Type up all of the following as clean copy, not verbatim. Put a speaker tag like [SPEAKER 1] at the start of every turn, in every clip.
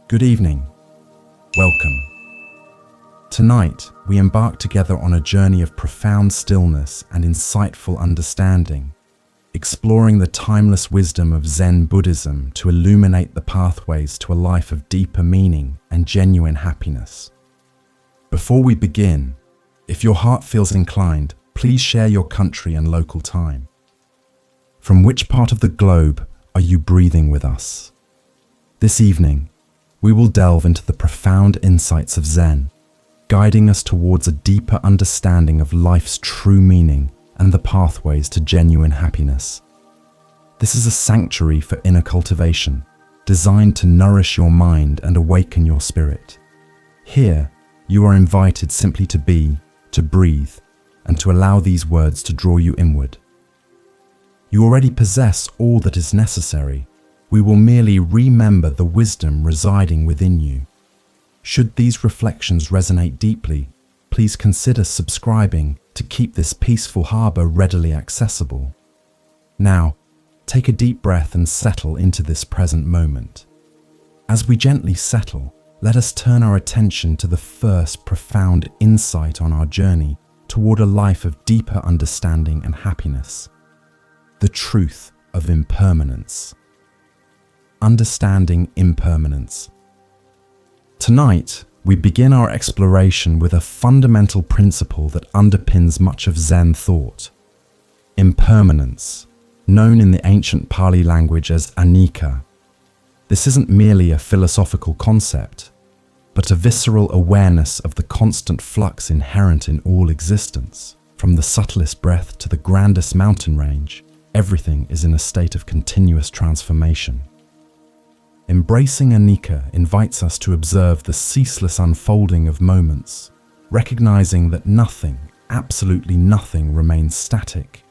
[SPEAKER 1] Good evening. Welcome. Tonight, we embark together on a journey of profound stillness and insightful understanding, exploring the timeless wisdom of Zen Buddhism to illuminate the pathways to a life of deeper meaning and genuine happiness. Before we begin, if your heart feels inclined, please share your country and local time. From which part of the globe are you breathing with us? This evening, we will delve into the profound insights of Zen, guiding us towards a deeper understanding of life's true meaning and the pathways to genuine happiness. This is a sanctuary for inner cultivation, designed to nourish your mind and awaken your spirit. Here, you are invited simply to be, to breathe, and to allow these words to draw you inward. You already possess all that is necessary. We will merely remember the wisdom residing within you. Should these reflections resonate deeply, please consider subscribing to keep this peaceful harbor readily accessible. Now, take a deep breath and settle into this present moment. As we gently settle, let us turn our attention to the first profound insight on our journey toward a life of deeper understanding and happiness: the truth of impermanence. Understanding impermanence. Tonight, we begin our exploration with a fundamental principle that underpins much of Zen thought: impermanence, known in the ancient Pali language as anicca. This isn't merely a philosophical concept, but a visceral awareness of the constant flux inherent in all existence. From the subtlest breath to the grandest mountain range, everything is in a state of continuous transformation. Embracing anicca invites us to observe the ceaseless unfolding of moments, recognizing that nothing, absolutely nothing, remains static.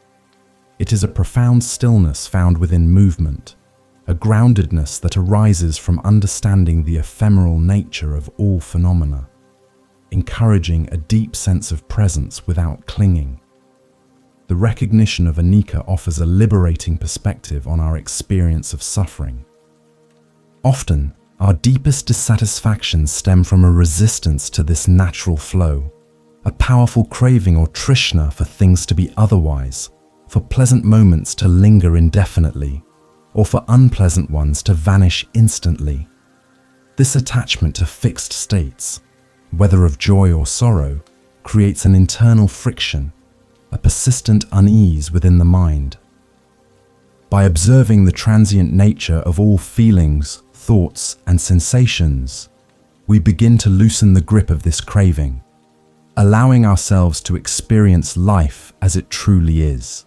[SPEAKER 1] It is a profound stillness found within movement, a groundedness that arises from understanding the ephemeral nature of all phenomena, encouraging a deep sense of presence without clinging. The recognition of anicca offers a liberating perspective on our experience of suffering. Often, our deepest dissatisfactions stem from a resistance to this natural flow, a powerful craving or trishna for things to be otherwise, for pleasant moments to linger indefinitely, or for unpleasant ones to vanish instantly. This attachment to fixed states, whether of joy or sorrow, creates an internal friction, a persistent unease within the mind. By observing the transient nature of all feelings, thoughts, and sensations, we begin to loosen the grip of this craving, allowing ourselves to experience life as it truly is,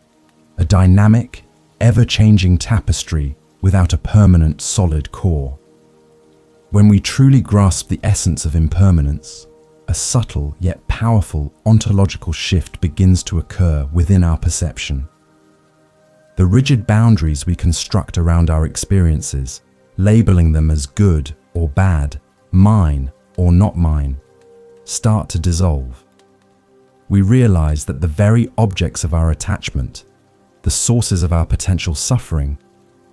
[SPEAKER 1] a dynamic, ever-changing tapestry without a permanent, solid core. When we truly grasp the essence of impermanence, a subtle yet powerful ontological shift begins to occur within our perception. The rigid boundaries we construct around our experiences, labeling them as good or bad, mine or not mine, start to dissolve. We realize that the very objects of our attachment, the sources of our potential suffering,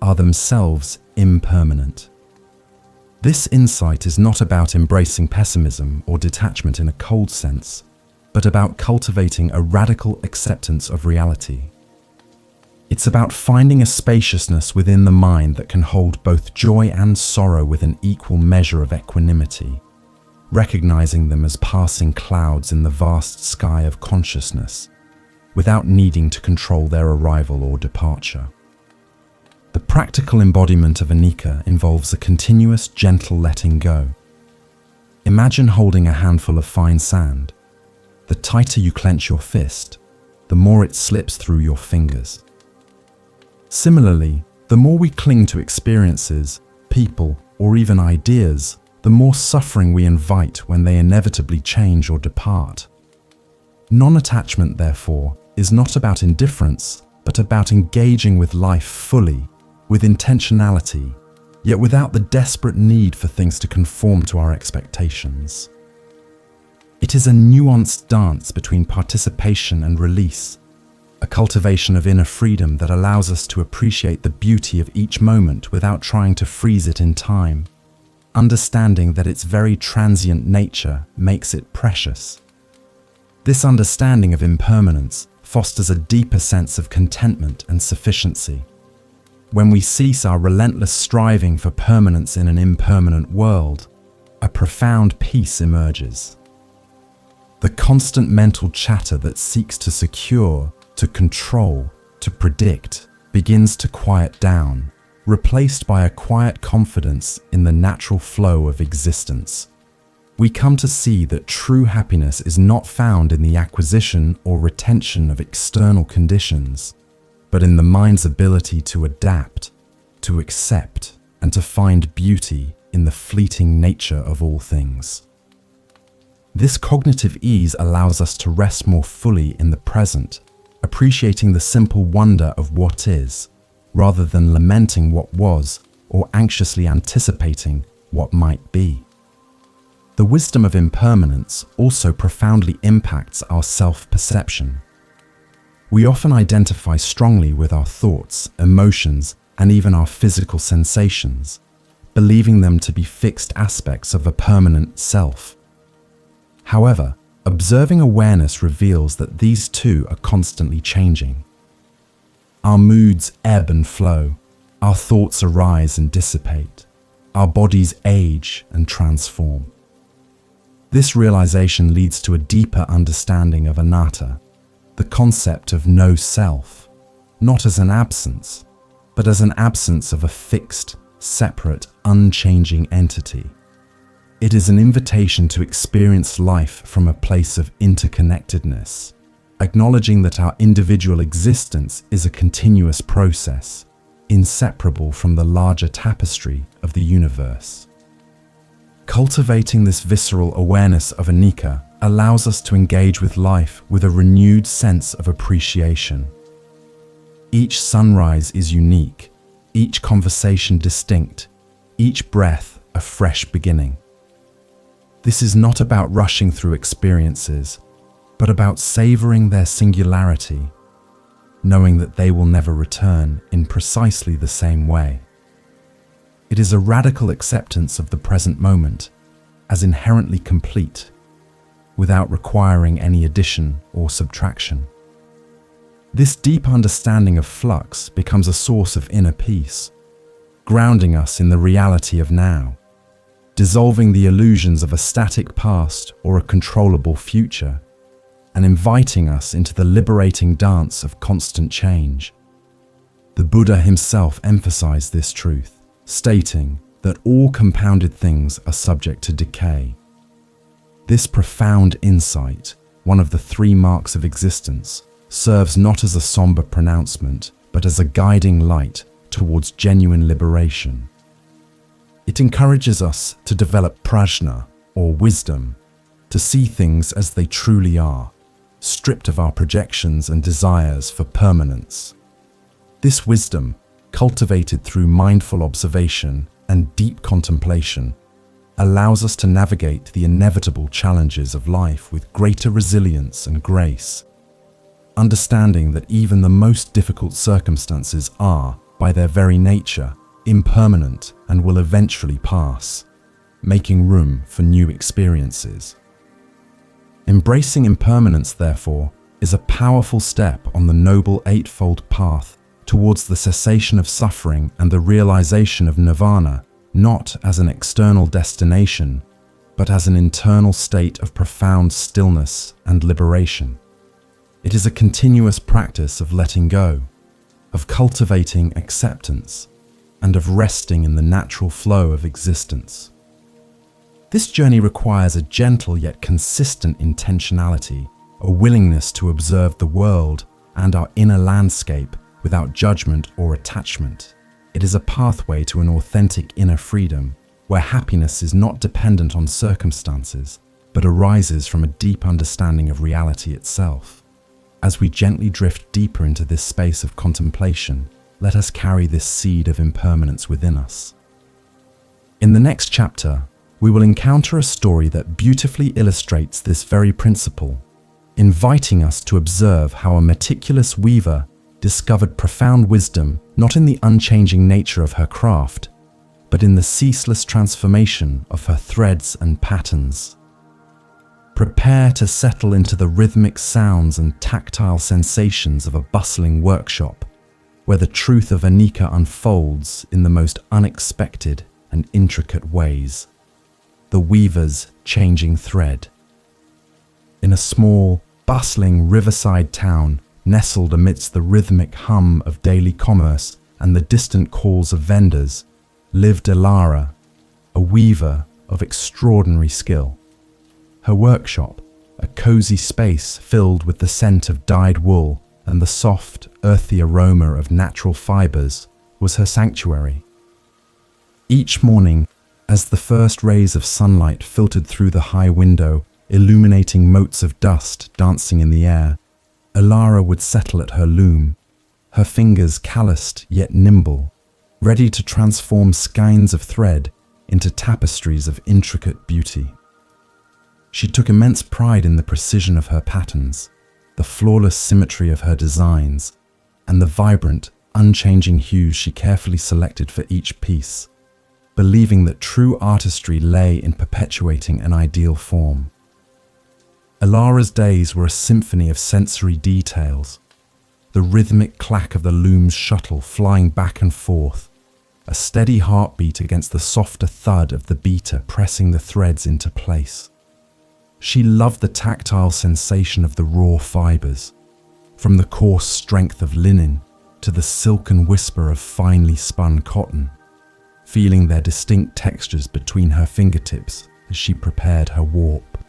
[SPEAKER 1] are themselves impermanent. This insight is not about embracing pessimism or detachment in a cold sense, but about cultivating a radical acceptance of reality. It's about finding a spaciousness within the mind that can hold both joy and sorrow with an equal measure of equanimity, recognizing them as passing clouds in the vast sky of consciousness, without needing to control their arrival or departure. The practical embodiment of anicca involves a continuous, gentle letting go. Imagine holding a handful of fine sand. The tighter you clench your fist, the more it slips through your fingers. Similarly, the more we cling to experiences, people, or even ideas, the more suffering we invite when they inevitably change or depart. Non-attachment, therefore, is not about indifference, but about engaging with life fully, with intentionality, yet without the desperate need for things to conform to our expectations. It is a nuanced dance between participation and release, a cultivation of inner freedom that allows us to appreciate the beauty of each moment without trying to freeze it in time. understanding that its very transient nature makes it precious. This understanding of impermanence fosters a deeper sense of contentment and sufficiency. When we cease our relentless striving for permanence in an impermanent world, a profound peace emerges. The constant mental chatter that seeks to secure, to control, to predict, begins to quiet down, replaced by a quiet confidence in the natural flow of existence. We come to see that true happiness is not found in the acquisition or retention of external conditions, but in the mind's ability to adapt, to accept, and to find beauty in the fleeting nature of all things. This cognitive ease allows us to rest more fully in the present, appreciating the simple wonder of what is, rather than lamenting what was or anxiously anticipating what might be. The wisdom of impermanence also profoundly impacts our self-perception. We often identify strongly with our thoughts, emotions, and even our physical sensations, believing them to be fixed aspects of a permanent self. However, observing awareness reveals that these two are constantly changing. Our moods ebb and flow, our thoughts arise and dissipate, our bodies age and transform. This realization leads to a deeper understanding of anatta, the concept of no self, not as an absence, but as an absence of a fixed, separate, unchanging entity. It is an invitation to experience life from a place of interconnectedness, acknowledging that our individual existence is a continuous process, inseparable from the larger tapestry of the universe. Cultivating this visceral awareness of anicca allows us to engage with life with a renewed sense of appreciation. Each sunrise is unique, each conversation distinct, each breath a fresh beginning. This is not about rushing through experiences, but about savoring their singularity, knowing that they will never return in precisely the same way. It is a radical acceptance of the present moment as inherently complete, without requiring any addition or subtraction. This deep understanding of flux becomes a source of inner peace, grounding us in the reality of now, dissolving the illusions of a static past or a controllable future, and inviting us into the liberating dance of constant change. The Buddha himself emphasized this truth, stating that all compounded things are subject to decay. This profound insight, one of the three marks of existence, serves not as a somber pronouncement, but as a guiding light towards genuine liberation. It encourages us to develop prajna, or wisdom, to see things as they truly are, stripped of our projections and desires for permanence. This wisdom, cultivated through mindful observation and deep contemplation, allows us to navigate the inevitable challenges of life with greater resilience and grace, understanding that even the most difficult circumstances are, by their very nature, impermanent and will eventually pass, making room for new experiences. Embracing impermanence, therefore, is a powerful step on the noble eightfold path towards the cessation of suffering and the realization of nirvana, not as an external destination, but as an internal state of profound stillness and liberation. It is a continuous practice of letting go, of cultivating acceptance, and of resting in the natural flow of existence. This journey requires a gentle yet consistent intentionality, a willingness to observe the world and our inner landscape without judgment or attachment. It is a pathway to an authentic inner freedom, where happiness is not dependent on circumstances, but arises from a deep understanding of reality itself. As we gently drift deeper into this space of contemplation, let us carry this seed of impermanence within us. In the next chapter, we will encounter a story that beautifully illustrates this very principle, inviting us to observe how a meticulous weaver discovered profound wisdom not in the unchanging nature of her craft, but in the ceaseless transformation of her threads and patterns. Prepare to settle into the rhythmic sounds and tactile sensations of a bustling workshop, where the truth of Anika unfolds in the most unexpected and intricate ways. The weaver's changing thread. In a small, bustling riverside town, nestled amidst the rhythmic hum of daily commerce and the distant calls of vendors, lived Elara, a weaver of extraordinary skill. Her workshop, a cozy space filled with the scent of dyed wool and the soft, earthy aroma of natural fibers, was her sanctuary. Each morning, as the first rays of sunlight filtered through the high window, illuminating motes of dust dancing in the air, Elara would settle at her loom, her fingers calloused yet nimble, ready to transform skeins of thread into tapestries of intricate beauty. She took immense pride in the precision of her patterns, the flawless symmetry of her designs, and the vibrant, unchanging hues she carefully selected for each piece, believing that true artistry lay in perpetuating an ideal form. Elara's days were a symphony of sensory details, the rhythmic clack of the loom's shuttle flying back and forth, a steady heartbeat against the softer thud of the beater pressing the threads into place. She loved the tactile sensation of the raw fibers, from the coarse strength of linen to the silken whisper of finely spun cotton, feeling their distinct textures between her fingertips as she prepared her warp.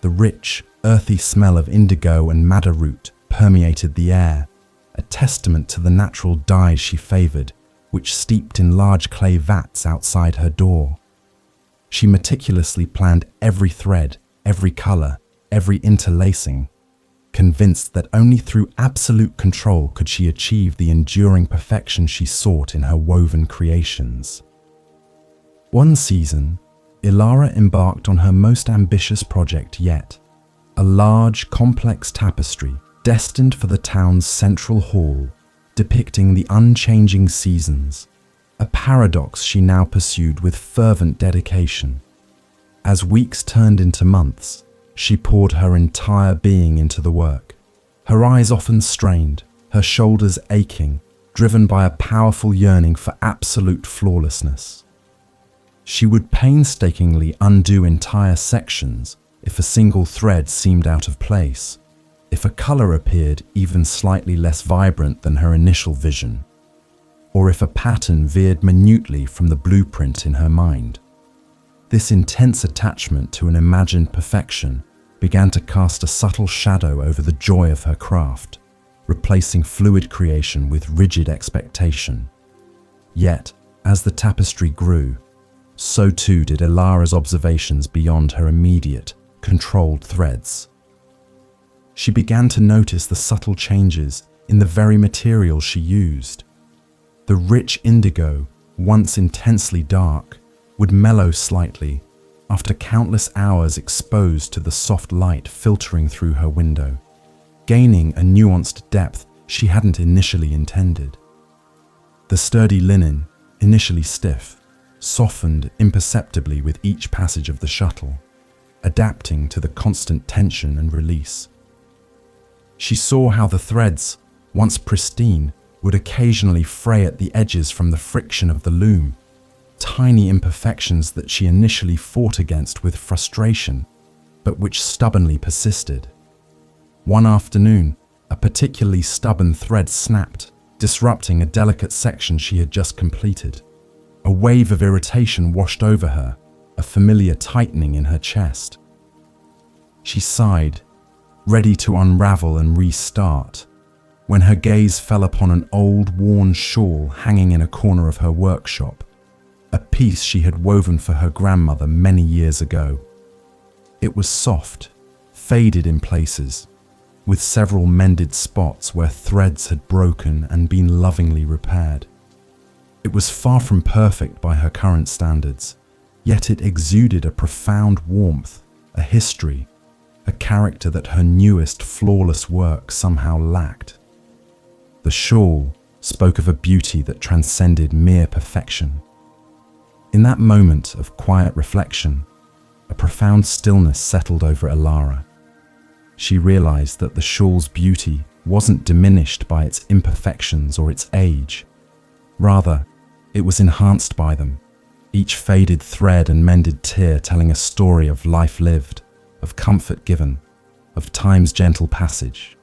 [SPEAKER 1] The rich, earthy smell of indigo and madder root permeated the air, a testament to the natural dyes she favored, which steeped in large clay vats outside her door. She meticulously planned every thread, every color, every interlacing, convinced that only through absolute control could she achieve the enduring perfection she sought in her woven creations. One season, Elara embarked on her most ambitious project yet, a large, complex tapestry destined for the town's central hall, depicting the unchanging seasons, a paradox she now pursued with fervent dedication. As weeks turned into months, she poured her entire being into the work, her eyes often strained, her shoulders aching, driven by a powerful yearning for absolute flawlessness. She would painstakingly undo entire sections if a single thread seemed out of place, if a color appeared even slightly less vibrant than her initial vision, or if a pattern veered minutely from the blueprint in her mind. This intense attachment to an imagined perfection began to cast a subtle shadow over the joy of her craft, replacing fluid creation with rigid expectation. Yet, as the tapestry grew, so too did Elara's observations beyond her immediate, controlled threads. She began to notice the subtle changes in the very materials she used. The rich indigo, once intensely dark, would mellow slightly after countless hours exposed to the soft light filtering through her window, gaining a nuanced depth she hadn't initially intended. The sturdy linen, initially stiff, softened imperceptibly with each passage of the shuttle, adapting to the constant tension and release. She saw how the threads, once pristine, would occasionally fray at the edges from the friction of the loom, tiny imperfections that she initially fought against with frustration, but which stubbornly persisted. One afternoon, a particularly stubborn thread snapped, disrupting a delicate section she had just completed. A wave of irritation washed over her, a familiar tightening in her chest. She sighed, ready to unravel and restart, when her gaze fell upon an old, worn shawl hanging in a corner of her workshop, a piece she had woven for her grandmother many years ago. It was soft, faded in places, with several mended spots where threads had broken and been lovingly repaired. It was far from perfect by her current standards, yet it exuded a profound warmth, a history, a character that her newest flawless work somehow lacked. The shawl spoke of a beauty that transcended mere perfection, In that moment of quiet reflection, a profound stillness settled over Ilara. She realized that the shawl's beauty wasn't diminished by its imperfections or its age. Rather, it was enhanced by them, each faded thread and mended tear telling a story of life lived, of comfort given, of time's gentle passage.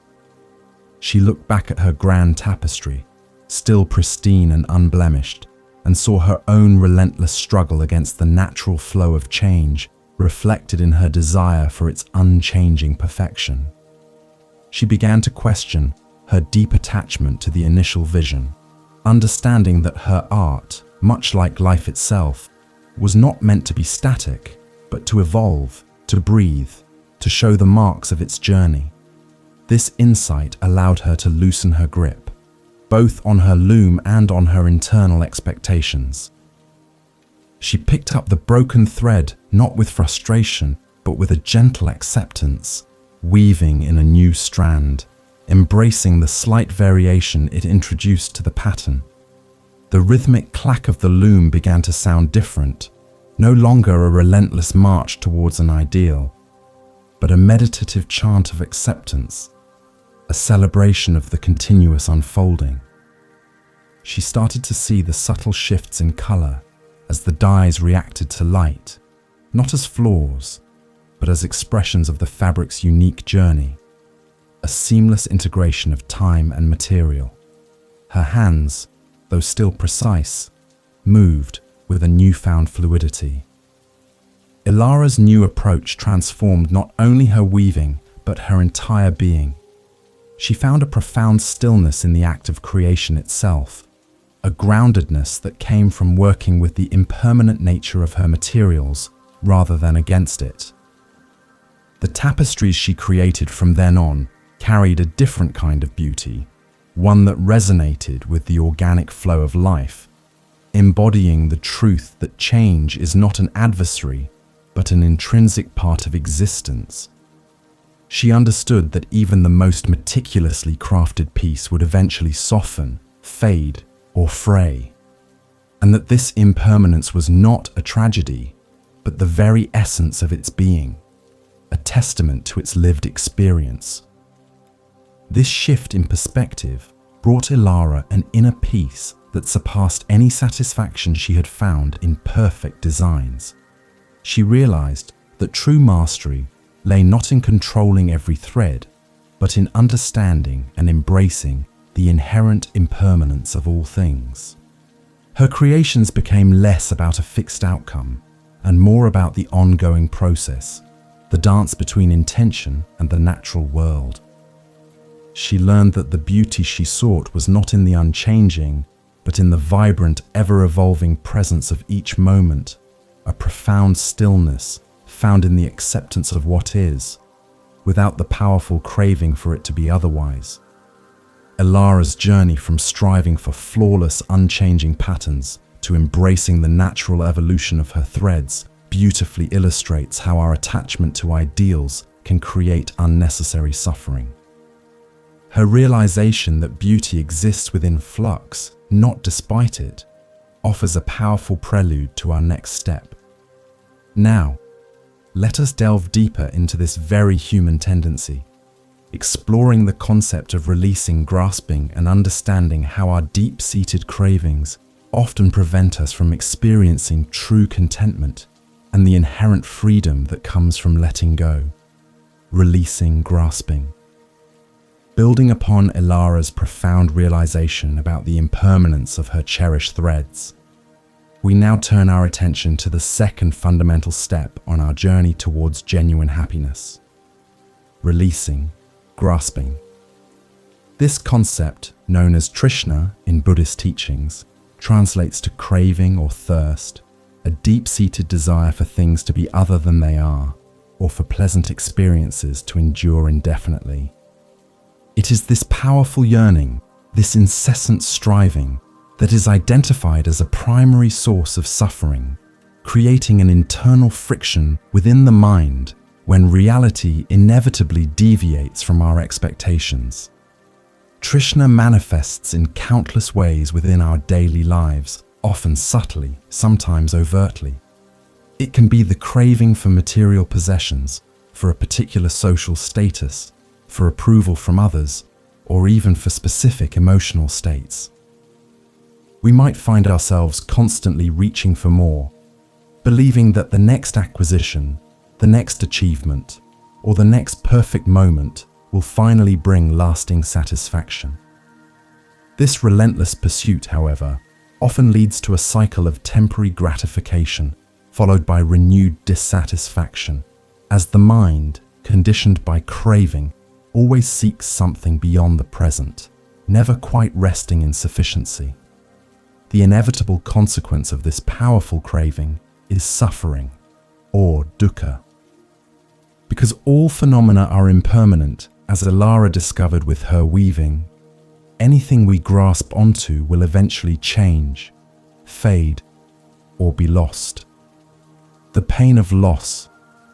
[SPEAKER 1] She looked back at her grand tapestry, still pristine and unblemished, and saw her own relentless struggle against the natural flow of change reflected in her desire for its unchanging perfection. She began to question her deep attachment to the initial vision, understanding that her art, much like life itself, was not meant to be static, but to evolve, to breathe, to show the marks of its journey. This insight allowed her to loosen her grip, both on her loom and on her internal expectations. She picked up the broken thread not with frustration, but with a gentle acceptance, weaving in a new strand, embracing the slight variation it introduced to the pattern. The rhythmic clack of the loom began to sound different, no longer a relentless march towards an ideal, but a meditative chant of acceptance, a celebration of the continuous unfolding. She started to see the subtle shifts in color as the dyes reacted to light, not as flaws, but as expressions of the fabric's unique journey, a seamless integration of time and material. Her hands, though still precise, moved with a newfound fluidity. Ilara's new approach transformed not only her weaving, but her entire being. She found a profound stillness in the act of creation itself, a groundedness that came from working with the impermanent nature of her materials rather than against it. The tapestries she created from then on carried a different kind of beauty, one that resonated with the organic flow of life, embodying the truth that change is not an adversary, but an intrinsic part of existence. She understood that even the most meticulously crafted piece would eventually soften, fade, or fray, and that this impermanence was not a tragedy, but the very essence of its being, a testament to its lived experience. This shift in perspective brought Ilara an inner peace that surpassed any satisfaction she had found in perfect designs. She realized that true mastery lay not in controlling every thread, but in understanding and embracing the inherent impermanence of all things. Her creations became less about a fixed outcome and more about the ongoing process, the dance between intention and the natural world. She learned that the beauty she sought was not in the unchanging, but in the vibrant, ever-evolving presence of each moment, a profound stillness found in the acceptance of what is, without the powerful craving for it to be otherwise. Ilara's journey from striving for flawless, unchanging patterns to embracing the natural evolution of her threads beautifully illustrates how our attachment to ideals can create unnecessary suffering. Her realization that beauty exists within flux, not despite it, offers a powerful prelude to our next step. Now, let us delve deeper into this very human tendency, exploring the concept of releasing, grasping, and understanding how our deep-seated cravings often prevent us from experiencing true contentment and the inherent freedom that comes from letting go. Releasing, grasping. Building upon Ilara's profound realization about the impermanence of her cherished threads, we now turn our attention to the second fundamental step on our journey towards genuine happiness: releasing, grasping. This concept, known as Trishna in Buddhist teachings, translates to craving or thirst, a deep-seated desire for things to be other than they are, or for pleasant experiences to endure indefinitely. It is this powerful yearning, this incessant striving, that is identified as a primary source of suffering, creating an internal friction within the mind when reality inevitably deviates from our expectations. Trishna manifests in countless ways within our daily lives, often subtly, sometimes overtly. It can be the craving for material possessions, for a particular social status, for approval from others, or even for specific emotional states. We might find ourselves constantly reaching for more, believing that the next acquisition, the next achievement, or the next perfect moment will finally bring lasting satisfaction. This relentless pursuit, however, often leads to a cycle of temporary gratification, followed by renewed dissatisfaction, as the mind, conditioned by craving, always seeks something beyond the present, never quite resting in sufficiency. The inevitable consequence of this powerful craving is suffering, or dukkha. Because all phenomena are impermanent, as Alara discovered with her weaving, anything we grasp onto will eventually change, fade, or be lost. The pain of loss,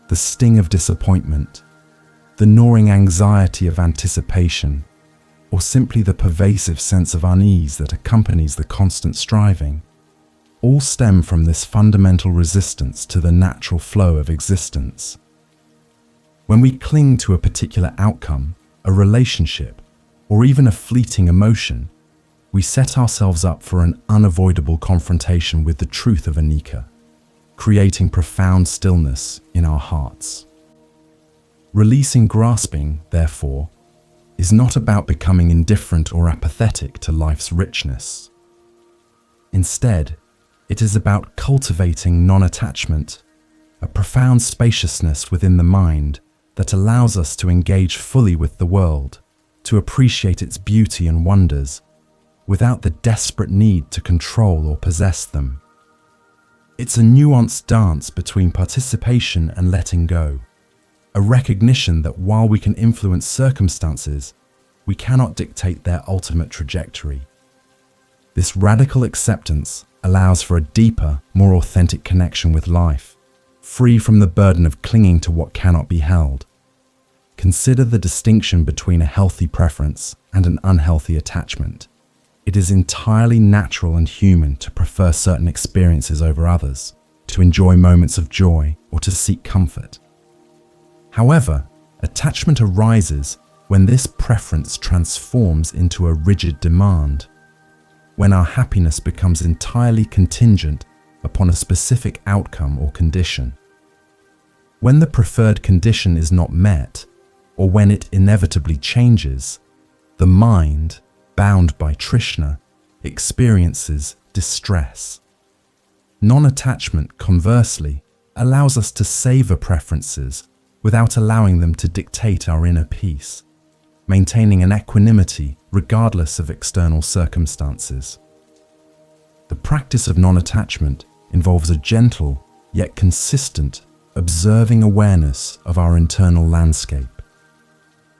[SPEAKER 1] the sting of disappointment, the gnawing anxiety of anticipation, or simply the pervasive sense of unease that accompanies the constant striving, all stem from this fundamental resistance to the natural flow of existence. When we cling to a particular outcome, a relationship, or even a fleeting emotion, we set ourselves up for an unavoidable confrontation with the truth of anicca, creating profound stillness in our hearts. Releasing grasping, therefore, is not about becoming indifferent or apathetic to life's richness. Instead, it is about cultivating non-attachment, a profound spaciousness within the mind that allows us to engage fully with the world, to appreciate its beauty and wonders, without the desperate need to control or possess them. It's a nuanced dance between participation and letting go, a recognition that while we can influence circumstances, we cannot dictate their ultimate trajectory. This radical acceptance allows for a deeper, more authentic connection with life, free from the burden of clinging to what cannot be held. Consider the distinction between a healthy preference and an unhealthy attachment. It is entirely natural and human to prefer certain experiences over others, to enjoy moments of joy, or to seek comfort. However, attachment arises when this preference transforms into a rigid demand, when our happiness becomes entirely contingent upon a specific outcome or condition. When the preferred condition is not met, or when it inevitably changes, the mind, bound by Trishna, experiences distress. Non-attachment, conversely, allows us to savor preferences without allowing them to dictate our inner peace, maintaining an equanimity regardless of external circumstances. The practice of non-attachment involves a gentle yet consistent observing awareness of our internal landscape.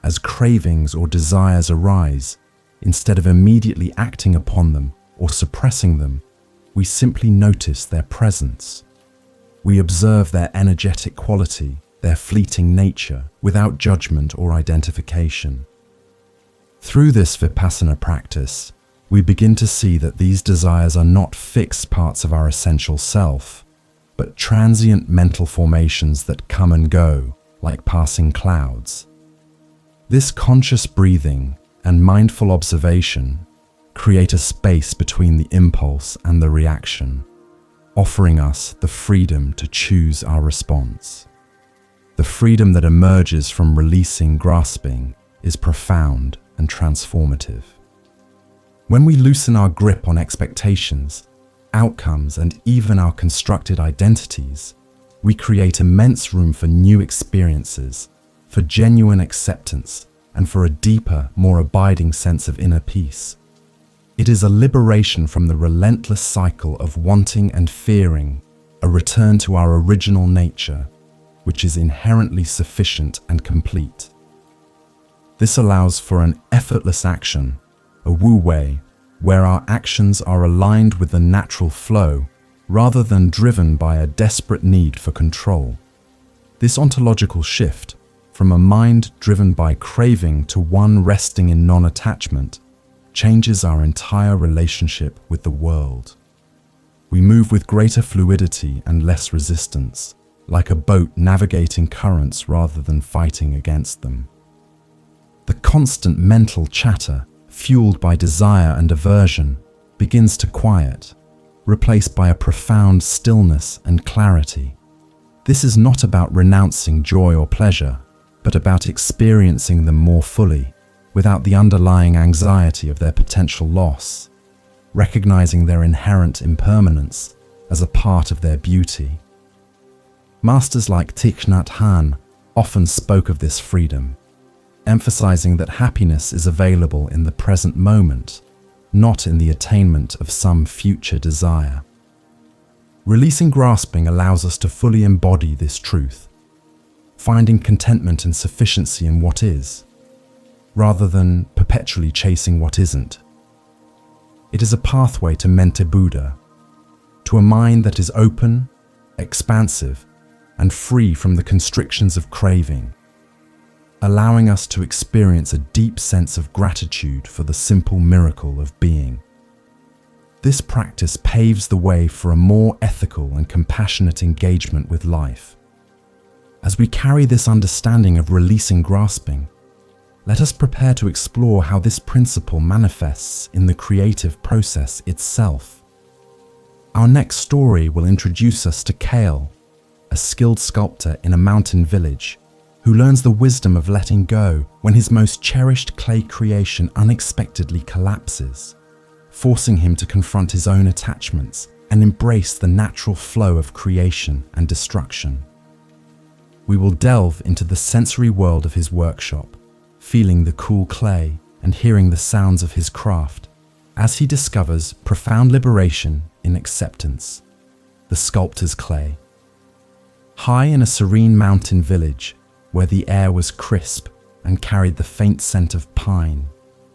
[SPEAKER 1] As cravings or desires arise, instead of immediately acting upon them or suppressing them, we simply notice their presence. We observe their energetic quality, their fleeting nature, without judgment or identification. Through this vipassana practice, we begin to see that these desires are not fixed parts of our essential self, but transient mental formations that come and go, like passing clouds. This conscious breathing and mindful observation create a space between the impulse and the reaction, offering us the freedom to choose our response. The freedom that emerges from releasing grasping is profound and transformative. When we loosen our grip on expectations, outcomes, and even our constructed identities, we create immense room for new experiences, for genuine acceptance, and for a deeper, more abiding sense of inner peace. It is a liberation from the relentless cycle of wanting and fearing, a return to our original nature, which is inherently sufficient and complete. This allows for an effortless action, a wu-wei, where our actions are aligned with the natural flow rather than driven by a desperate need for control. This ontological shift, from a mind driven by craving to one resting in non-attachment, changes our entire relationship with the world. We move with greater fluidity and less resistance, like a boat navigating currents rather than fighting against them. The constant mental chatter, fueled by desire and aversion, begins to quiet, replaced by a profound stillness and clarity. This is not about renouncing joy or pleasure, but about experiencing them more fully, without the underlying anxiety of their potential loss, recognizing their inherent impermanence as a part of their beauty. Masters like Thich Nhat Hanh often spoke of this freedom, emphasizing that happiness is available in the present moment, not in the attainment of some future desire. Releasing grasping allows us to fully embody this truth, finding contentment and sufficiency in what is, rather than perpetually chasing what isn't. It is a pathway to mente Buddha, to a mind that is open, expansive, and free from the constrictions of craving, allowing us to experience a deep sense of gratitude for the simple miracle of being. This practice paves the way for a more ethical and compassionate engagement with life. As we carry this understanding of releasing grasping, let us prepare to explore how this principle manifests in the creative process itself. Our next story will introduce us to Kale, a skilled sculptor in a mountain village, who learns the wisdom of letting go when his most cherished clay creation unexpectedly collapses, forcing him to confront his own attachments and embrace the natural flow of creation and destruction. We will delve into the sensory world of his workshop, feeling the cool clay and hearing the sounds of his craft, as he discovers profound liberation in acceptance, the sculptor's clay. High in a serene mountain village, where the air was crisp and carried the faint scent of pine,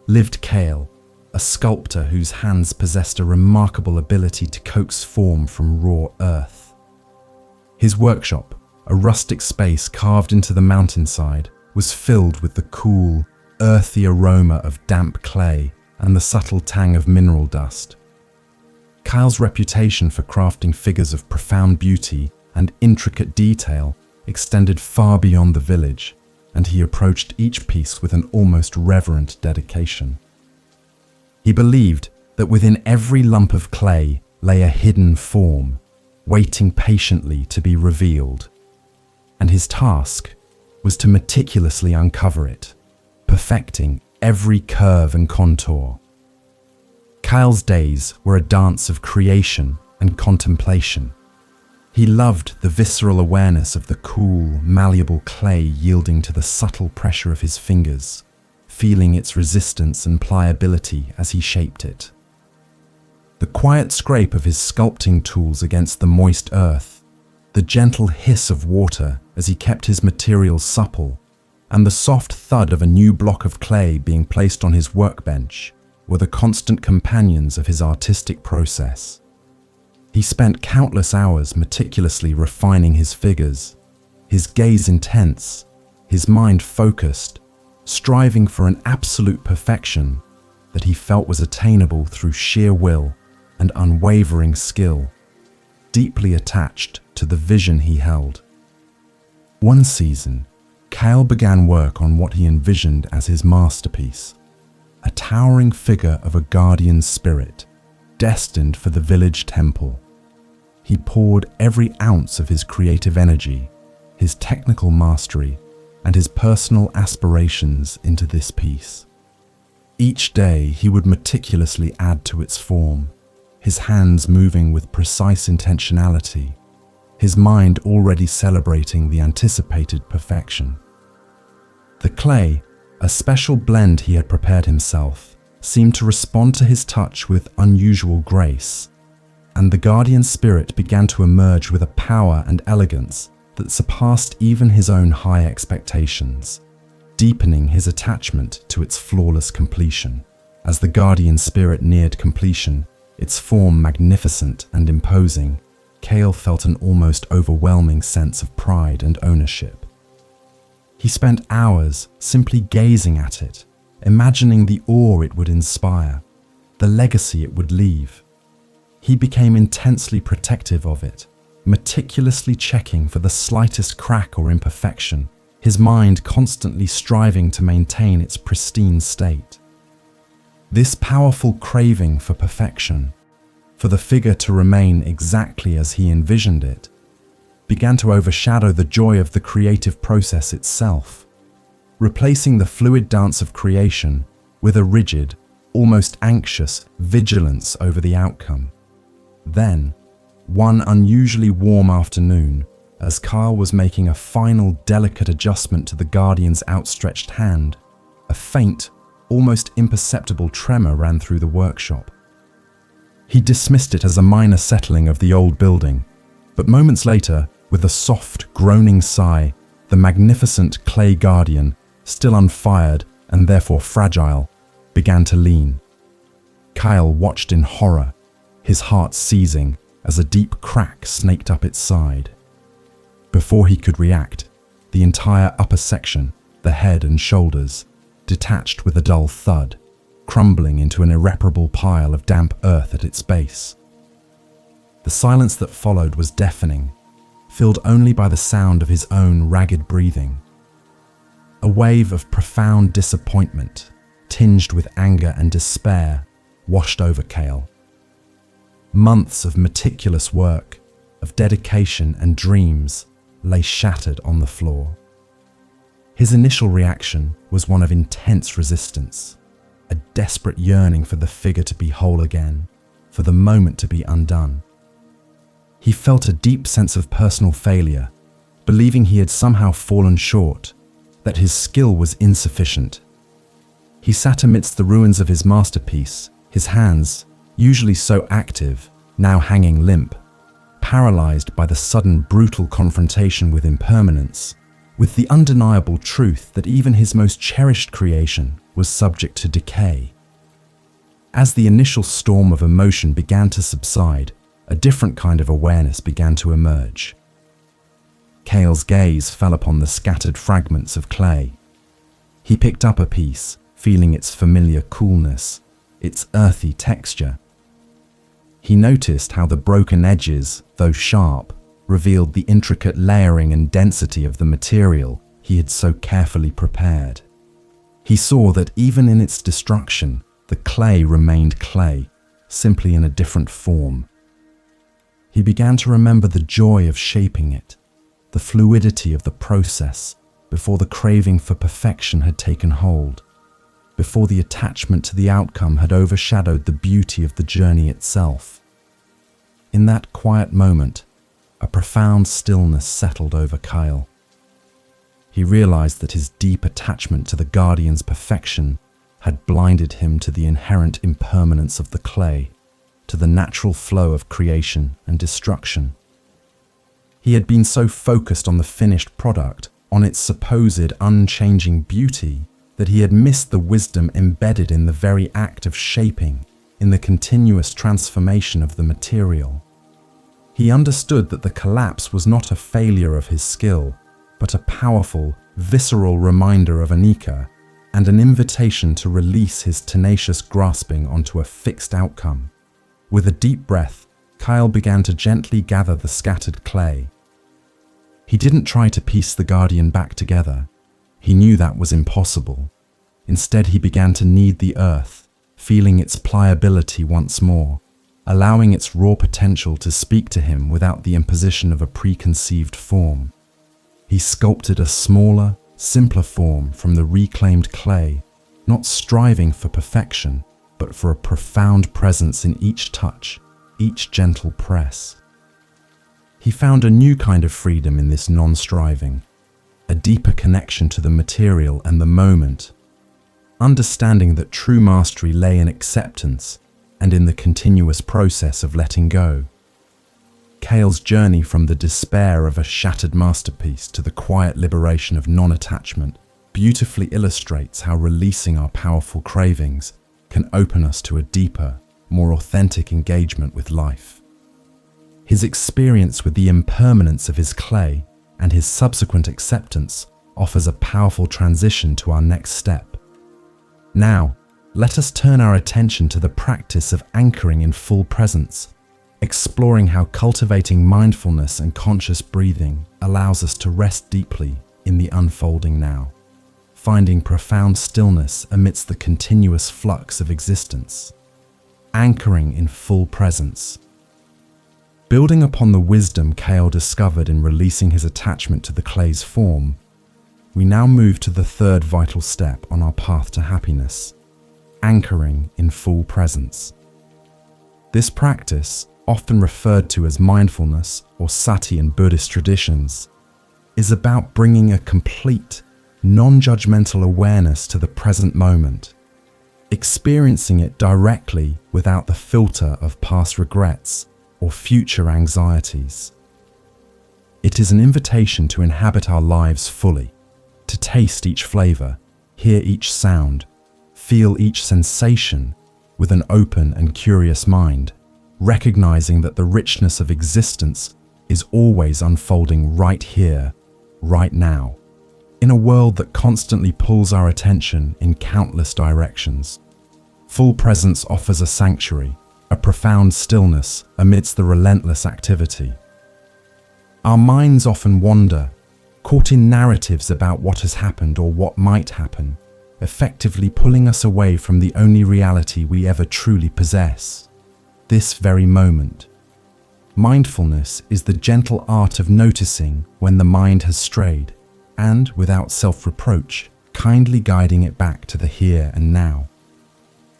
[SPEAKER 1] lived Kale, a sculptor whose hands possessed a remarkable ability to coax form from raw earth. His workshop, a rustic space carved into the mountainside, was filled with the cool, earthy aroma of damp clay and the subtle tang of mineral dust. Kyle's reputation for crafting figures of profound beauty and intricate detail extended far beyond the village, and he approached each piece with an almost reverent dedication. He believed that within every lump of clay lay a hidden form, waiting patiently to be revealed, and his task was to meticulously uncover it, perfecting every curve and contour. Kyle's days were a dance of creation and contemplation. He loved the visceral awareness of the cool, malleable clay yielding to the subtle pressure of his fingers, feeling its resistance and pliability as he shaped it. The quiet scrape of his sculpting tools against the moist earth, the gentle hiss of water as he kept his materials supple, and the soft thud of a new block of clay being placed on his workbench were the constant companions of his artistic process. He spent countless hours meticulously refining his figures, his gaze intense, his mind focused, striving for an absolute perfection that he felt was attainable through sheer will and unwavering skill, deeply attached to the vision he held. One season, Kale began work on what he envisioned as his masterpiece, a towering figure of a guardian spirit, destined for the village temple. He poured every ounce of his creative energy, his technical mastery, and his personal aspirations into this piece. Each day he would meticulously add to its form, his hands moving with precise intentionality, his mind already celebrating the anticipated perfection. The clay, a special blend he had prepared himself, seemed to respond to his touch with unusual grace, and the guardian spirit began to emerge with a power and elegance that surpassed even his own high expectations, deepening his attachment to its flawless completion. As the guardian spirit neared completion, its form magnificent and imposing, Kale felt an almost overwhelming sense of pride and ownership. He spent hours simply gazing at it, imagining the awe it would inspire, the legacy it would leave. He became intensely protective of it, meticulously checking for the slightest crack or imperfection, his mind constantly striving to maintain its pristine state. This powerful craving for perfection, for the figure to remain exactly as he envisioned it, began to overshadow the joy of the creative process itself, replacing the fluid dance of creation with a rigid, almost anxious vigilance over the outcome. Then, one unusually warm afternoon, as Kyle was making a final delicate adjustment to the guardian's outstretched hand, a faint, almost imperceptible tremor ran through the workshop. He dismissed it as a minor settling of the old building, but moments later, with a soft, groaning sigh, the magnificent clay guardian, still unfired and therefore fragile, began to lean. Kyle watched in horror, his heart seizing as a deep crack snaked up its side. Before he could react, the entire upper section, the head and shoulders, detached with a dull thud, crumbling into an irreparable pile of damp earth at its base. The silence that followed was deafening, filled only by the sound of his own ragged breathing. A wave of profound disappointment, tinged with anger and despair, washed over Kale. Months of meticulous work, of dedication and dreams, lay shattered on the floor. His initial reaction was one of intense resistance, a desperate yearning for the figure to be whole again, for the moment to be undone. He felt a deep sense of personal failure, believing he had somehow fallen short, that his skill was insufficient. He sat amidst the ruins of his masterpiece, his hands, usually so active, now hanging limp, paralyzed by the sudden brutal confrontation with impermanence, with the undeniable truth that even his most cherished creation was subject to decay. As the initial storm of emotion began to subside, a different kind of awareness began to emerge. Kale's gaze fell upon the scattered fragments of clay. He picked up a piece, feeling its familiar coolness, its earthy texture. He noticed how the broken edges, though sharp, revealed the intricate layering and density of the material he had so carefully prepared. He saw that even in its destruction, the clay remained clay, simply in a different form. He began to remember the joy of shaping it, the fluidity of the process, before the craving for perfection had taken hold, before the attachment to the outcome had overshadowed the beauty of the journey itself. In that quiet moment, a profound stillness settled over Kyle. He realized that his deep attachment to the guardian's perfection had blinded him to the inherent impermanence of the clay, to the natural flow of creation and destruction. He had been so focused on the finished product, on its supposed unchanging beauty, that he had missed the wisdom embedded in the very act of shaping, in the continuous transformation of the material. He understood that the collapse was not a failure of his skill, but a powerful, visceral reminder of Anika and an invitation to release his tenacious grasping onto a fixed outcome. With a deep breath, Kyle began to gently gather the scattered clay. He didn't try to piece the guardian back together. He knew that was impossible. Instead, he began to knead the earth, feeling its pliability once more, allowing its raw potential to speak to him without the imposition of a preconceived form. He sculpted a smaller, simpler form from the reclaimed clay, not striving for perfection, but for a profound presence in each touch, each gentle press. He found a new kind of freedom in this non-striving, a deeper connection to the material and the moment, understanding that true mastery lay in acceptance and in the continuous process of letting go. Kale's journey from the despair of a shattered masterpiece to the quiet liberation of non-attachment beautifully illustrates how releasing our powerful cravings can open us to a deeper, more authentic engagement with life. His experience with the impermanence of his clay and his subsequent acceptance offers a powerful transition to our next step. Now, let us turn our attention to the practice of anchoring in full presence, exploring how cultivating mindfulness and conscious breathing allows us to rest deeply in the unfolding now, finding profound stillness amidst the continuous flux of existence, anchoring in full presence. Building upon the wisdom Kale discovered in releasing his attachment to the clay's form, we now move to the third vital step on our path to happiness, anchoring in full presence. This practice, often referred to as mindfulness or sati in Buddhist traditions, is about bringing a complete, non-judgmental awareness to the present moment, experiencing it directly without the filter of past regrets or future anxieties. It is an invitation to inhabit our lives fully, to taste each flavor, hear each sound, feel each sensation with an open and curious mind, recognizing that the richness of existence is always unfolding right here, right now, in a world that constantly pulls our attention in countless directions. Full presence offers a sanctuary, a profound stillness amidst the relentless activity. Our minds often wander, caught in narratives about what has happened or what might happen, effectively pulling us away from the only reality we ever truly possess, this very moment. Mindfulness is the gentle art of noticing when the mind has strayed and, without self-reproach, kindly guiding it back to the here and now.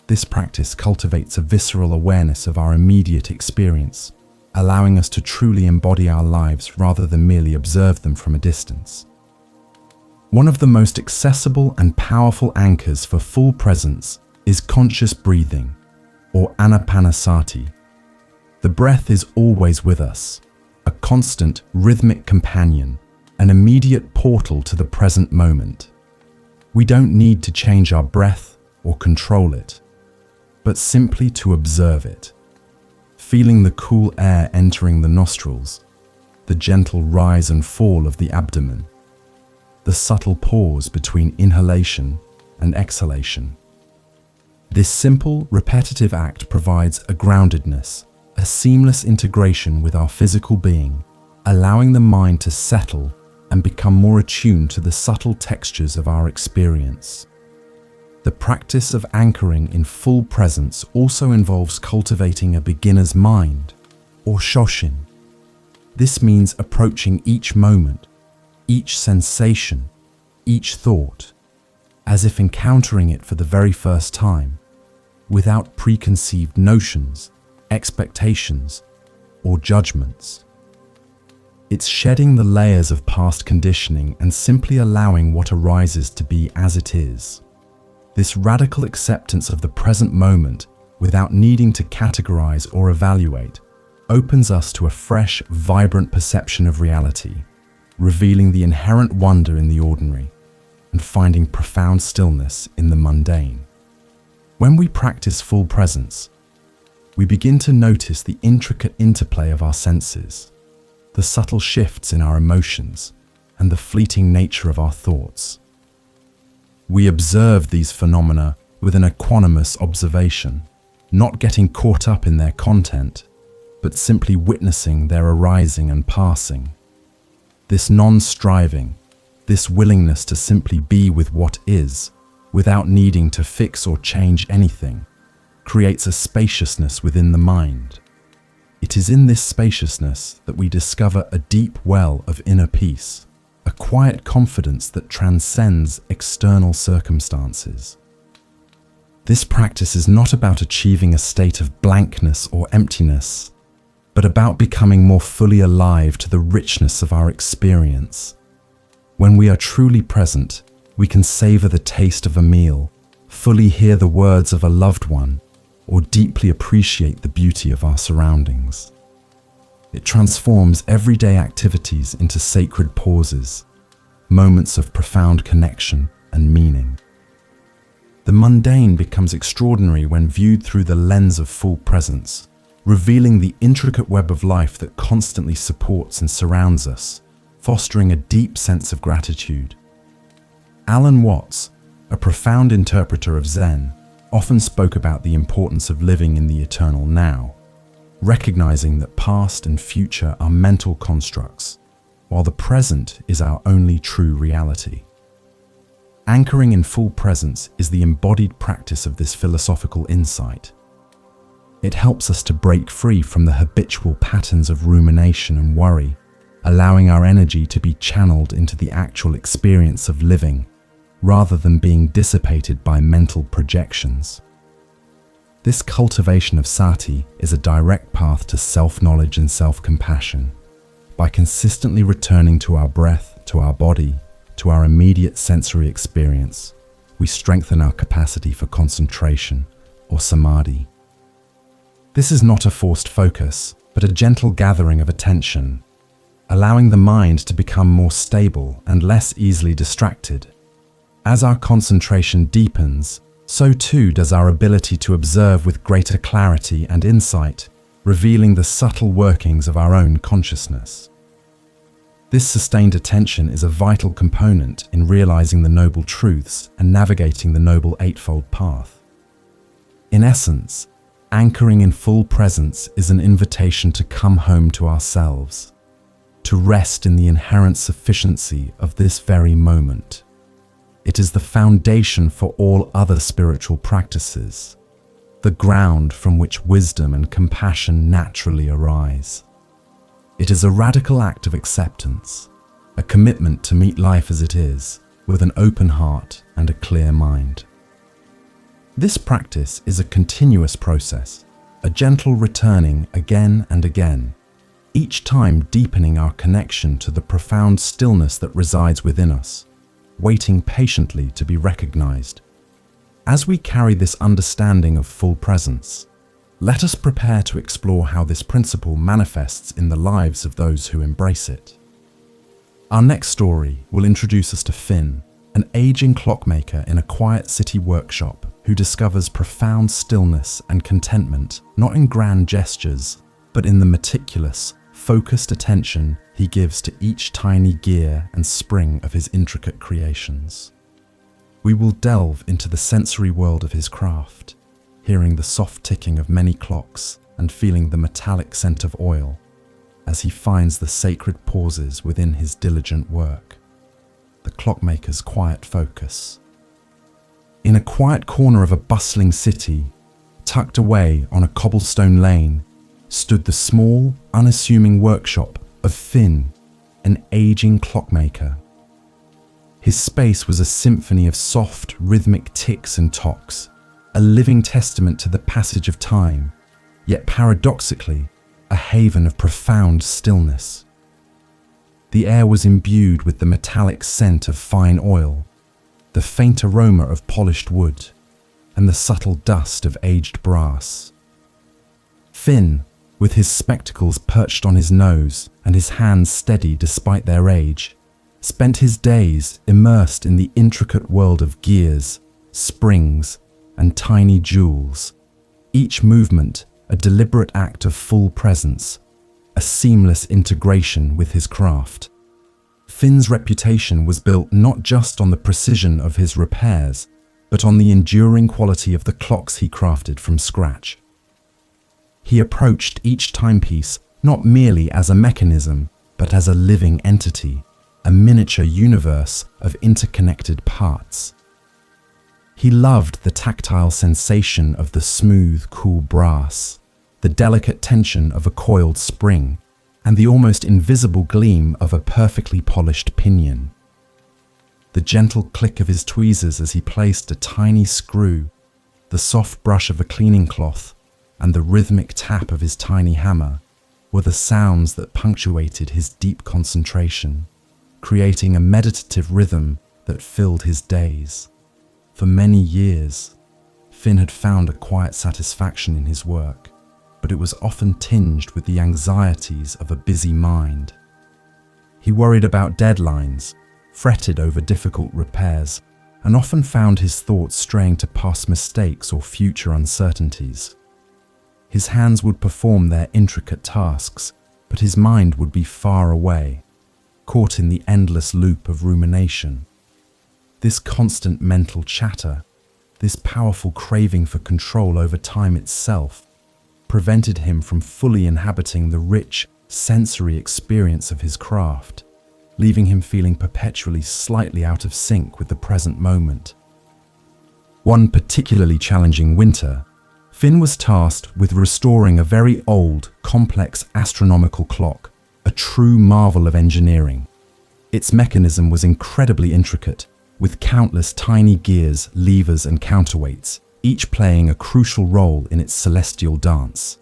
[SPEAKER 1] This practice cultivates a visceral awareness of our immediate experience, allowing us to truly embody our lives rather than merely observe them from a distance. One of the most accessible and powerful anchors for full presence is conscious breathing, or anapanasati. The breath is always with us, a constant, rhythmic companion, an immediate portal to the present moment. We don't need to change our breath or control it, but simply to observe it, feeling the cool air entering the nostrils, the gentle rise and fall of the abdomen, the subtle pause between inhalation and exhalation. This simple, repetitive act provides a groundedness, a seamless integration with our physical being, allowing the mind to settle and become more attuned to the subtle textures of our experience. The practice of anchoring in full presence also involves cultivating a beginner's mind, or shoshin. This means approaching each moment, each sensation, each thought, as if encountering it for the very first time, without preconceived notions, expectations, or judgments. It's shedding the layers of past conditioning and simply allowing what arises to be as it is. This radical acceptance of the present moment without needing to categorize or evaluate opens us to a fresh, vibrant perception of reality, revealing the inherent wonder in the ordinary and finding profound stillness in the mundane. When we practice full presence, we begin to notice the intricate interplay of our senses, the subtle shifts in our emotions, and the fleeting nature of our thoughts. We observe these phenomena with an equanimous observation, not getting caught up in their content, but simply witnessing their arising and passing. This non-striving, this willingness to simply be with what is, without needing to fix or change anything, creates a spaciousness within the mind. It is in this spaciousness that we discover a deep well of inner peace, a quiet confidence that transcends external circumstances. This practice is not about achieving a state of blankness or emptiness, but about becoming more fully alive to the richness of our experience. When we are truly present, we can savor the taste of a meal, fully hear the words of a loved one, or deeply appreciate the beauty of our surroundings. It transforms everyday activities into sacred pauses, moments of profound connection and meaning. The mundane becomes extraordinary when viewed through the lens of full presence, revealing the intricate web of life that constantly supports and surrounds us, fostering a deep sense of gratitude. Alan Watts, a profound interpreter of Zen, often spoke about the importance of living in the eternal now. recognizing that past and future are mental constructs, while the present is our only true reality. Anchoring in full presence is the embodied practice of this philosophical insight. It helps us to break free from the habitual patterns of rumination and worry, allowing our energy to be channeled into the actual experience of living, rather than being dissipated by mental projections. This cultivation of sati is a direct path to self-knowledge and self-compassion. By consistently returning to our breath, to our body, to our immediate sensory experience, we strengthen our capacity for concentration, or samadhi. This is not a forced focus, but a gentle gathering of attention, allowing the mind to become more stable and less easily distracted. As our concentration deepens, so too does our ability to observe with greater clarity and insight, revealing the subtle workings of our own consciousness. This sustained attention is a vital component in realizing the noble truths and navigating the noble eightfold path. In essence, anchoring in full presence is an invitation to come home to ourselves, to rest in the inherent sufficiency of this very moment. It is the foundation for all other spiritual practices, the ground from which wisdom and compassion naturally arise. It is a radical act of acceptance, a commitment to meet life as it is, with an open heart and a clear mind. This practice is a continuous process, a gentle returning again and again, each time deepening our connection to the profound stillness that resides within us, waiting patiently to be recognized. As we carry this understanding of full presence, let us prepare to explore how this principle manifests in the lives of those who embrace it. Our next story will introduce us to Finn, an aging clockmaker in a quiet city workshop who discovers profound stillness and contentment not in grand gestures, but in the meticulous, focused attention he gives to each tiny gear and spring of his intricate creations. We will delve into the sensory world of his craft, hearing the soft ticking of many clocks and feeling the metallic scent of oil as he finds the sacred pauses within his diligent work, the clockmaker's quiet focus. In a quiet corner of a bustling city, tucked away on a cobblestone lane, stood the small, unassuming workshop of Finn, an aging clockmaker. His space was a symphony of soft, rhythmic ticks and tocks, a living testament to the passage of time, yet paradoxically, a haven of profound stillness. The air was imbued with the metallic scent of fine oil, the faint aroma of polished wood, and the subtle dust of aged brass. Finn, with his spectacles perched on his nose and his hands steady despite their age, spent his days immersed in the intricate world of gears, springs, and tiny jewels, each movement a deliberate act of full presence, a seamless integration with his craft. Finn's reputation was built not just on the precision of his repairs, but on the enduring quality of the clocks he crafted from scratch. He approached each timepiece not merely as a mechanism, but as a living entity, a miniature universe of interconnected parts. He loved the tactile sensation of the smooth, cool brass, the delicate tension of a coiled spring, and the almost invisible gleam of a perfectly polished pinion. The gentle click of his tweezers as he placed a tiny screw, the soft brush of a cleaning cloth, and the rhythmic tap of his tiny hammer were the sounds that punctuated his deep concentration, creating a meditative rhythm that filled his days. For many years, Finn had found a quiet satisfaction in his work, but it was often tinged with the anxieties of a busy mind. He worried about deadlines, fretted over difficult repairs, and often found his thoughts straying to past mistakes or future uncertainties. His hands would perform their intricate tasks, but his mind would be far away, caught in the endless loop of rumination. This constant mental chatter, this powerful craving for control over time itself, prevented him from fully inhabiting the rich sensory experience of his craft, leaving him feeling perpetually slightly out of sync with the present moment. One particularly challenging winter, Finn was tasked with restoring a very old, complex astronomical clock, a true marvel of engineering. Its mechanism was incredibly intricate, with countless tiny gears, levers, and counterweights, each playing a crucial role in its celestial dance.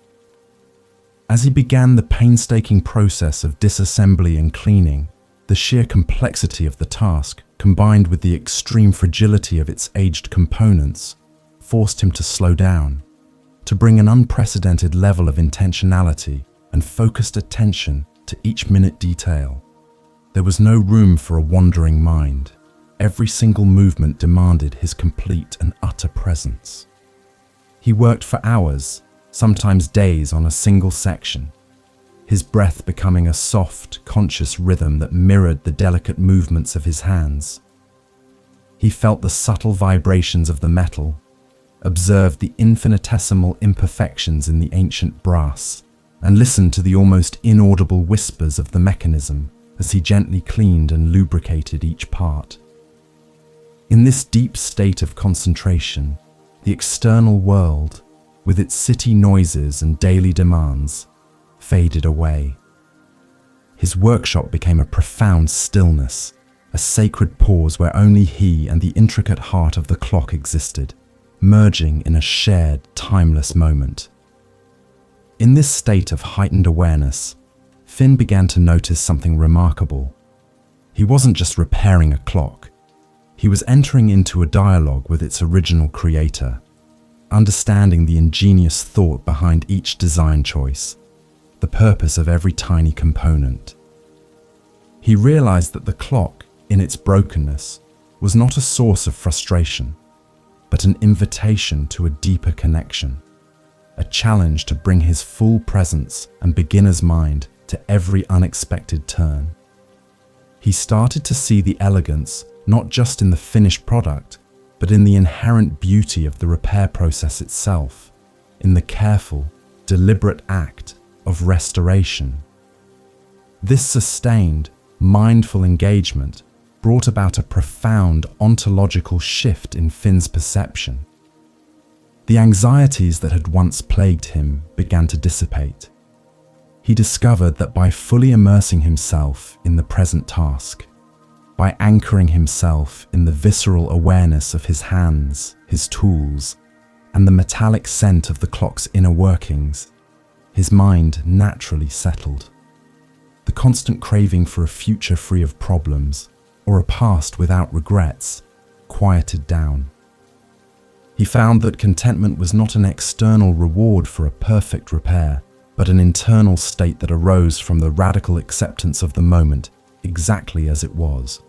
[SPEAKER 1] As he began the painstaking process of disassembly and cleaning, the sheer complexity of the task, combined with the extreme fragility of its aged components, forced him to slow down, to bring an unprecedented level of intentionality and focused attention to each minute detail. There was no room for a wandering mind. Every single movement demanded his complete and utter presence. He worked for hours, sometimes days, on a single section, his breath becoming a soft, conscious rhythm that mirrored the delicate movements of his hands. He felt the subtle vibrations of the metal, observed the infinitesimal imperfections in the ancient brass, and listened to the almost inaudible whispers of the mechanism as he gently cleaned and lubricated each part. In this deep state of concentration, the external world, with its city noises and daily demands, faded away. His workshop became a profound stillness, a sacred pause where only he and the intricate heart of the clock existed, merging in a shared, timeless moment. In this state of heightened awareness, Finn began to notice something remarkable. He wasn't just repairing a clock. He was entering into a dialogue with its original creator, understanding the ingenious thought behind each design choice, the purpose of every tiny component. He realized that the clock, in its brokenness, was not a source of frustration, but an invitation to a deeper connection, a challenge to bring his full presence and beginner's mind to every unexpected turn. He started to see the elegance not just in the finished product, but in the inherent beauty of the repair process itself, in the careful, deliberate act of restoration. This sustained, mindful engagement brought about a profound ontological shift in Finn's perception. The anxieties that had once plagued him began to dissipate. He discovered that by fully immersing himself in the present task, by anchoring himself in the visceral awareness of his hands, his tools, and the metallic scent of the clock's inner workings, his mind naturally settled. The constant craving for a future free of problems, or a past without regrets, quieted down. He found that contentment was not an external reward for a perfect repair, but an internal state that arose from the radical acceptance of the moment exactly as it was.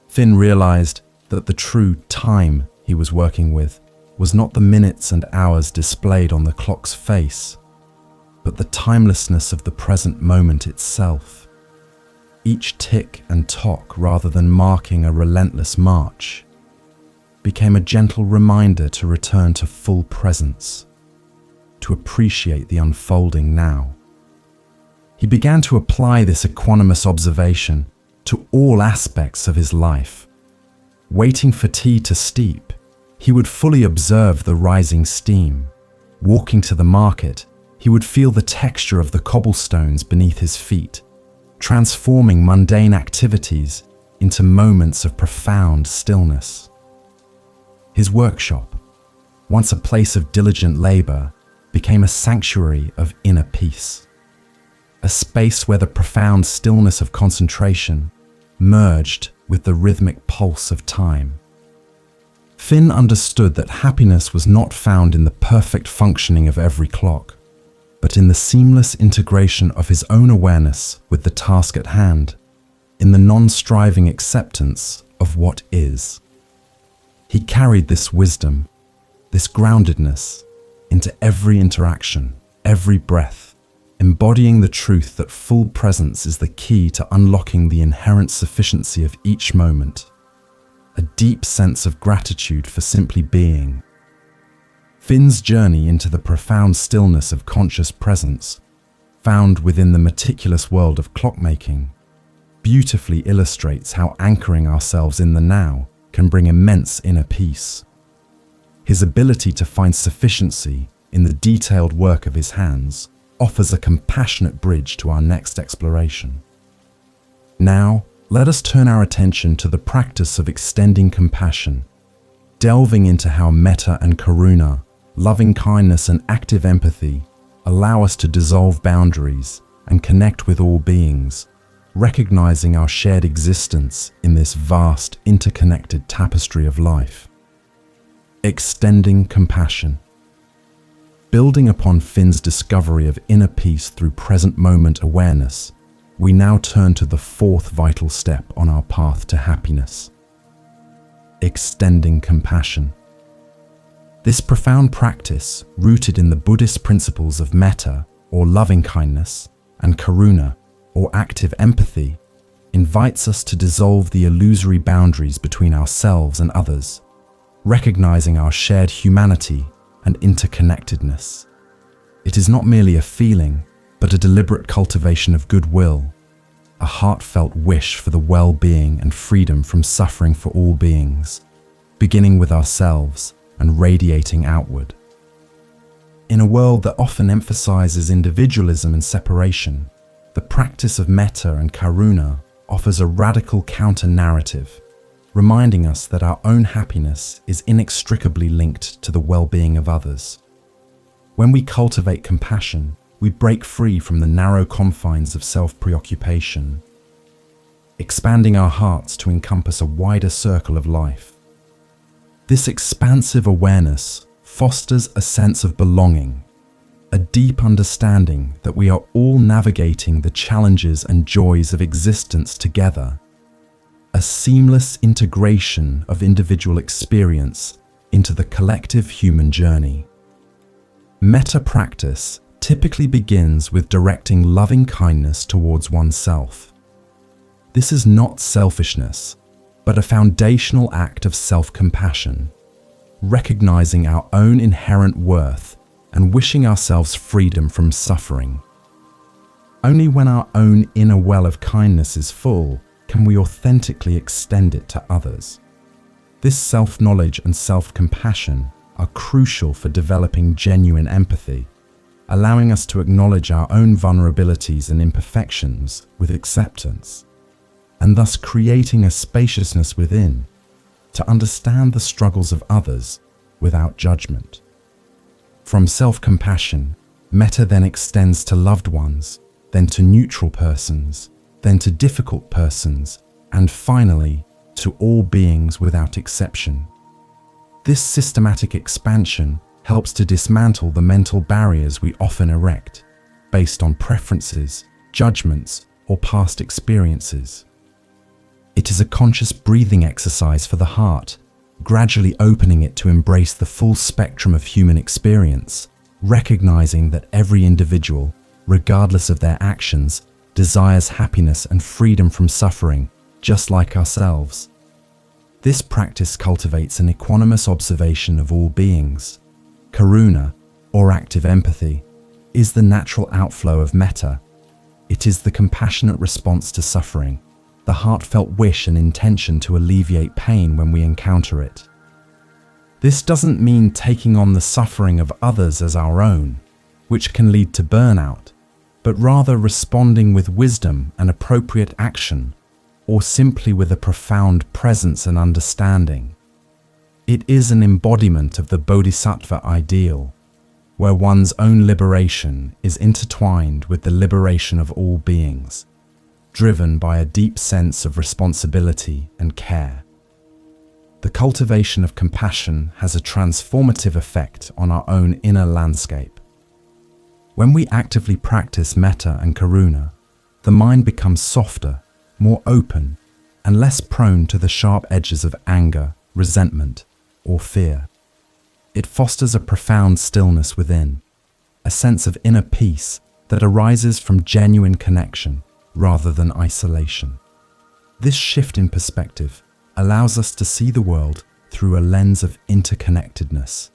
[SPEAKER 1] Finn realized that the true time he was working with was not the minutes and hours displayed on the clock's face, but the timelessness of the present moment itself. Each tick and tock, rather than marking a relentless march, became a gentle reminder to return to full presence, to appreciate the unfolding now. He began to apply this equanimous observation to all aspects of his life. Waiting for tea to steep, he would fully observe the rising steam. Walking to the market, he would feel the texture of the cobblestones beneath his feet, transforming mundane activities into moments of profound stillness. His workshop, once a place of diligent labor, became a sanctuary of inner peace, a space where the profound stillness of concentration merged with the rhythmic pulse of time. Finn understood that happiness was not found in the perfect functioning of every clock, but in the seamless integration of his own awareness with the task at hand, in the non-striving acceptance of what is. He carried this wisdom, this groundedness, into every interaction, every breath, embodying the truth that full presence is the key to unlocking the inherent sufficiency of each moment, a deep sense of gratitude for simply being. Finn's journey into the profound stillness of conscious presence, found within the meticulous world of clockmaking, beautifully illustrates how anchoring ourselves in the now can bring immense inner peace. His ability to find sufficiency in the detailed work of his hands offers a compassionate bridge to our next exploration. Now, let us turn our attention to the practice of extending compassion, delving into how metta and karuna, loving kindness and active empathy, allow us to dissolve boundaries and connect with all beings, recognizing our shared existence in this vast, interconnected tapestry of life. Extending compassion. Building upon Finn's discovery of inner peace through present moment awareness, we now turn to the fourth vital step on our path to happiness. Extending compassion. This profound practice, rooted in the Buddhist principles of metta, or loving kindness, and karuna, or active empathy, invites us to dissolve the illusory boundaries between ourselves and others, recognizing our shared humanity and interconnectedness. It is not merely a feeling, but a deliberate cultivation of goodwill, a heartfelt wish for the well-being and freedom from suffering for all beings, beginning with ourselves and radiating outward. In a world that often emphasizes individualism and separation, the practice of metta and karuna offers a radical counter-narrative, reminding us that our own happiness is inextricably linked to the well-being of others. When we cultivate compassion, we break free from the narrow confines of self-preoccupation, expanding our hearts to encompass a wider circle of life. This expansive awareness fosters a sense of belonging, a deep understanding that we are all navigating the challenges and joys of existence together, a seamless integration of individual experience into the collective human journey. Metta practice typically begins with directing loving kindness towards oneself. This is not selfishness, but a foundational act of self-compassion, recognizing our own inherent worth and wishing ourselves freedom from suffering. Only when our own inner well of kindness is full can we authentically extend it to others. This self-knowledge and self-compassion are crucial for developing genuine empathy, allowing us to acknowledge our own vulnerabilities and imperfections with acceptance, and thus creating a spaciousness within to understand the struggles of others without judgment. From self-compassion, metta then extends to loved ones, then to neutral persons, then to difficult persons, and finally, to all beings without exception. This systematic expansion helps to dismantle the mental barriers we often erect, based on preferences, judgments, or past experiences. It is a conscious breathing exercise for the heart, gradually opening it to embrace the full spectrum of human experience, recognizing that every individual, regardless of their actions, desires happiness and freedom from suffering, just like ourselves. This practice cultivates an equanimous observation of all beings. Karuna, or active empathy, is the natural outflow of metta. It is the compassionate response to suffering, the heartfelt wish and intention to alleviate pain when we encounter it. This doesn't mean taking on the suffering of others as our own, which can lead to burnout, but rather responding with wisdom and appropriate action, or simply with a profound presence and understanding. It is an embodiment of the bodhisattva ideal, where one's own liberation is intertwined with the liberation of all beings, driven by a deep sense of responsibility and care. The cultivation of compassion has a transformative effect on our own inner landscape. When we actively practice metta and karuna, the mind becomes softer, more open, and less prone to the sharp edges of anger, resentment, or fear. It fosters a profound stillness within, a sense of inner peace that arises from genuine connection rather than isolation. This shift in perspective allows us to see the world through a lens of interconnectedness.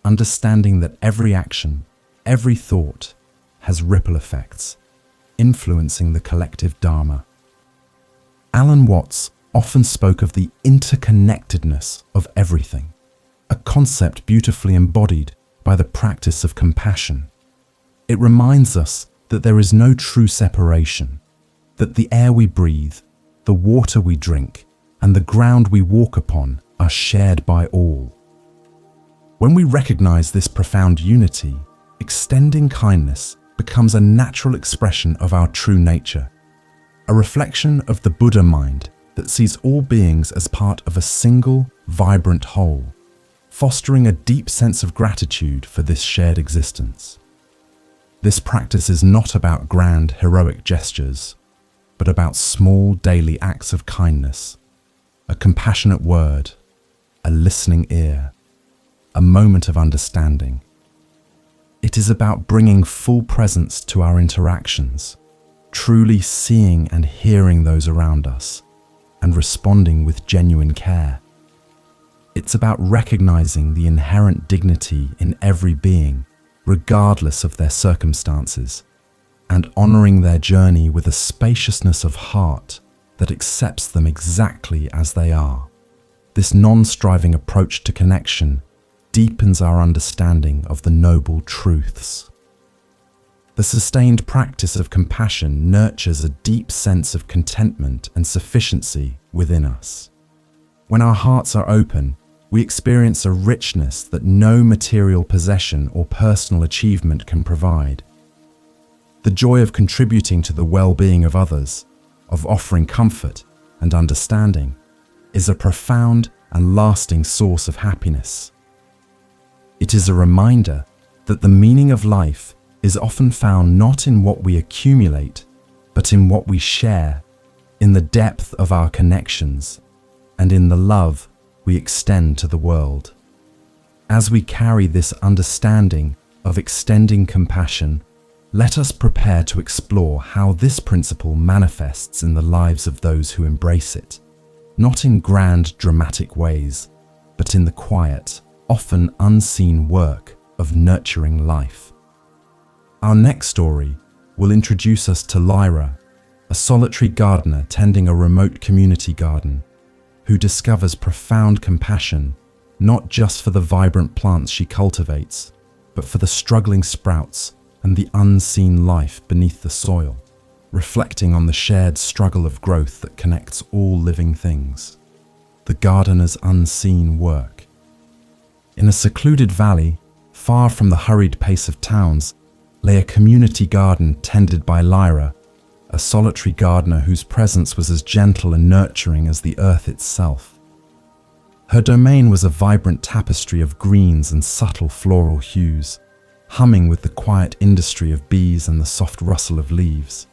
[SPEAKER 1] understanding that every action, every thought has ripple effects, influencing the collective Dharma. Alan Watts often spoke of the interconnectedness of everything, a concept beautifully embodied by the practice of compassion. It reminds us that there is no true separation, that the air we breathe, the water we drink, and the ground we walk upon are shared by all. When we recognize this profound unity, extending kindness becomes a natural expression of our true nature, a reflection of the Buddha mind that sees all beings as part of a single, vibrant whole, fostering a deep sense of gratitude for this shared existence. This practice is not about grand, heroic gestures, but about small daily acts of kindness, a compassionate word, a listening ear, a moment of understanding. It is about bringing full presence to our interactions, truly seeing and hearing those around us, and responding with genuine care. It's about recognizing the inherent dignity in every being, regardless of their circumstances, and honoring their journey with a spaciousness of heart that accepts them exactly as they are. This non-striving approach to connection deepens our understanding of the noble truths. The sustained practice of compassion nurtures a deep sense of contentment and sufficiency within us. When our hearts are open, we experience a richness that no material possession or personal achievement can provide. The joy of contributing to the well-being of others, of offering comfort and understanding, is a profound and lasting source of happiness. It is a reminder that the meaning of life is often found not in what we accumulate, but in what we share, in the depth of our connections, and in the love we extend to the world. As we carry this understanding of extending compassion, let us prepare to explore how this principle manifests in the lives of those who embrace it, not in grand, dramatic ways, but in the quiet, often unseen work of nurturing life. Our next story will introduce us to Lyra, a solitary gardener tending a remote community garden, who discovers profound compassion, not just for the vibrant plants she cultivates, but for the struggling sprouts and the unseen life beneath the soil, reflecting on the shared struggle of growth that connects all living things. The gardener's unseen work. In a secluded valley, far from the hurried pace of towns, lay a community garden tended by Lyra, a solitary gardener whose presence was as gentle and nurturing as the earth itself. Her domain was a vibrant tapestry of greens and subtle floral hues, humming with the quiet industry of bees and the soft rustle of leaves.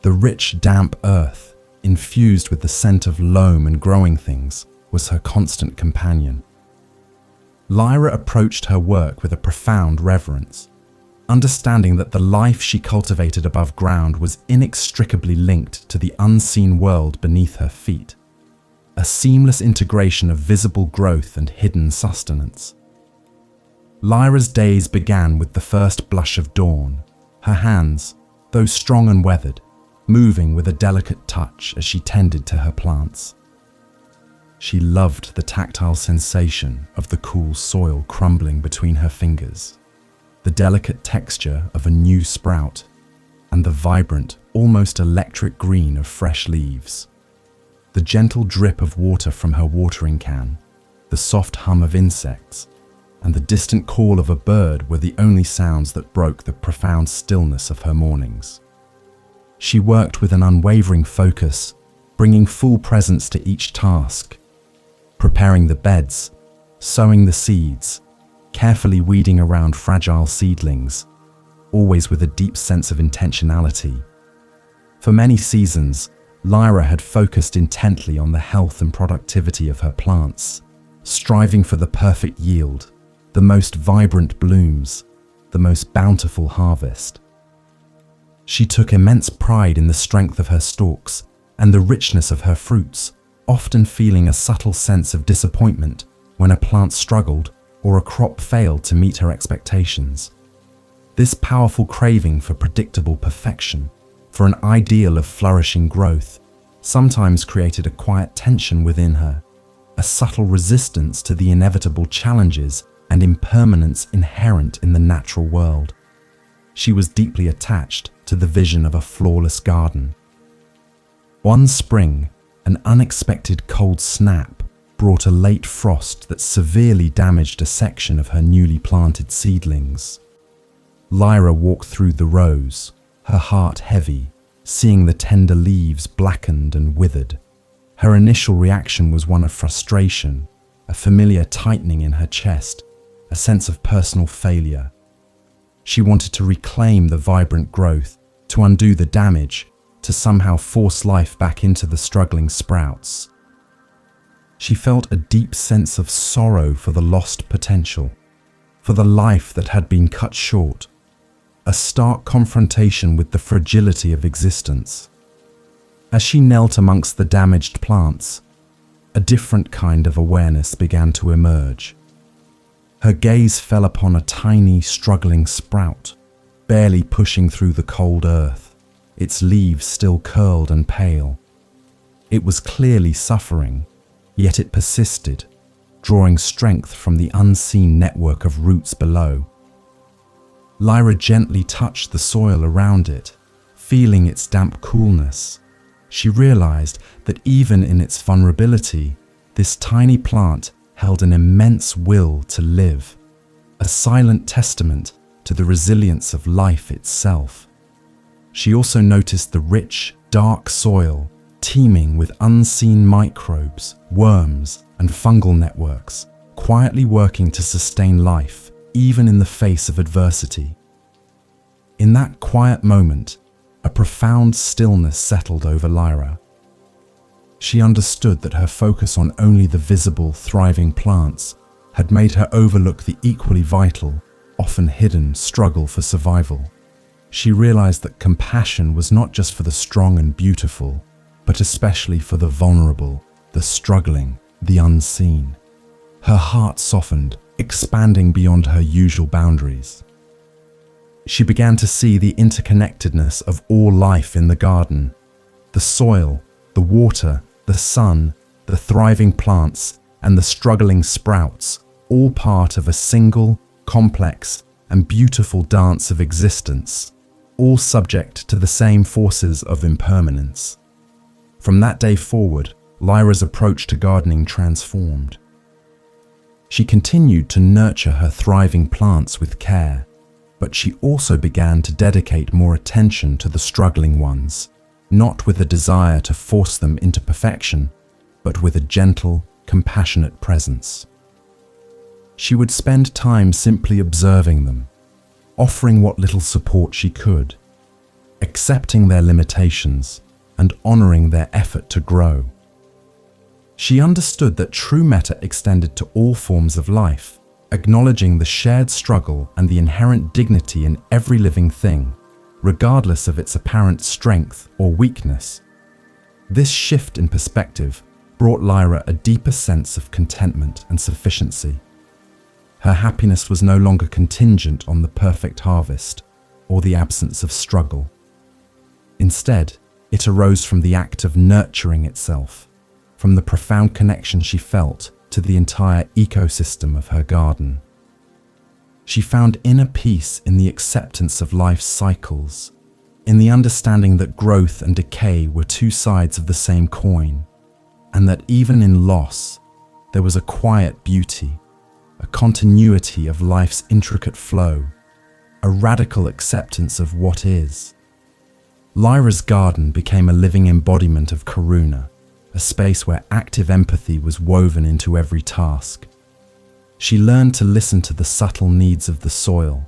[SPEAKER 1] The rich, damp earth, infused with the scent of loam and growing things, was her constant companion. Lyra approached her work with a profound reverence, understanding that the life she cultivated above ground was inextricably linked to the unseen world beneath her feet, a seamless integration of visible growth and hidden sustenance. Lyra's days began with the first blush of dawn, her hands, though strong and weathered, moving with a delicate touch as she tended to her plants. She loved the tactile sensation of the cool soil crumbling between her fingers, the delicate texture of a new sprout, and the vibrant, almost electric green of fresh leaves. The gentle drip of water from her watering can, the soft hum of insects, and the distant call of a bird were the only sounds that broke the profound stillness of her mornings. She worked with an unwavering focus, bringing full presence to each task, preparing the beds, sowing the seeds, carefully weeding around fragile seedlings, always with a deep sense of intentionality. For many seasons, Lyra had focused intently on the health and productivity of her plants, striving for the perfect yield, the most vibrant blooms, the most bountiful harvest. She took immense pride in the strength of her stalks and the richness of her fruits, often feeling a subtle sense of disappointment when a plant struggled or a crop failed to meet her expectations. This powerful craving for predictable perfection, for an ideal of flourishing growth, sometimes created a quiet tension within her, a subtle resistance to the inevitable challenges and impermanence inherent in the natural world. She was deeply attached to the vision of a flawless garden. One spring, an unexpected cold snap brought a late frost that severely damaged a section of her newly planted seedlings. Lyra walked through the rows, her heart heavy, seeing the tender leaves blackened and withered. Her initial reaction was one of frustration, a familiar tightening in her chest, a sense of personal failure. She wanted to reclaim the vibrant growth, to undo the damage, to somehow force life back into the struggling sprouts. She felt a deep sense of sorrow for the lost potential, for the life that had been cut short, a stark confrontation with the fragility of existence. As she knelt amongst the damaged plants, a different kind of awareness began to emerge. Her gaze fell upon a tiny, struggling sprout, barely pushing through the cold earth, its leaves still curled and pale. It was clearly suffering, yet it persisted, drawing strength from the unseen network of roots below. Lyra gently touched the soil around it, feeling its damp coolness. She realized that even in its vulnerability, this tiny plant held an immense will to live, a silent testament to the resilience of life itself. She also noticed the rich, dark soil teeming with unseen microbes, worms, and fungal networks, quietly working to sustain life, even in the face of adversity. In that quiet moment, a profound stillness settled over Lyra. She understood that her focus on only the visible, thriving plants had made her overlook the equally vital, often hidden struggle for survival. She realized that compassion was not just for the strong and beautiful, but especially for the vulnerable, the struggling, the unseen. Her heart softened, expanding beyond her usual boundaries. She began to see the interconnectedness of all life in the garden. The soil, the water, the sun, the thriving plants, and the struggling sprouts, all part of a single, complex, and beautiful dance of existence, all subject to the same forces of impermanence. From that day forward, Lyra's approach to gardening transformed. She continued to nurture her thriving plants with care, but she also began to dedicate more attention to the struggling ones, not with a desire to force them into perfection, but with a gentle, compassionate presence. She would spend time simply observing them, offering what little support she could, accepting their limitations, and honoring their effort to grow. She understood that true metta extended to all forms of life, acknowledging the shared struggle and the inherent dignity in every living thing, regardless of its apparent strength or weakness. This shift in perspective brought Lyra a deeper sense of contentment and sufficiency. Her happiness was no longer contingent on the perfect harvest or the absence of struggle. Instead, it arose from the act of nurturing itself, from the profound connection she felt to the entire ecosystem of her garden. She found inner peace in the acceptance of life's cycles, in the understanding that growth and decay were two sides of the same coin, and that even in loss, there was a quiet beauty, a continuity of life's intricate flow, a radical acceptance of what is. Lyra's garden became a living embodiment of karuna, a space where active empathy was woven into every task. She learned to listen to the subtle needs of the soil,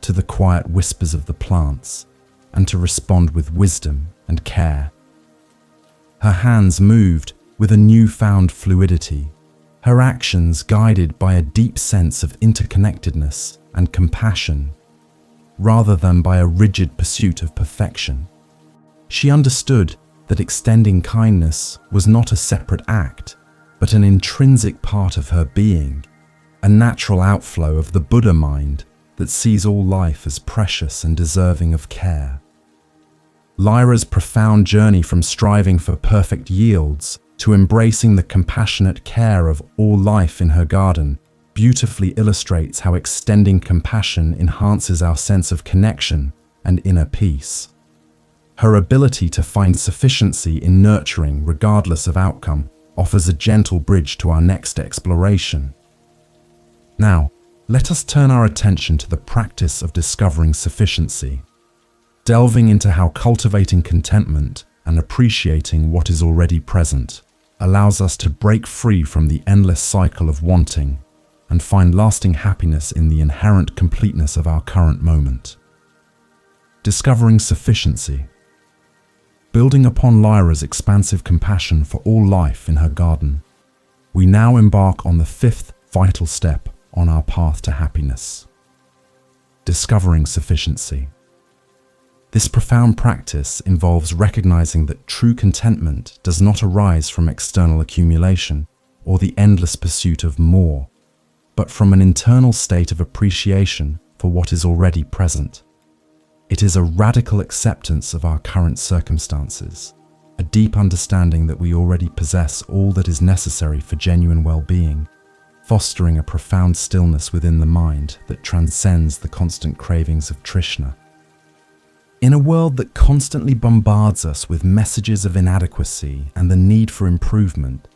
[SPEAKER 1] to the quiet whispers of the plants, and to respond with wisdom and care. Her hands moved with a newfound fluidity, her actions guided by a deep sense of interconnectedness and compassion, rather than by a rigid pursuit of perfection. She understood that extending kindness was not a separate act, but an intrinsic part of her being, a natural outflow of the Buddha mind that sees all life as precious and deserving of care. Lyra's profound journey from striving for perfect yields to embracing the compassionate care of all life in her garden beautifully illustrates how extending compassion enhances our sense of connection and inner peace. Her ability to find sufficiency in nurturing regardless of outcome offers a gentle bridge to our next exploration. Now, let us turn our attention to the practice of discovering sufficiency, delving into how cultivating contentment and appreciating what is already present allows us to break free from the endless cycle of wanting and find lasting happiness in the inherent completeness of our current moment. Discovering sufficiency. Building upon Lyra's expansive compassion for all life in her garden, we now embark on the fifth vital step on our path to happiness. Discovering sufficiency. This profound practice involves recognizing that true contentment does not arise from external accumulation or the endless pursuit of more, but from an internal state of appreciation for what is already present. It is a radical acceptance of our current circumstances, a deep understanding that we already possess all that is necessary for genuine well-being, fostering a profound stillness within the mind that transcends the constant cravings of Trishna. In a world that constantly bombards us with messages of inadequacy and the need for improvement,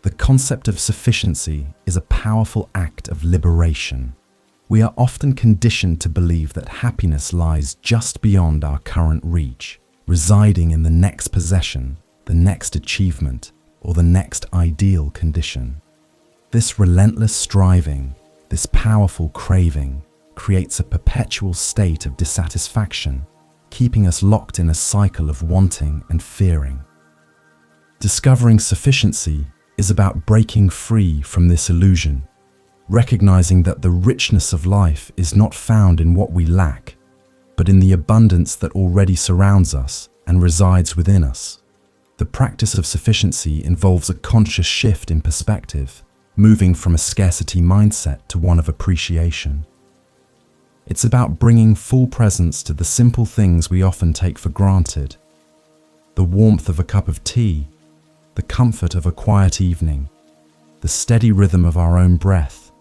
[SPEAKER 1] the concept of sufficiency is a powerful act of liberation. We are often conditioned to believe that happiness lies just beyond our current reach, residing in the next possession, the next achievement, or the next ideal condition. This relentless striving, this powerful craving, creates a perpetual state of dissatisfaction, keeping us locked in a cycle of wanting and fearing. Discovering sufficiency is about breaking free from this illusion, recognizing that the richness of life is not found in what we lack, but in the abundance that already surrounds us and resides within us. The practice of sufficiency involves a conscious shift in perspective, moving from a scarcity mindset to one of appreciation. It's about bringing full presence to the simple things we often take for granted. The warmth of a cup of tea, the comfort of a quiet evening, the steady rhythm of our own breath,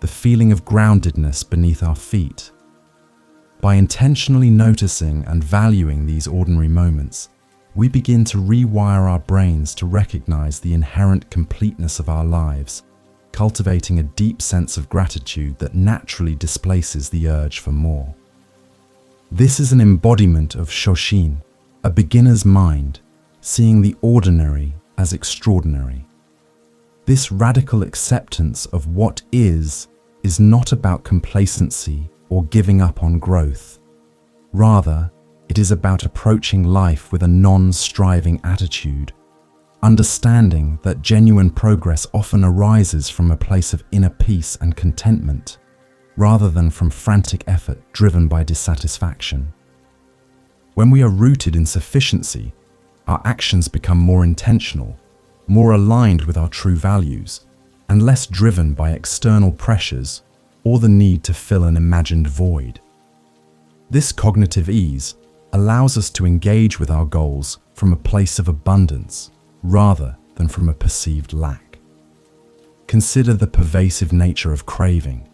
[SPEAKER 1] the feeling of groundedness beneath our feet. By intentionally noticing and valuing these ordinary moments, we begin to rewire our brains to recognize the inherent completeness of our lives, cultivating a deep sense of gratitude that naturally displaces the urge for more. This is an embodiment of Shoshin, a beginner's mind, seeing the ordinary as extraordinary. This radical acceptance of what is not about complacency or giving up on growth. Rather, it is about approaching life with a non-striving attitude, understanding that genuine progress often arises from a place of inner peace and contentment, rather than from frantic effort driven by dissatisfaction. When we are rooted in sufficiency, our actions become more intentional, more aligned with our true values, and less driven by external pressures or the need to fill an imagined void. This cognitive ease allows us to engage with our goals from a place of abundance, rather than from a perceived lack. Consider the pervasive nature of craving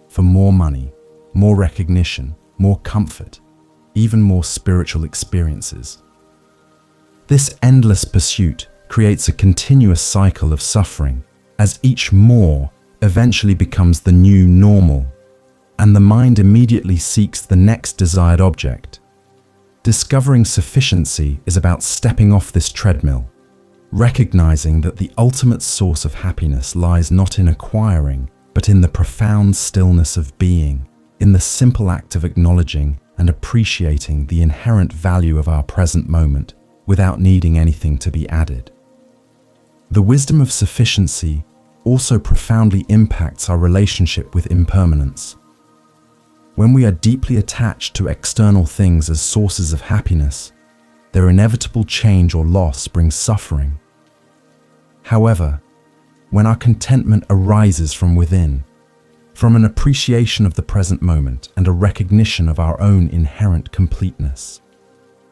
[SPEAKER 1] for more money, more recognition, more comfort, even more spiritual experiences. This endless pursuit creates a continuous cycle of suffering, as each more eventually becomes the new normal, and the mind immediately seeks the next desired object. Discovering sufficiency is about stepping off this treadmill, recognizing that the ultimate source of happiness lies not in acquiring, but in the profound stillness of being, in the simple act of acknowledging and appreciating the inherent value of our present moment without needing anything to be added. The wisdom of sufficiency also profoundly impacts our relationship with impermanence. When we are deeply attached to external things as sources of happiness, their inevitable change or loss brings suffering. However, when our contentment arises from within, from an appreciation of the present moment and a recognition of our own inherent completeness.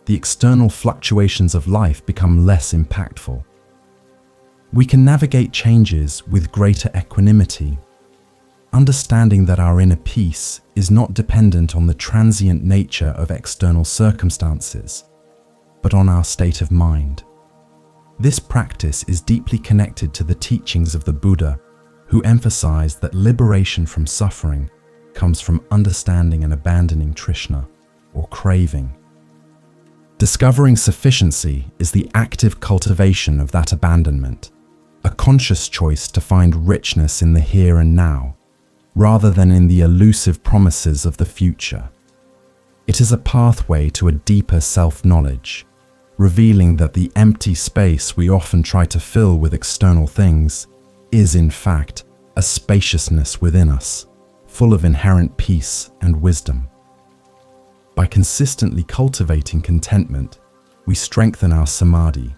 [SPEAKER 1] The external fluctuations of life become less impactful. We can navigate changes with greater equanimity, understanding that our inner peace is not dependent on the transient nature of external circumstances, but on our state of mind. This practice is deeply connected to the teachings of the Buddha, who emphasized that liberation from suffering comes from understanding and abandoning trishna, or craving. Discovering sufficiency is the active cultivation of that abandonment, a conscious choice to find richness in the here and now, rather than in the elusive promises of the future. It is a pathway to a deeper self-knowledge, revealing that the empty space we often try to fill with external things is, in fact, a spaciousness within us, full of inherent peace and wisdom. By consistently cultivating contentment, we strengthen our samadhi,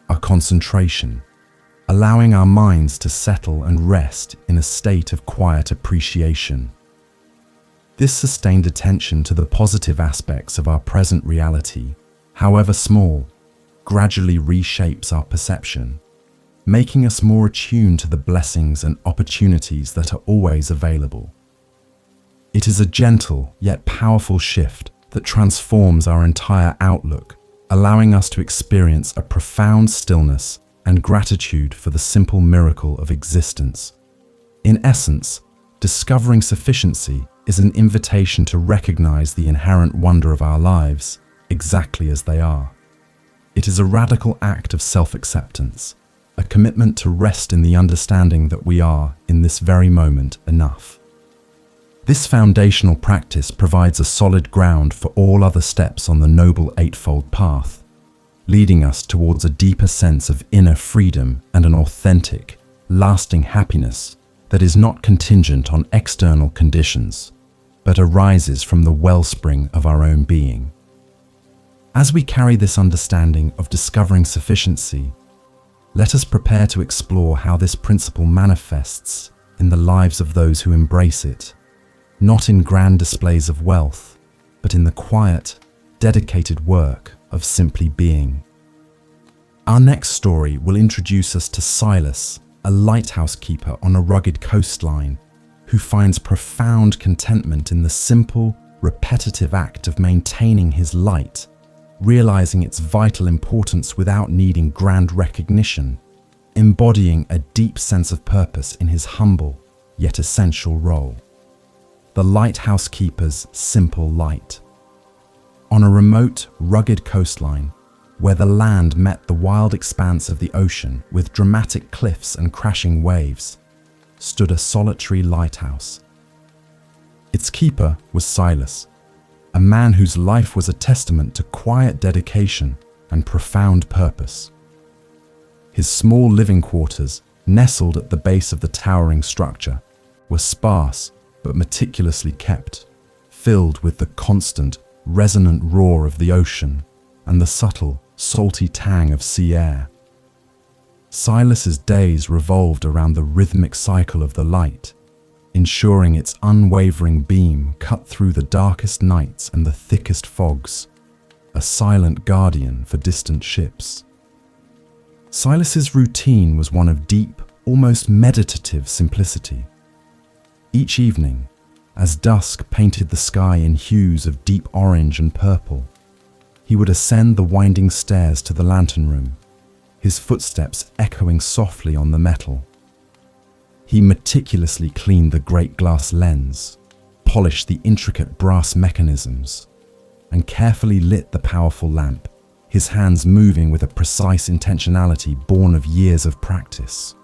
[SPEAKER 1] our concentration, allowing our minds to settle and rest in a state of quiet appreciation. This sustained attention to the positive aspects of our present reality, however small, gradually reshapes our perception, making us more attuned to the blessings and opportunities that are always available. It is a gentle yet powerful shift that transforms our entire outlook, allowing us to experience a profound stillness and gratitude for the simple miracle of existence. In essence, discovering sufficiency is an invitation to recognize the inherent wonder of our lives exactly as they are. It is a radical act of self-acceptance, a commitment to rest in the understanding that we are, in this very moment, enough. This foundational practice provides a solid ground for all other steps on the Noble Eightfold Path, leading us towards a deeper sense of inner freedom and an authentic, lasting happiness that is not contingent on external conditions, but arises from the wellspring of our own being. As we carry this understanding of discovering sufficiency, let us prepare to explore how this principle manifests in the lives of those who embrace it, not in grand displays of wealth, but in the quiet, dedicated work of simply being. Our next story will introduce us to Silas, a lighthouse keeper on a rugged coastline, who finds profound contentment in the simple, repetitive act of maintaining his light, realizing its vital importance without needing grand recognition, embodying a deep sense of purpose in his humble yet essential role. The lighthouse keeper's simple light. On a remote, rugged coastline, where the land met the wild expanse of the ocean with dramatic cliffs and crashing waves, stood a solitary lighthouse. Its keeper was Silas, a man whose life was a testament to quiet dedication and profound purpose. His small living quarters, nestled at the base of the towering structure, were sparse but meticulously kept, filled with the constant, resonant roar of the ocean and the subtle, salty tang of sea air. Silas's days revolved around the rhythmic cycle of the light, ensuring its unwavering beam cut through the darkest nights and the thickest fogs, a silent guardian for distant ships. Silas's routine was one of deep, almost meditative simplicity. Each evening, as dusk painted the sky in hues of deep orange and purple, he would ascend the winding stairs to the lantern room, his footsteps echoing softly on the metal. He meticulously cleaned the great glass lens, polished the intricate brass mechanisms, and carefully lit the powerful lamp, his hands moving with a precise intentionality born of years of practice.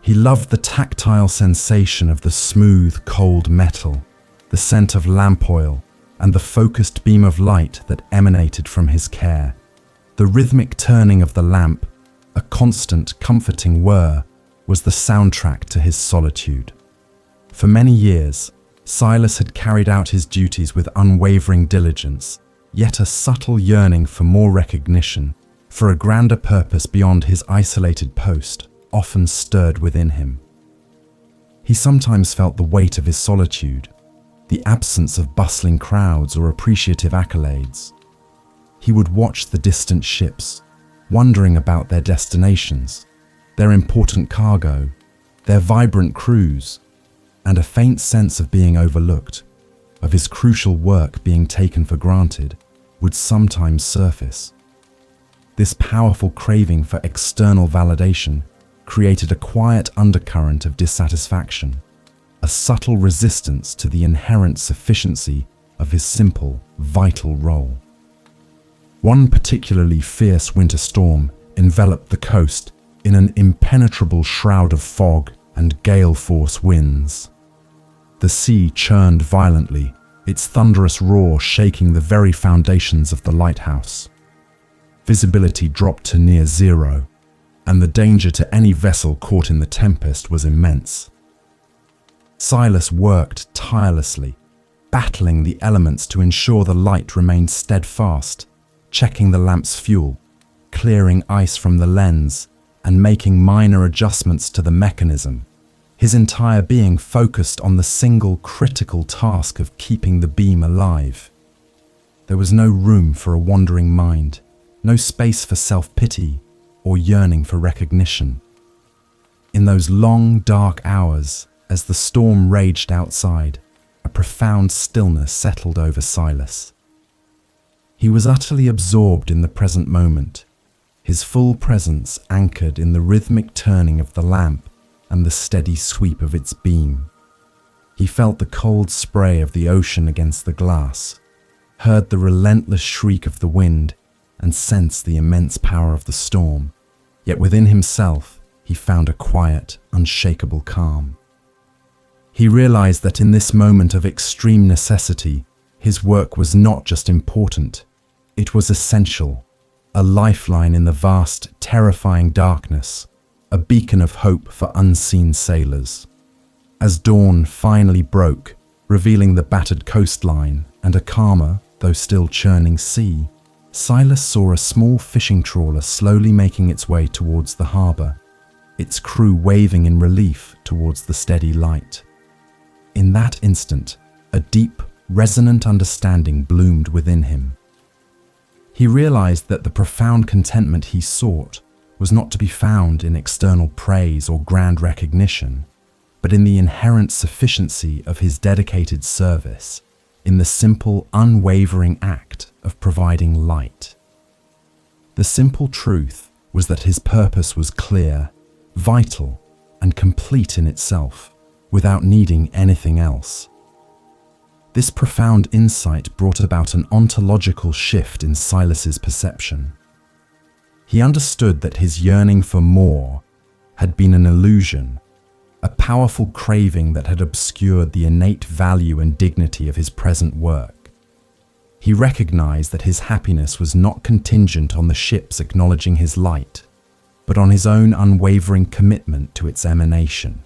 [SPEAKER 1] He loved the tactile sensation of the smooth, cold metal, the scent of lamp oil, and the focused beam of light that emanated from his care. The rhythmic turning of the lamp, a constant, comforting whir, was the soundtrack to his solitude. For many years, Silas had carried out his duties with unwavering diligence, yet a subtle yearning for more recognition, for a grander purpose beyond his isolated post, often stirred within him. He sometimes felt the weight of his solitude, the absence of bustling crowds or appreciative accolades. He would watch the distant ships, wondering about their destinations, their important cargo, their vibrant crews, and a faint sense of being overlooked, of his crucial work being taken for granted, would sometimes surface. This powerful craving for external validation created a quiet undercurrent of dissatisfaction, a subtle resistance to the inherent sufficiency of his simple, vital role. One particularly fierce winter storm enveloped the coast in an impenetrable shroud of fog and gale-force winds. The sea churned violently, its thunderous roar shaking the very foundations of the lighthouse. Visibility dropped to near zero, and the danger to any vessel caught in the tempest was immense. Silas worked tirelessly, battling the elements to ensure the light remained steadfast, checking the lamp's fuel, clearing ice from the lens, and making minor adjustments to the mechanism, his entire being focused on the single critical task of keeping the beam alive. There was no room for a wandering mind, no space for self-pity or yearning for recognition. In those long, dark hours, as the storm raged outside, a profound stillness settled over Silas. He was utterly absorbed in the present moment, his full presence anchored in the rhythmic turning of the lamp and the steady sweep of its beam. He felt the cold spray of the ocean against the glass, heard the relentless shriek of the wind, and sensed the immense power of the storm. Yet within himself, he found a quiet, unshakable calm. He realized that in this moment of extreme necessity, his work was not just important, it was essential, a lifeline in the vast, terrifying darkness, a beacon of hope for unseen sailors. As dawn finally broke, revealing the battered coastline and a calmer, though still churning sea, Silas saw a small fishing trawler slowly making its way towards the harbour, its crew waving in relief towards the steady light. In that instant, a deep, resonant understanding bloomed within him. He realized that the profound contentment he sought was not to be found in external praise or grand recognition, but in the inherent sufficiency of his dedicated service, in the simple, unwavering act of providing light. The simple truth was that his purpose was clear, vital, and complete in itself, without needing anything else. This profound insight brought about an ontological shift in Silas's perception. He understood that his yearning for more had been an illusion, a powerful craving that had obscured the innate value and dignity of his present work. He recognized that his happiness was not contingent on the ships acknowledging his light, but on his own unwavering commitment to its emanation.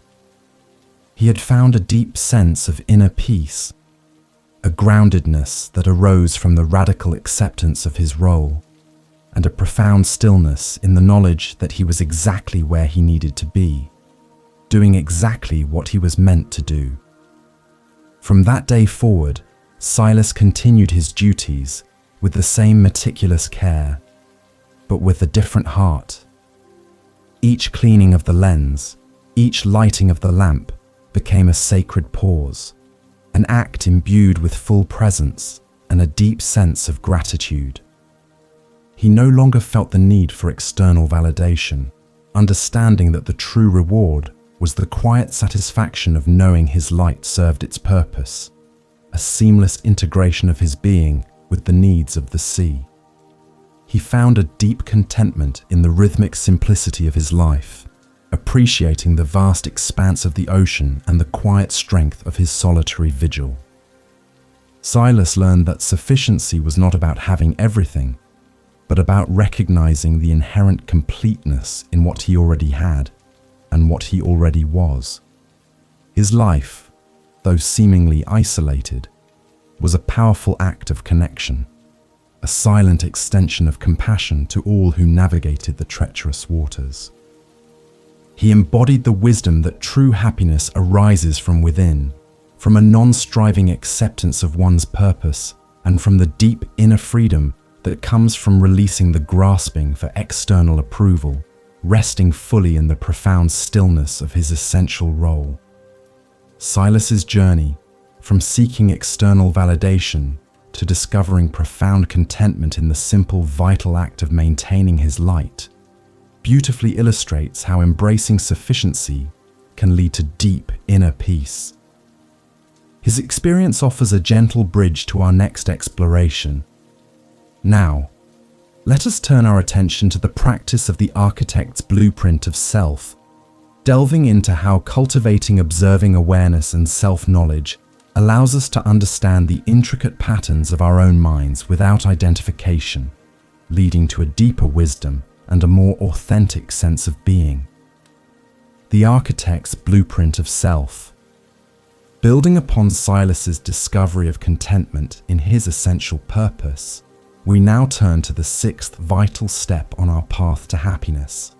[SPEAKER 1] He had found a deep sense of inner peace, a groundedness that arose from the radical acceptance of his role, and a profound stillness in the knowledge that he was exactly where he needed to be, doing exactly what he was meant to do. From that day forward, Silas continued his duties with the same meticulous care, but with a different heart. Each cleaning of the lens, each lighting of the lamp became a sacred pause, an act imbued with full presence and a deep sense of gratitude. He no longer felt the need for external validation, understanding that the true reward was the quiet satisfaction of knowing his light served its purpose, a seamless integration of his being with the needs of the sea. He found a deep contentment in the rhythmic simplicity of his life, appreciating the vast expanse of the ocean and the quiet strength of his solitary vigil. Silas learned that sufficiency was not about having everything, but about recognizing the inherent completeness in what he already had and what he already was. His life, though seemingly isolated, was a powerful act of connection, a silent extension of compassion to all who navigated the treacherous waters. He embodied the wisdom that true happiness arises from within, from a non-striving acceptance of one's purpose, and from the deep inner freedom that comes from releasing the grasping for external approval, resting fully in the profound stillness of his essential role. Silas's journey, from seeking external validation to discovering profound contentment in the simple, vital act of maintaining his light, beautifully illustrates how embracing sufficiency can lead to deep inner peace. His experience offers a gentle bridge to our next exploration. Now, let us turn our attention to the practice of the architect's blueprint of self, delving into how cultivating observing awareness and self-knowledge allows us to understand the intricate patterns of our own minds without identification, leading to a deeper wisdom and a more authentic sense of being. The architect's blueprint of self. Building upon Silas's discovery of contentment in his essential purpose, we now turn to the sixth vital step on our path to happiness,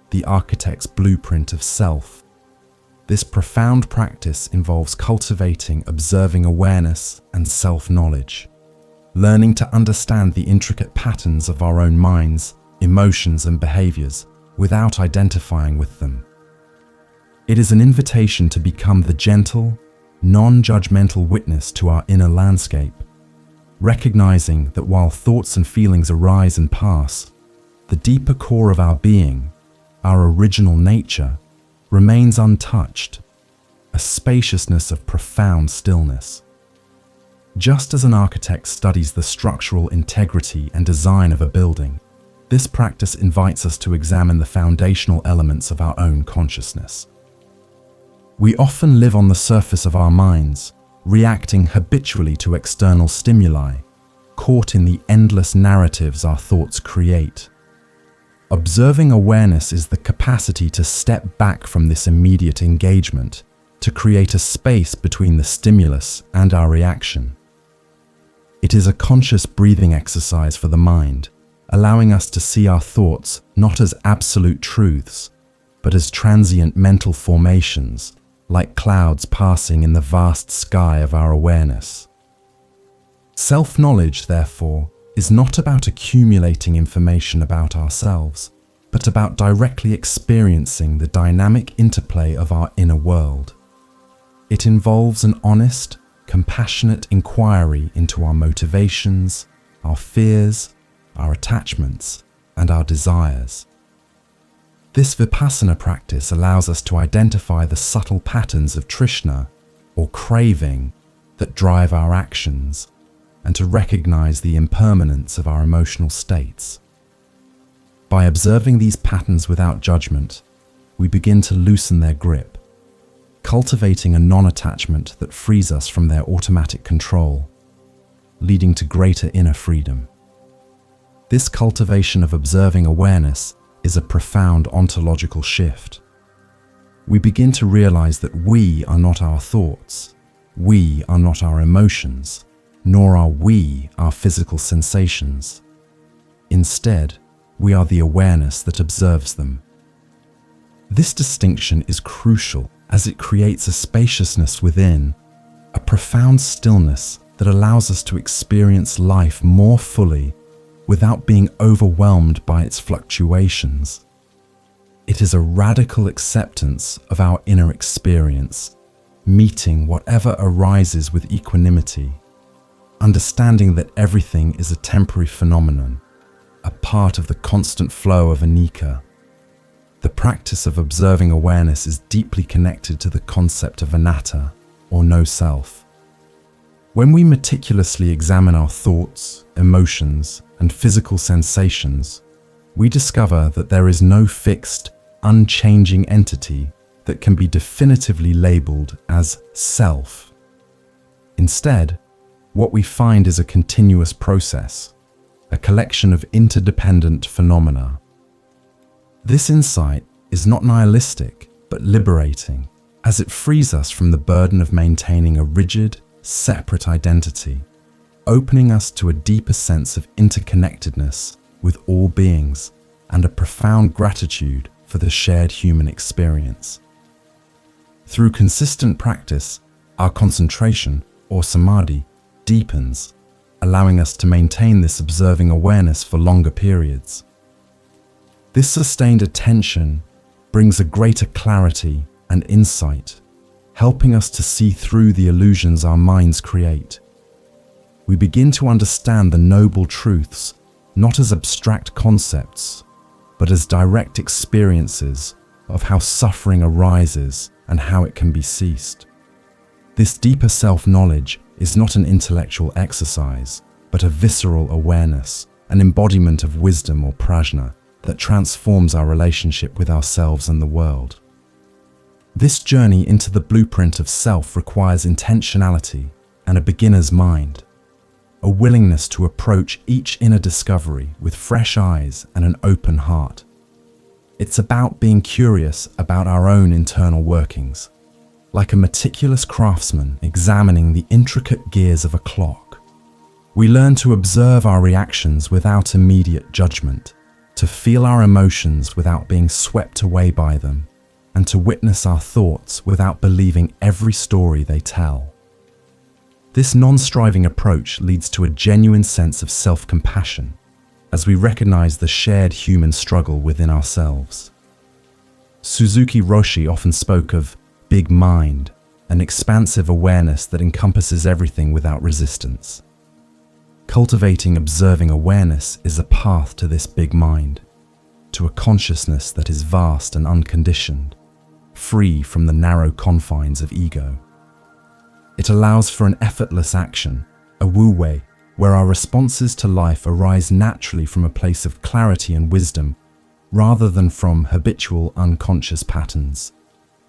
[SPEAKER 1] the architect's blueprint of self. This profound practice involves cultivating observing awareness and self-knowledge, learning to understand the intricate patterns of our own minds, emotions, and behaviors without identifying with them. It is an invitation to become the gentle, non-judgmental witness to our inner landscape, recognizing that while thoughts and feelings arise and pass, the deeper core of our being, our original nature, remains untouched, a spaciousness of profound stillness. Just as an architect studies the structural integrity and design of a building, this practice invites us to examine the foundational elements of our own consciousness. We often live on the surface of our minds, reacting habitually to external stimuli, caught in the endless narratives our thoughts create. Observing awareness is the capacity to step back from this immediate engagement, to create a space between the stimulus and our reaction. It is a conscious breathing exercise for the mind, allowing us to see our thoughts not as absolute truths, but as transient mental formations, like clouds passing in the vast sky of our awareness. Self-knowledge, therefore, is not about accumulating information about ourselves, but about directly experiencing the dynamic interplay of our inner world. It involves an honest, compassionate inquiry into our motivations, our fears, our attachments, and our desires. This vipassana practice allows us to identify the subtle patterns of trishna, or craving, that drive our actions, and to recognize the impermanence of our emotional states. By observing these patterns without judgment, we begin to loosen their grip, cultivating a non-attachment that frees us from their automatic control, leading to greater inner freedom. This cultivation of observing awareness is a profound ontological shift. We begin to realize that we are not our thoughts, we are not our emotions, nor are we our physical sensations. Instead, we are the awareness that observes them. This distinction is crucial as it creates a spaciousness within, a profound stillness that allows us to experience life more fully without being overwhelmed by its fluctuations. It is a radical acceptance of our inner experience, meeting whatever arises with equanimity, understanding that everything is a temporary phenomenon, a part of the constant flow of anicca. The practice of observing awareness is deeply connected to the concept of anatta, or no self. When we meticulously examine our thoughts, emotions, and physical sensations, we discover that there is no fixed, unchanging entity that can be definitively labeled as self. Instead, what we find is a continuous process, a collection of interdependent phenomena. This insight is not nihilistic, but liberating, as it frees us from the burden of maintaining a rigid, separate identity, opening us to a deeper sense of interconnectedness with all beings and a profound gratitude for the shared human experience. Through consistent practice, our concentration, or samadhi, deepens, allowing us to maintain this observing awareness for longer periods. This sustained attention brings a greater clarity and insight, helping us to see through the illusions our minds create. We begin to understand the noble truths not as abstract concepts, but as direct experiences of how suffering arises and how it can be ceased. This deeper self-knowledge is not an intellectual exercise, but a visceral awareness, an embodiment of wisdom or prajna that transforms our relationship with ourselves and the world. This journey into the blueprint of self requires intentionality and a beginner's mind, a willingness to approach each inner discovery with fresh eyes and an open heart. It's about being curious about our own internal workings, like a meticulous craftsman examining the intricate gears of a clock. We learn to observe our reactions without immediate judgment, to feel our emotions without being swept away by them, and to witness our thoughts without believing every story they tell. This non-striving approach leads to a genuine sense of self-compassion as we recognize the shared human struggle within ourselves. Suzuki Roshi often spoke of big mind, an expansive awareness that encompasses everything without resistance. Cultivating observing awareness is a path to this big mind, to a consciousness that is vast and unconditioned, free from the narrow confines of ego. It allows for an effortless action, a wu-wei, where our responses to life arise naturally from a place of clarity and wisdom, rather than from habitual unconscious patterns.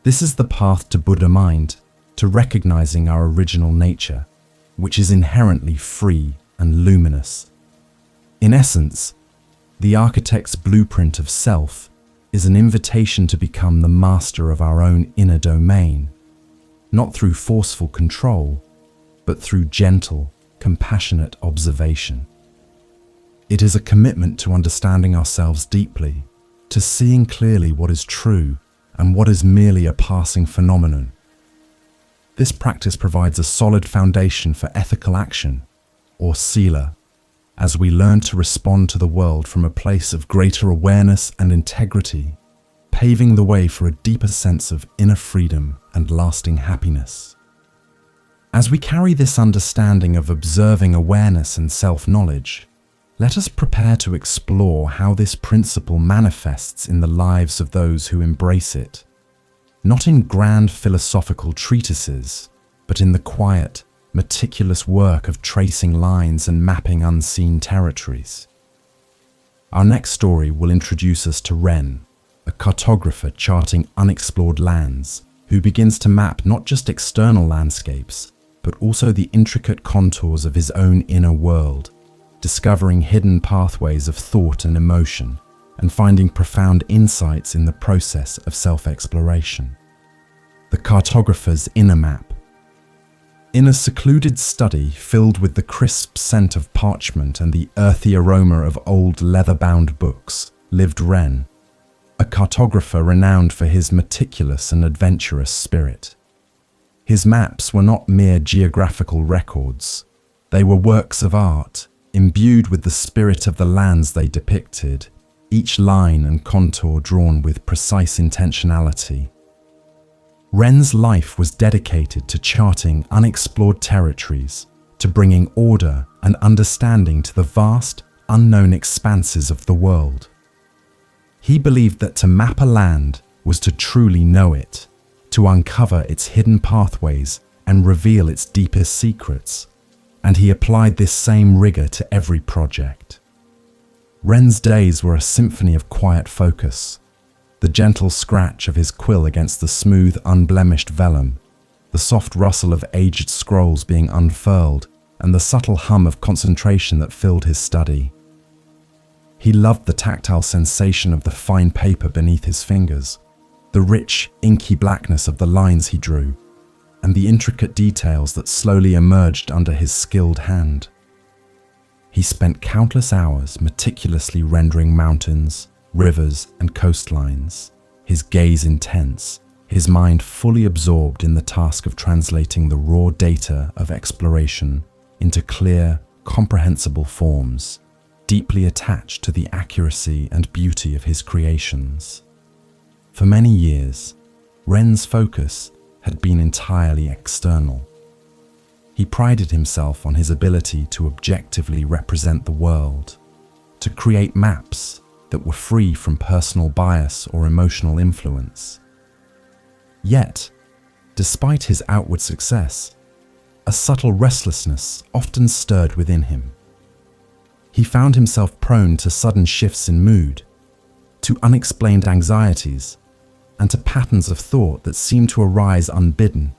[SPEAKER 1] This is the path to Buddha mind, to recognizing our original nature, which is inherently free and luminous. In essence, the architect's blueprint of self is an invitation to become the master of our own inner domain, not through forceful control, but through gentle, compassionate observation. It is a commitment to understanding ourselves deeply, to seeing clearly what is true and what is merely a passing phenomenon. This practice provides a solid foundation for ethical action, or sila, as we learn to respond to the world from a place of greater awareness and integrity, paving the way for a deeper sense of inner freedom and lasting happiness. As we carry this understanding of observing awareness and self-knowledge, let us prepare to explore how this principle manifests in the lives of those who embrace it, not in grand philosophical treatises, but in the quiet, meticulous work of tracing lines and mapping unseen territories. Our next story will introduce us to Ren, a cartographer charting unexplored lands, who begins to map not just external landscapes, but also the intricate contours of his own inner world, discovering hidden pathways of thought and emotion, and finding profound insights in the process of self-exploration. The cartographer's inner map. In a secluded study filled with the crisp scent of parchment and the earthy aroma of old leather-bound books, lived Ren, a cartographer renowned for his meticulous and adventurous spirit. His maps were not mere geographical records. They were works of art, imbued with the spirit of the lands they depicted, each line and contour drawn with precise intentionality. Ren's life was dedicated to charting unexplored territories, to bringing order and understanding to the vast, unknown expanses of the world. He believed that to map a land was to truly know it, to uncover its hidden pathways and reveal its deepest secrets, and he applied this same rigor to every project. Ren's days were a symphony of quiet focus, the gentle scratch of his quill against the smooth, unblemished vellum, the soft rustle of aged scrolls being unfurled, and the subtle hum of concentration that filled his study. He loved the tactile sensation of the fine paper beneath his fingers, the rich, inky blackness of the lines he drew, and the intricate details that slowly emerged under his skilled hand. He spent countless hours meticulously rendering mountains, rivers, and coastlines, his gaze intense, his mind fully absorbed in the task of translating the raw data of exploration into clear, comprehensible forms, deeply attached to the accuracy and beauty of his creations. For many years, Ren's focus had been entirely external. He prided himself on his ability to objectively represent the world, to create maps that were free from personal bias or emotional influence. Yet, despite his outward success, a subtle restlessness often stirred within him. He found himself prone to sudden shifts in mood, to unexplained anxieties, and to patterns of thought that seemed to arise unbidden,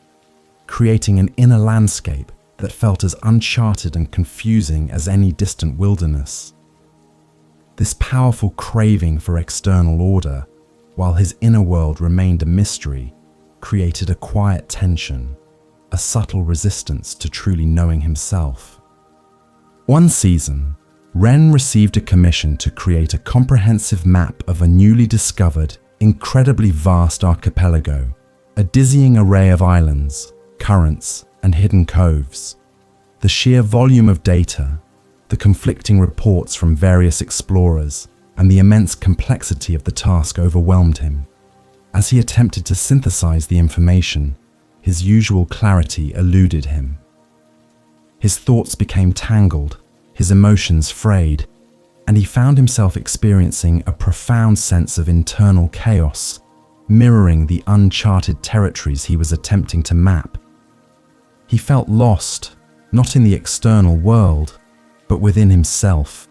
[SPEAKER 1] creating an inner landscape that felt as uncharted and confusing as any distant wilderness. This powerful craving for external order, while his inner world remained a mystery, created a quiet tension, a subtle resistance to truly knowing himself. One season, Ren received a commission to create a comprehensive map of a newly discovered, incredibly vast archipelago, a dizzying array of islands, currents, and hidden coves. The sheer volume of data, the conflicting reports from various explorers, and the immense complexity of the task overwhelmed him. As he attempted to synthesize the information, his usual clarity eluded him. His thoughts became tangled, his emotions frayed, and he found himself experiencing a profound sense of internal chaos, mirroring the uncharted territories he was attempting to map. He felt lost, not in the external world, but within himself.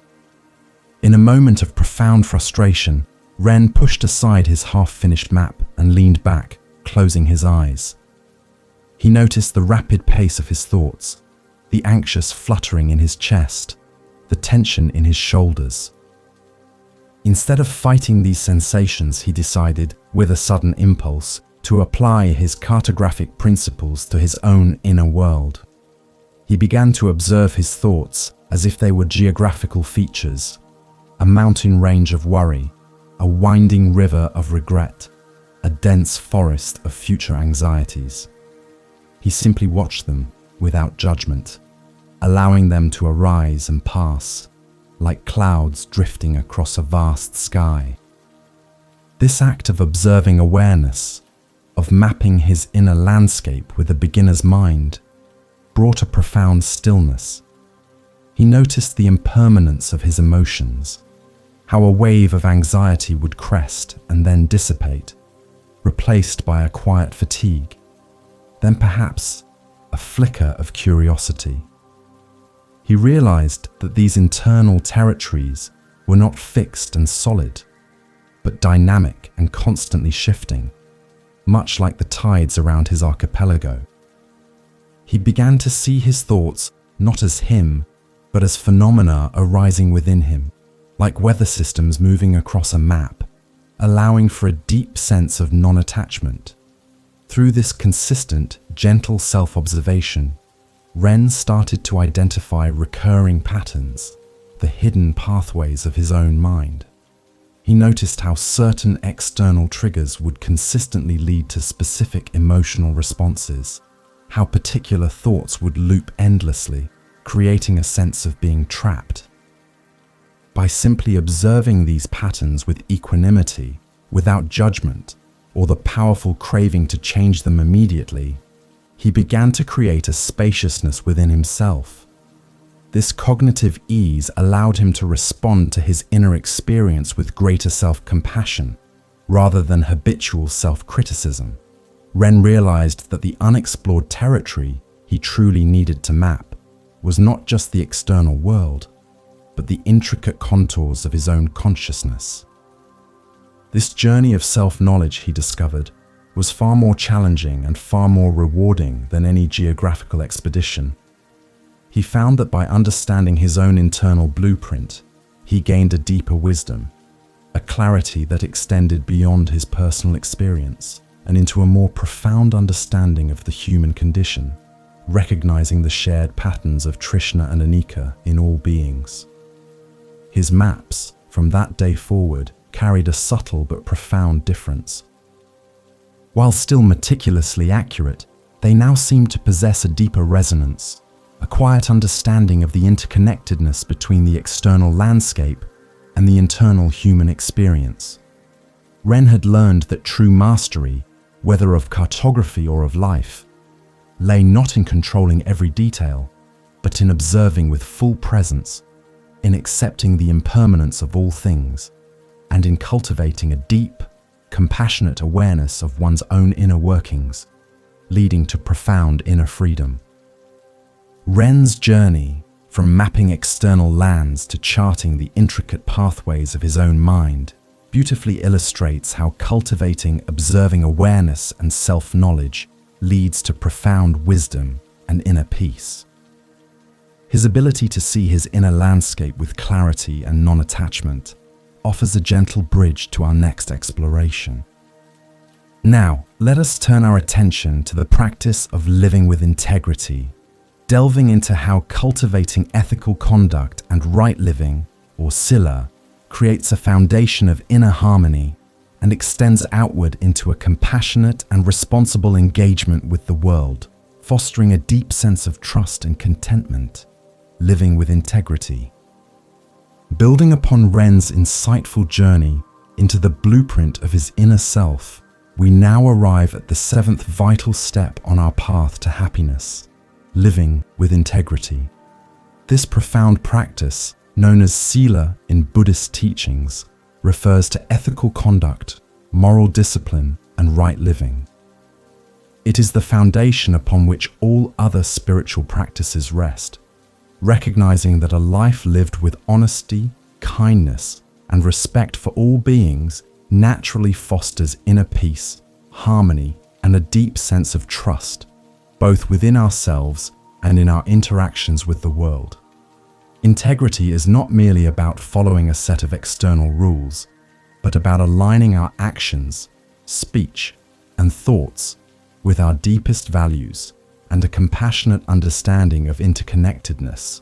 [SPEAKER 1] In a moment of profound frustration, Ren pushed aside his half-finished map and leaned back, closing his eyes. He noticed the rapid pace of his thoughts, the anxious fluttering in his chest, the tension in his shoulders. Instead of fighting these sensations, he decided, with a sudden impulse, to apply his cartographic principles to his own inner world. He began to observe his thoughts as if they were geographical features, a mountain range of worry, a winding river of regret, a dense forest of future anxieties. He simply watched them without judgment, allowing them to arise and pass, like clouds drifting across a vast sky. This act of observing awareness, of mapping his inner landscape with a beginner's mind, brought a profound stillness. He noticed the impermanence of his emotions, how a wave of anxiety would crest and then dissipate, replaced by a quiet fatigue, then perhaps a flicker of curiosity. He realized that these internal territories were not fixed and solid, but dynamic and constantly shifting, much like the tides around his archipelago. He began to see his thoughts not as him, but as phenomena arising within him, like weather systems moving across a map, allowing for a deep sense of non-attachment. Through this consistent, gentle self-observation, Ren started to identify recurring patterns, the hidden pathways of his own mind. He noticed how certain external triggers would consistently lead to specific emotional responses, how particular thoughts would loop endlessly, creating a sense of being trapped. By simply observing these patterns with equanimity, without judgment, or the powerful craving to change them immediately, he began to create a spaciousness within himself. This cognitive ease allowed him to respond to his inner experience with greater self-compassion, rather than habitual self-criticism. Ren realized that the unexplored territory he truly needed to map was not just the external world, but the intricate contours of his own consciousness. This journey of self-knowledge, he discovered, was far more challenging and far more rewarding than any geographical expedition. He found that by understanding his own internal blueprint, he gained a deeper wisdom, a clarity that extended beyond his personal experience and into a more profound understanding of the human condition, recognizing the shared patterns of Trishna and Anika in all beings. His maps, from that day forward, carried a subtle but profound difference. While still meticulously accurate, they now seem to possess a deeper resonance, a quiet understanding of the interconnectedness between the external landscape and the internal human experience. Ren had learned that true mastery, whether of cartography or of life, lay not in controlling every detail, but in observing with full presence, in accepting the impermanence of all things, and in cultivating a deep, compassionate awareness of one's own inner workings, leading to profound inner freedom. Ren's journey, from mapping external lands to charting the intricate pathways of his own mind, beautifully illustrates how cultivating observing awareness and self-knowledge leads to profound wisdom and inner peace. His ability to see his inner landscape with clarity and non-attachment offers a gentle bridge to our next exploration. Now, let us turn our attention to the practice of living with integrity, delving into how cultivating ethical conduct and right living, or sila, creates a foundation of inner harmony and extends outward into a compassionate and responsible engagement with the world, fostering a deep sense of trust and contentment. Living with integrity. Building upon Ren's insightful journey into the blueprint of his inner self, we now arrive at the seventh vital step on our path to happiness, living with integrity. This profound practice, known as sila in Buddhist teachings, refers to ethical conduct, moral discipline, and right living. It is the foundation upon which all other spiritual practices rest, recognizing that a life lived with honesty, kindness, and respect for all beings naturally fosters inner peace, harmony, and a deep sense of trust, both within ourselves and in our interactions with the world. Integrity is not merely about following a set of external rules, but about aligning our actions, speech, and thoughts with our deepest values and a compassionate understanding of interconnectedness.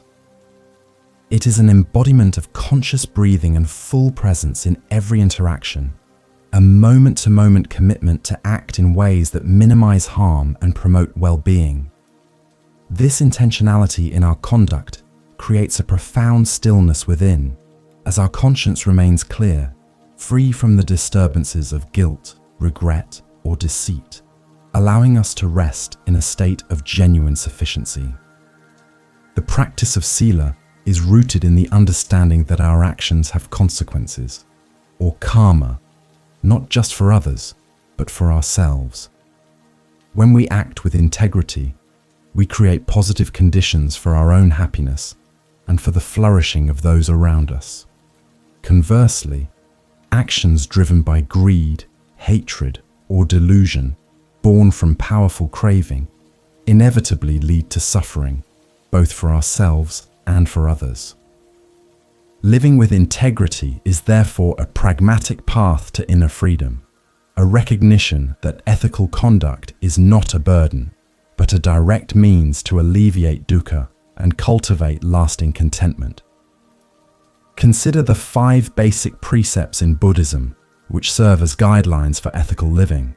[SPEAKER 1] It is an embodiment of conscious breathing and full presence in every interaction, a moment-to-moment commitment to act in ways that minimize harm and promote well-being. This intentionality in our conduct creates a profound stillness within, as our conscience remains clear, free from the disturbances of guilt, regret, or deceit, allowing us to rest in a state of genuine sufficiency. The practice of sila is rooted in the understanding that our actions have consequences, or karma, not just for others, but for ourselves. When we act with integrity, we create positive conditions for our own happiness and for the flourishing of those around us. Conversely, actions driven by greed, hatred, or delusion, born from powerful craving, inevitably lead to suffering, both for ourselves and for others. Living with integrity is therefore a pragmatic path to inner freedom, a recognition that ethical conduct is not a burden, but a direct means to alleviate dukkha and cultivate lasting contentment. Consider the 5 basic precepts in Buddhism which serve as guidelines for ethical living: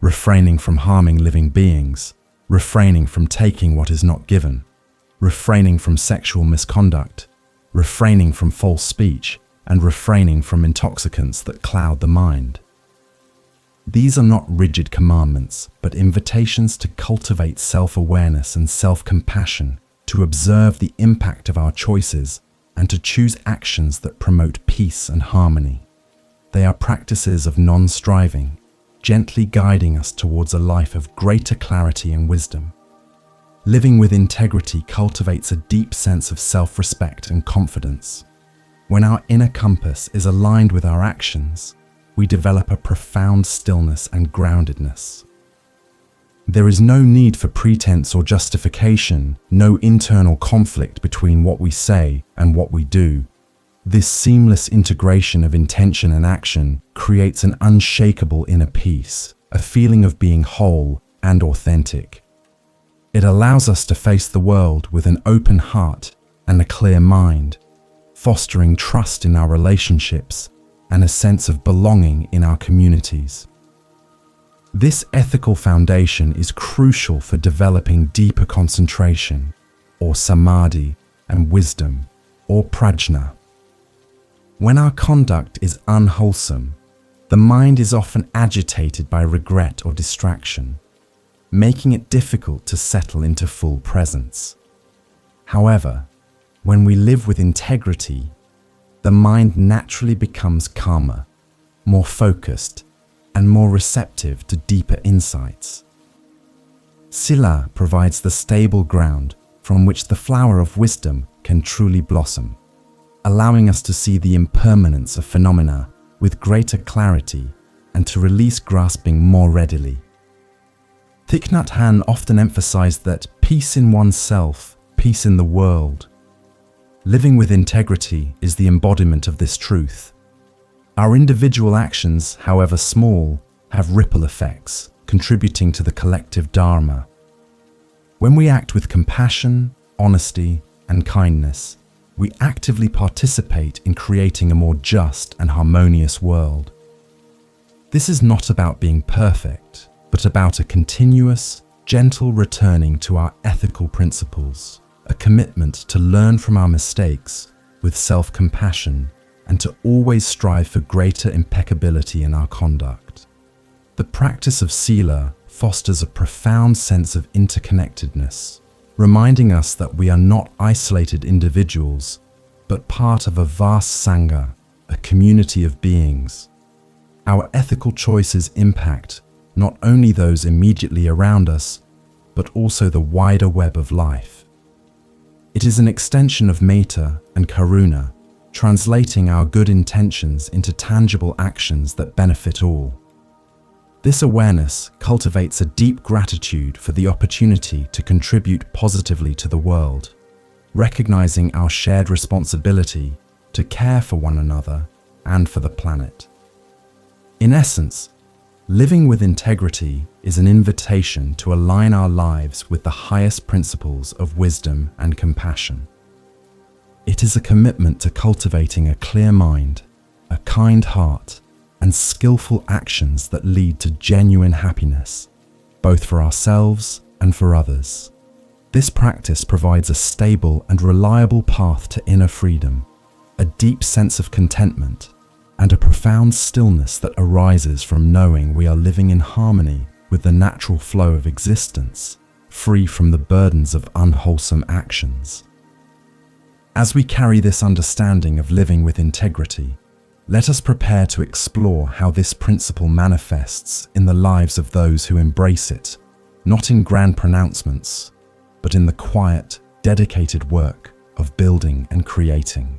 [SPEAKER 1] refraining from harming living beings, refraining from taking what is not given, refraining from sexual misconduct, refraining from false speech, and refraining from intoxicants that cloud the mind. These are not rigid commandments, but invitations to cultivate self-awareness and self-compassion, to observe the impact of our choices, and to choose actions that promote peace and harmony. They are practices of non-striving, gently guiding us towards a life of greater clarity and wisdom. Living with integrity cultivates a deep sense of self-respect and confidence. When our inner compass is aligned with our actions, we develop a profound stillness and groundedness. There is no need for pretense or justification, no internal conflict between what we say and what we do. This seamless integration of intention and action creates an unshakable inner peace, a feeling of being whole and authentic. It allows us to face the world with an open heart and a clear mind, fostering trust in our relationships and a sense of belonging in our communities. This ethical foundation is crucial for developing deeper concentration, or samadhi, and wisdom, or prajna. When our conduct is unwholesome, the mind is often agitated by regret or distraction, making it difficult to settle into full presence. However, when we live with integrity, the mind naturally becomes calmer, more focused, and more receptive to deeper insights. Sila provides the stable ground from which the flower of wisdom can truly blossom, allowing us to see the impermanence of phenomena with greater clarity and to release grasping more readily. Thich Nhat Hanh often emphasized that peace in oneself, peace in the world. Living with integrity is the embodiment of this truth. Our individual actions, however small, have ripple effects, contributing to the collective dharma. When we act with compassion, honesty, and kindness, we actively participate in creating a more just and harmonious world. This is not about being perfect, but about a continuous, gentle returning to our ethical principles, a commitment to learn from our mistakes with self-compassion and to always strive for greater impeccability in our conduct. The practice of sila fosters a profound sense of interconnectedness, reminding us that we are not isolated individuals, but part of a vast sangha, a community of beings. Our ethical choices impact not only those immediately around us, but also the wider web of life. It is an extension of metta and karuna, translating our good intentions into tangible actions that benefit all. This awareness cultivates a deep gratitude for the opportunity to contribute positively to the world, recognizing our shared responsibility to care for one another and for the planet. In essence, living with integrity is an invitation to align our lives with the highest principles of wisdom and compassion. It is a commitment to cultivating a clear mind, a kind heart, and skillful actions that lead to genuine happiness, both for ourselves and for others. This practice provides a stable and reliable path to inner freedom, a deep sense of contentment, and a profound stillness that arises from knowing we are living in harmony with the natural flow of existence, free from the burdens of unwholesome actions. As we carry this understanding of living with integrity, let us prepare to explore how this principle manifests in the lives of those who embrace it, not in grand pronouncements, but in the quiet, dedicated work of building and creating.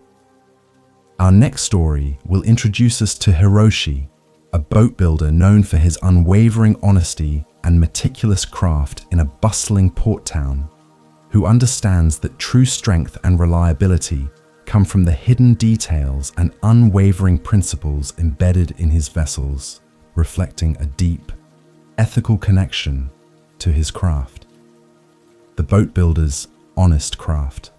[SPEAKER 1] Our next story will introduce us to Hiroshi, a boat builder known for his unwavering honesty and meticulous craft in a bustling port town, who understands that true strength and reliability come from the hidden details and unwavering principles embedded in his vessels, reflecting a deep, ethical connection to his craft. The boat builder's honest craft.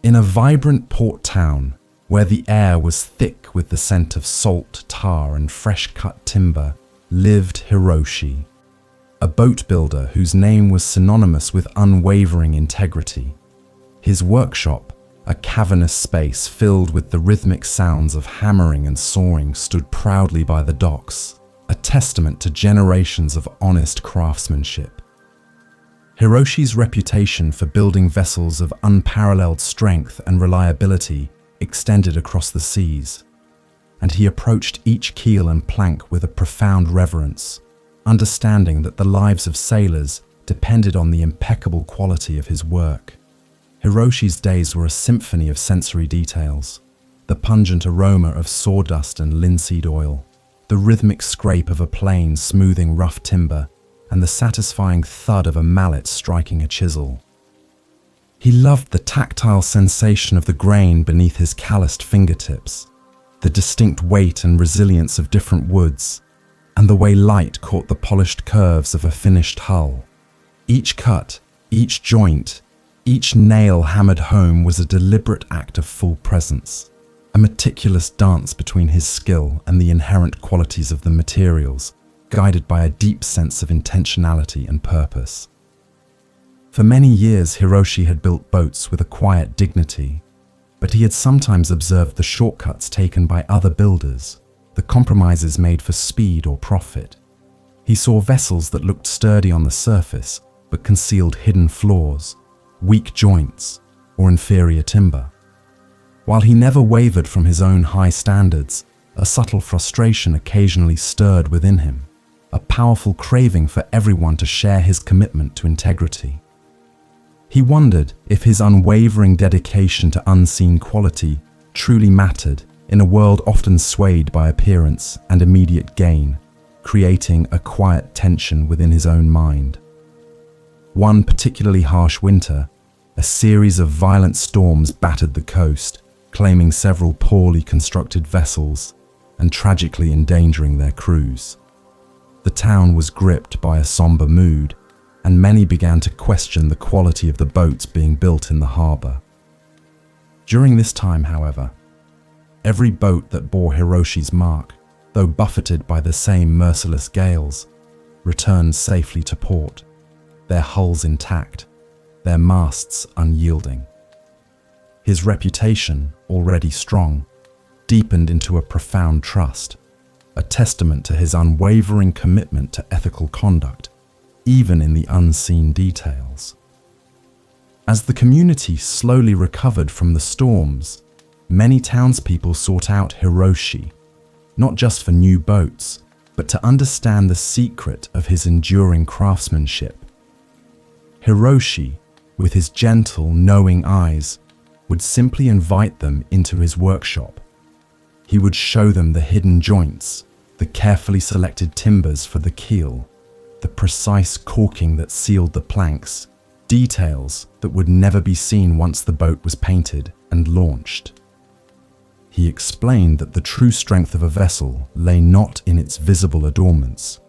[SPEAKER 1] In a vibrant port town, where the air was thick with the scent of salt, tar, and fresh-cut timber, lived Hiroshi, a boat builder whose name was synonymous with unwavering integrity. His workshop, a cavernous space filled with the rhythmic sounds of hammering and sawing, stood proudly by the docks, a testament to generations of honest craftsmanship. Hiroshi's reputation for building vessels of unparalleled strength and reliability extended across the seas, and he approached each keel and plank with a profound reverence, understanding that the lives of sailors depended on the impeccable quality of his work. Hiroshi's days were a symphony of sensory details: the pungent aroma of sawdust and linseed oil, the rhythmic scrape of a plane smoothing rough timber, and the satisfying thud of a mallet striking a chisel. He loved the tactile sensation of the grain beneath his calloused fingertips, the distinct weight and resilience of different woods, and the way light caught the polished curves of a finished hull. Each cut, each joint, each nail hammered home was a deliberate act of full presence, a meticulous dance between his skill and the inherent qualities of the materials, guided by a deep sense of intentionality and purpose. For many years, Hiroshi had built boats with a quiet dignity, but he had sometimes observed the shortcuts taken by other builders, the compromises made for speed or profit. He saw vessels that looked sturdy on the surface, but concealed hidden flaws, weak joints, or inferior timber. While he never wavered from his own high standards, a subtle frustration occasionally stirred within him, a powerful craving for everyone to share his commitment to integrity. He wondered if his unwavering dedication to unseen quality truly mattered in a world often swayed by appearance and immediate gain, creating a quiet tension within his own mind. One particularly harsh winter, a series of violent storms battered the coast, claiming several poorly constructed vessels and tragically endangering their crews. The town was gripped by a somber mood, and many began to question the quality of the boats being built in the harbour. During this time, however, every boat that bore Hiroshi's mark, though buffeted by the same merciless gales, returned safely to port, their hulls intact, their masts unyielding. His reputation, already strong, deepened into a profound trust, a testament to his unwavering commitment to ethical conduct, even in the unseen details. As the community slowly recovered from the storms, many townspeople sought out Hiroshi, not just for new boats, but to understand the secret of his enduring craftsmanship. Hiroshi, with his gentle, knowing eyes, would simply invite them into his workshop. He would show them the hidden joints, the carefully selected timbers for the keel, the precise caulking that sealed the planks, details that would never be seen once the boat was painted and launched. He explained that the true strength of a vessel lay not in its visible adornments,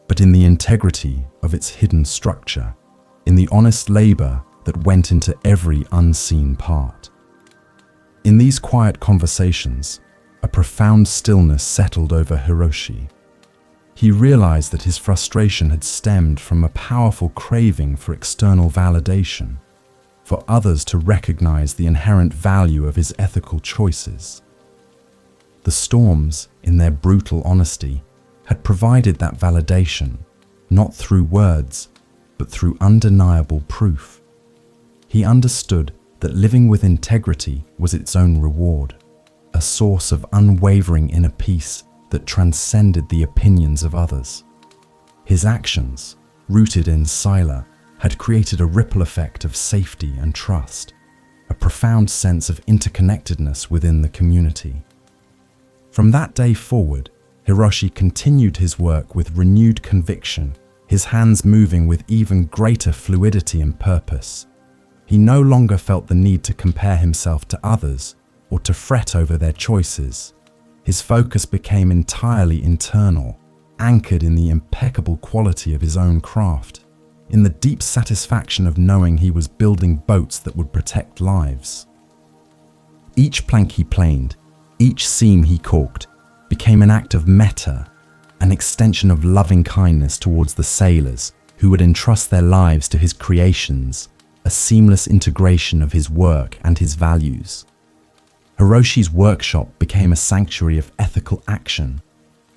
[SPEAKER 1] but in the integrity of its hidden structure, in the honest labor that went into every unseen part. In these quiet conversations, a profound stillness settled over Hiroshi. He realized that his frustration had stemmed from a powerful craving for external validation, for others to recognize the inherent value of his ethical choices. The storms, in their brutal honesty, had provided that validation, not through words, but through undeniable proof. He understood that living with integrity was its own reward, a source of unwavering inner peace that transcended the opinions of others. His actions, rooted in sila, had created a ripple effect of safety and trust, a profound sense of interconnectedness within the community. From that day forward, Hiroshi continued his work with renewed conviction, his hands moving with even greater fluidity and purpose. He no longer felt the need to compare himself to others or to fret over their choices. His focus became entirely internal, anchored in the impeccable quality of his own craft, in the deep satisfaction of knowing he was building boats that would protect lives. Each plank he planed, each seam he caulked, became an act of metta, an extension of loving kindness towards the sailors who would entrust their lives to his creations, a seamless integration of his work and his values. Hiroshi's workshop became a sanctuary of ethical action,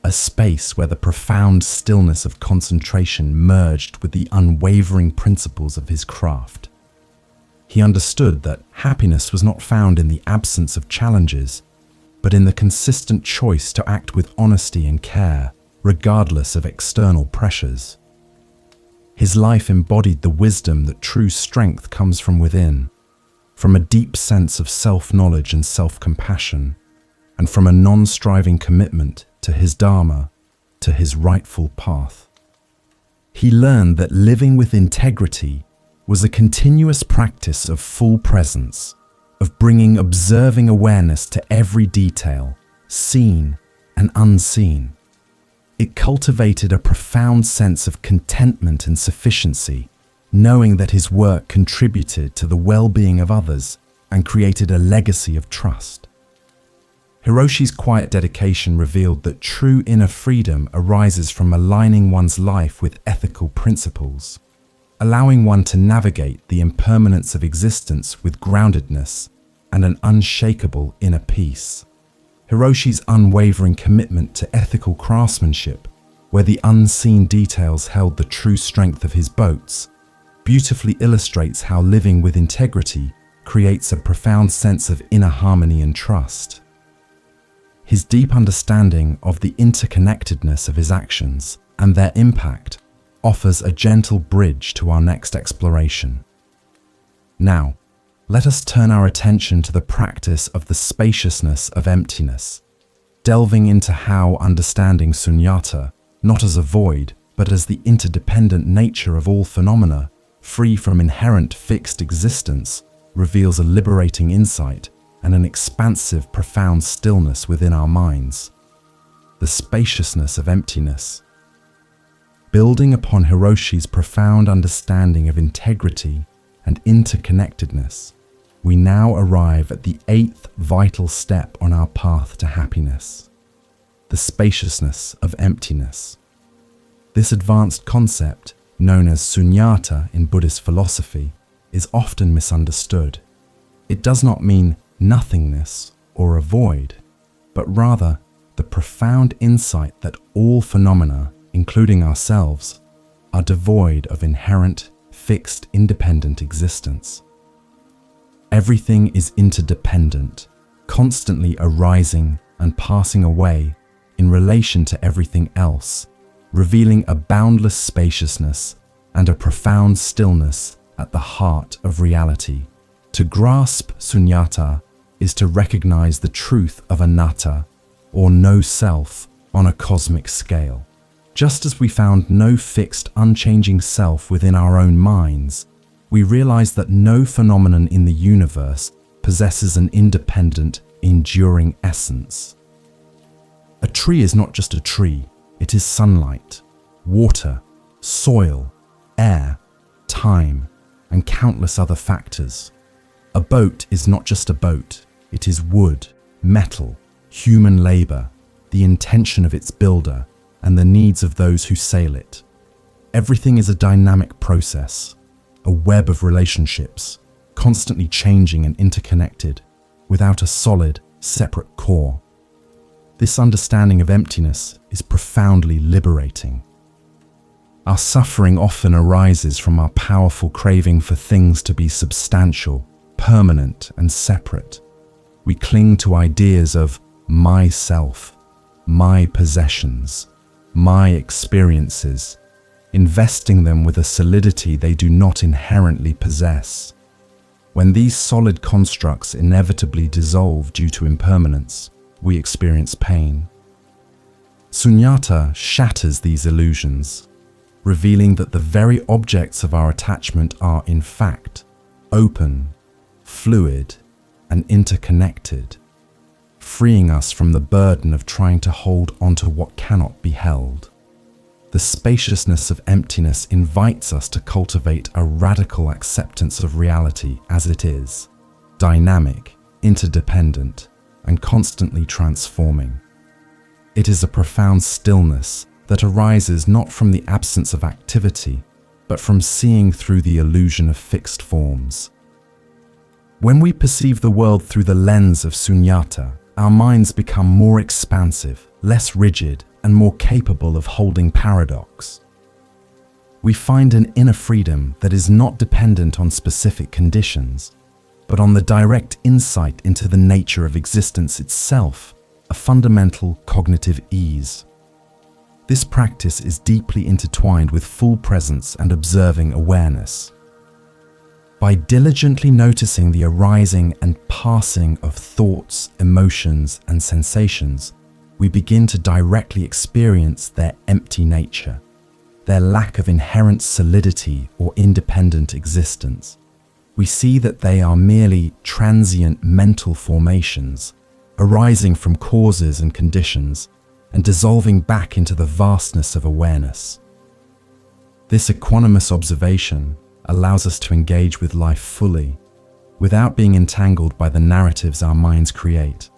[SPEAKER 1] a space where the profound stillness of concentration merged with the unwavering principles of his craft. He understood that happiness was not found in the absence of challenges, but in the consistent choice to act with honesty and care, regardless of external pressures. His life embodied the wisdom that true strength comes from within, from a deep sense of self-knowledge and self-compassion, and from a non-striving commitment to his dharma, to his rightful path. He learned that living with integrity was a continuous practice of full presence, of bringing observing awareness to every detail, seen and unseen. It cultivated a profound sense of contentment and sufficiency, knowing that his work contributed to the well-being of others and created a legacy of trust. Hiroshi's quiet dedication revealed that true inner freedom arises from aligning one's life with ethical principles, allowing one to navigate the impermanence of existence with groundedness and an unshakable inner peace. Hiroshi's unwavering commitment to ethical craftsmanship, where the unseen details held the true strength of his boats, beautifully illustrates how living with integrity creates a profound sense of inner harmony and trust. His deep understanding of the interconnectedness of his actions and their impact offers a gentle bridge to our next exploration. Now, let us turn our attention to the practice of the spaciousness of emptiness, delving into how understanding sunyata, not as a void, but as the interdependent nature of all phenomena, free from inherent fixed existence, reveals a liberating insight and an expansive, profound stillness within our minds. The spaciousness of emptiness. Building upon Hiroshi's profound understanding of integrity and interconnectedness, we now arrive at the 8th vital step on our path to happiness: the spaciousness of emptiness. This advanced concept, known as sunyata in Buddhist philosophy, is often misunderstood. It does not mean nothingness or a void, but rather the profound insight that all phenomena, including ourselves, are devoid of inherent, fixed, independent existence. Everything is interdependent, constantly arising and passing away in relation to everything else, revealing a boundless spaciousness and a profound stillness at the heart of reality. To grasp sunyata is to recognize the truth of anatta, or no self, on a cosmic scale. Just as we found no fixed, unchanging self within our own minds, we realize that no phenomenon in the universe possesses an independent, enduring essence. A tree is not just a tree, it is sunlight, water, soil, air, time, and countless other factors. A boat is not just a boat, it is wood, metal, human labor, the intention of its builder, and the needs of those who sail it. Everything is a dynamic process, a web of relationships, constantly changing and interconnected, without a solid, separate core. This understanding of emptiness is profoundly liberating. Our suffering often arises from our powerful craving for things to be substantial, permanent, and separate. We cling to ideas of myself, my possessions, my experiences, investing them with a solidity they do not inherently possess. When these solid constructs inevitably dissolve due to impermanence, we experience pain. Sunyata shatters these illusions, revealing that the very objects of our attachment are, in fact, open, fluid, and interconnected, freeing us from the burden of trying to hold onto what cannot be held. The spaciousness of emptiness invites us to cultivate a radical acceptance of reality as it is, dynamic, interdependent, and constantly transforming. It is a profound stillness that arises not from the absence of activity, but from seeing through the illusion of fixed forms. When we perceive the world through the lens of sunyata, our minds become more expansive, less rigid, and more capable of holding paradox. We find an inner freedom that is not dependent on specific conditions, but on the direct insight into the nature of existence itself, a fundamental cognitive ease. This practice is deeply intertwined with full presence and observing awareness. By diligently noticing the arising and passing of thoughts, emotions, and sensations, we begin to directly experience their empty nature, their lack of inherent solidity or independent existence. We see that they are merely transient mental formations, arising from causes and conditions, and dissolving back into the vastness of awareness. This equanimous observation allows us to engage with life fully, without being entangled by the narratives our minds create,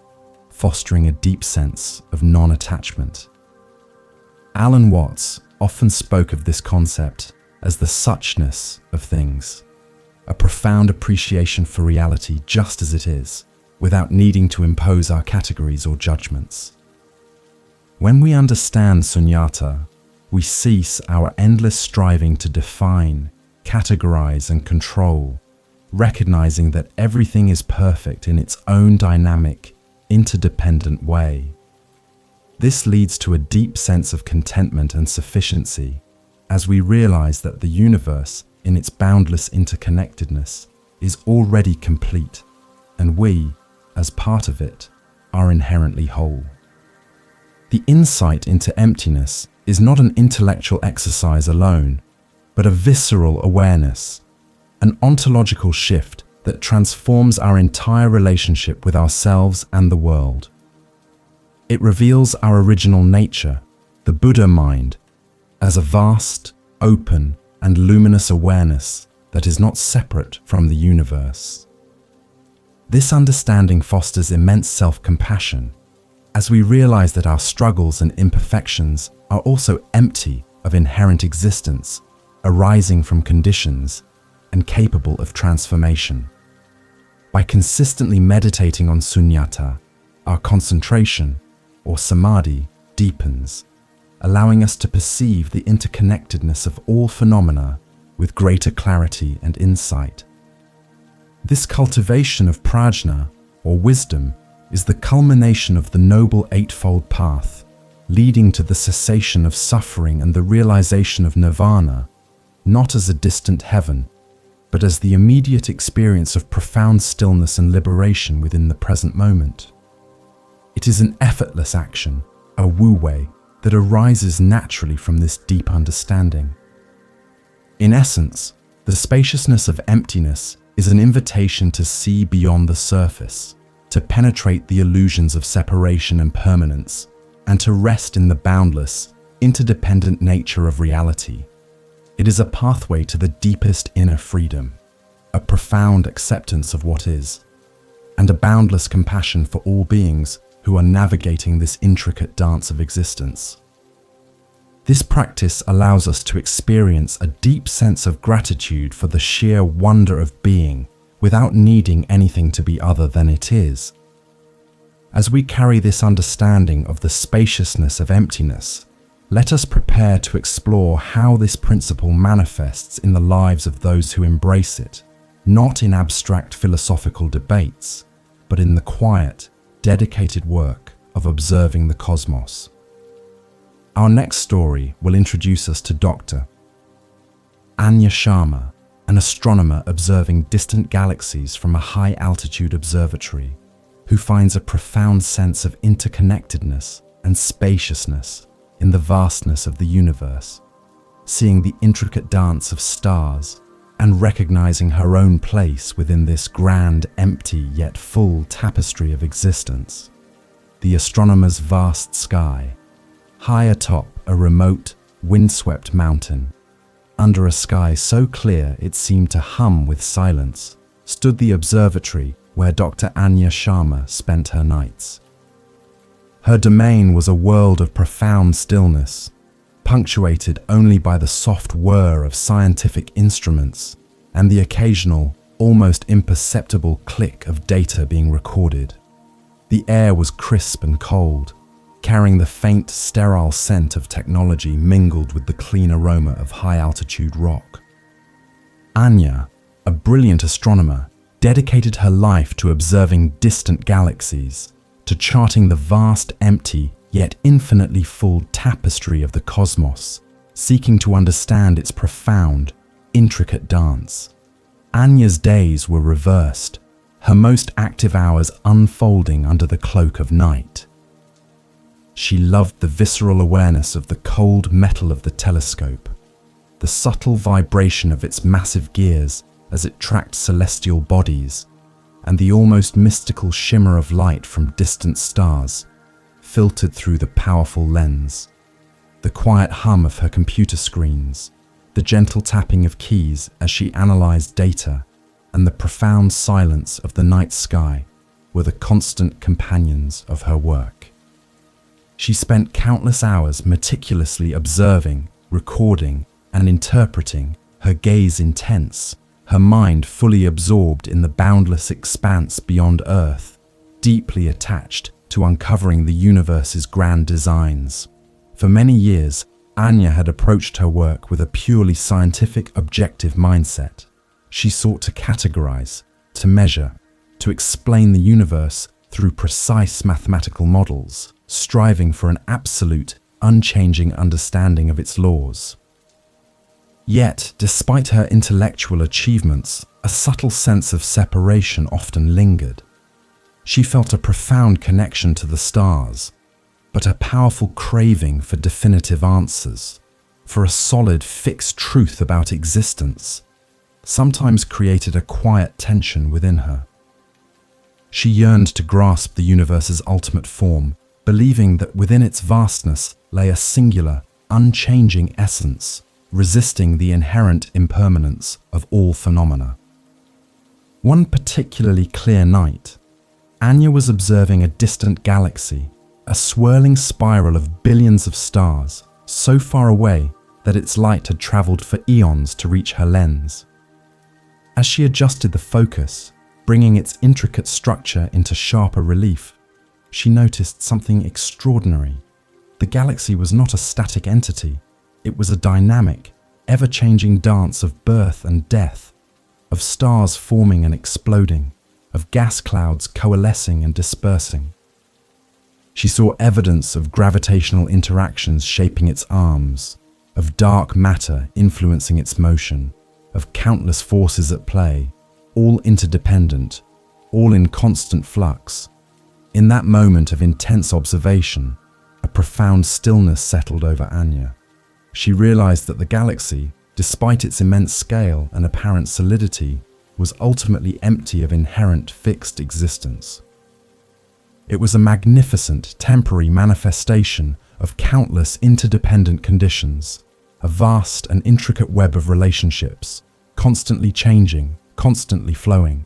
[SPEAKER 1] fostering a deep sense of non-attachment. Alan Watts often spoke of this concept as the suchness of things, a profound appreciation for reality just as it is, without needing to impose our categories or judgments. When we understand sunyata, we cease our endless striving to define, categorize, and control, recognizing that everything is perfect in its own dynamic, interdependent way. This leads to a deep sense of contentment and sufficiency as we realize that the universe, in its boundless interconnectedness, is already complete, and we, as part of it, are inherently whole. The insight into emptiness is not an intellectual exercise alone, but a visceral awareness, an ontological shift that transforms our entire relationship with ourselves and the world. It reveals our original nature, the Buddha mind, as a vast, open, and luminous awareness that is not separate from the universe. This understanding fosters immense self-compassion, as we realize that our struggles and imperfections are also empty of inherent existence, arising from conditions, and capable of transformation. By consistently meditating on sunyata, our concentration, or samadhi, deepens, allowing us to perceive the interconnectedness of all phenomena with greater clarity and insight. This cultivation of prajna, or wisdom, is the culmination of the Noble Eightfold Path, leading to the cessation of suffering and the realization of nirvana, not as a distant heaven, but as the immediate experience of profound stillness and liberation within the present moment. It is an effortless action, a wu-wei, that arises naturally from this deep understanding. In essence, the spaciousness of emptiness is an invitation to see beyond the surface, to penetrate the illusions of separation and permanence, and to rest in the boundless, interdependent nature of reality. It is a pathway to the deepest inner freedom, a profound acceptance of what is, and a boundless compassion for all beings who are navigating this intricate dance of existence. This practice allows us to experience a deep sense of gratitude for the sheer wonder of being without needing anything to be other than it is. As we carry this understanding of the spaciousness of emptiness, let us prepare to explore how this principle manifests in the lives of those who embrace it, not in abstract philosophical debates, but in the quiet, dedicated work of observing the cosmos. Our next story will introduce us to Dr. Anya Sharma, an astronomer observing distant galaxies from a high-altitude observatory, who finds a profound sense of interconnectedness and spaciousness in the vastness of the universe, seeing the intricate dance of stars and recognizing her own place within this grand, empty yet full tapestry of existence. The astronomer's vast sky, high atop a remote, windswept mountain, under a sky so clear it seemed to hum with silence, stood the observatory where Dr. Anya Sharma spent her nights. Her domain was a world of profound stillness, punctuated only by the soft whir of scientific instruments and the occasional, almost imperceptible click of data being recorded. The air was crisp and cold, carrying the faint, sterile scent of technology mingled with the clean aroma of high-altitude rock. Anya, a brilliant astronomer, dedicated her life to observing distant galaxies, to charting the vast, empty, yet infinitely full tapestry of the cosmos, seeking to understand its profound, intricate dance. Anya's days were reversed, her most active hours unfolding under the cloak of night. She loved the visceral awareness of the cold metal of the telescope, the subtle vibration of its massive gears as it tracked celestial bodies, and the almost mystical shimmer of light from distant stars, filtered through the powerful lens, the quiet hum of her computer screens, the gentle tapping of keys as she analyzed data, and the profound silence of the night sky were the constant companions of her work. She spent countless hours meticulously observing, recording, and interpreting, her gaze intense, her mind fully absorbed in the boundless expanse beyond Earth, deeply attached to uncovering the universe's grand designs. For many years, Anya had approached her work with a purely scientific, objective mindset. She sought to categorize, to measure, to explain the universe through precise mathematical models, striving for an absolute, unchanging understanding of its laws. Yet, despite her intellectual achievements, a subtle sense of separation often lingered. She felt a profound connection to the stars, but a powerful craving for definitive answers, for a solid, fixed truth about existence, sometimes created a quiet tension within her. She yearned to grasp the universe's ultimate form, believing that within its vastness lay a singular, unchanging essence, resisting the inherent impermanence of all phenomena. One particularly clear night, Anya was observing a distant galaxy, a swirling spiral of billions of stars, so far away that its light had traveled for eons to reach her lens. As she adjusted the focus, bringing its intricate structure into sharper relief, she noticed something extraordinary. The galaxy was not a static entity. It was a dynamic, ever-changing dance of birth and death, of stars forming and exploding, of gas clouds coalescing and dispersing. She saw evidence of gravitational interactions shaping its arms, of dark matter influencing its motion, of countless forces at play, all interdependent, all in constant flux. In that moment of intense observation, a profound stillness settled over Anya. She realized that the galaxy, despite its immense scale and apparent solidity, was ultimately empty of inherent fixed existence. It was a magnificent temporary manifestation of countless interdependent conditions, a vast and intricate web of relationships, constantly changing, constantly flowing.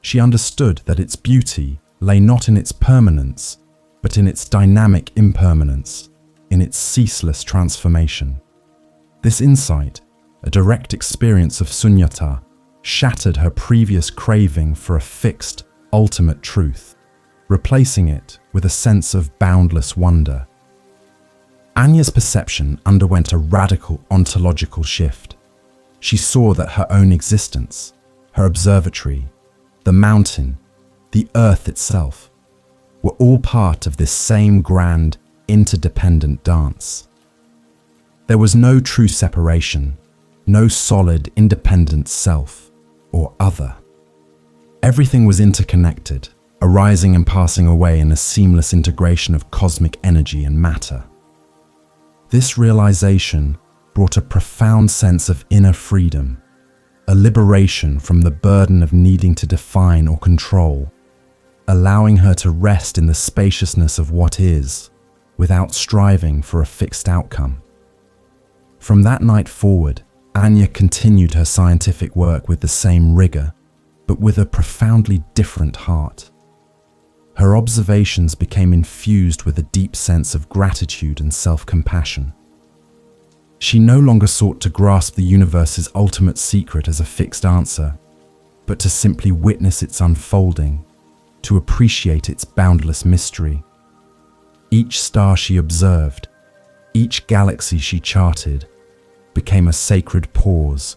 [SPEAKER 1] She understood that its beauty lay not in its permanence, but in its dynamic impermanence, in its ceaseless transformation. This insight, a direct experience of sunyata, shattered her previous craving for a fixed, ultimate truth, replacing it with a sense of boundless wonder. Anya's perception underwent a radical ontological shift. She saw that her own existence, her observatory, the mountain, the earth itself, were all part of this same grand, interdependent dance. There was no true separation, no solid, independent self or other. Everything was interconnected, arising and passing away in a seamless integration of cosmic energy and matter. This realization brought a profound sense of inner freedom, a liberation from the burden of needing to define or control, allowing her to rest in the spaciousness of what is, without striving for a fixed outcome. From that night forward, Anya continued her scientific work with the same rigor, but with a profoundly different heart. Her observations became infused with a deep sense of gratitude and self-compassion. She no longer sought to grasp the universe's ultimate secret as a fixed answer, but to simply witness its unfolding, to appreciate its boundless mystery. Each star she observed, each galaxy she charted, became a sacred pause,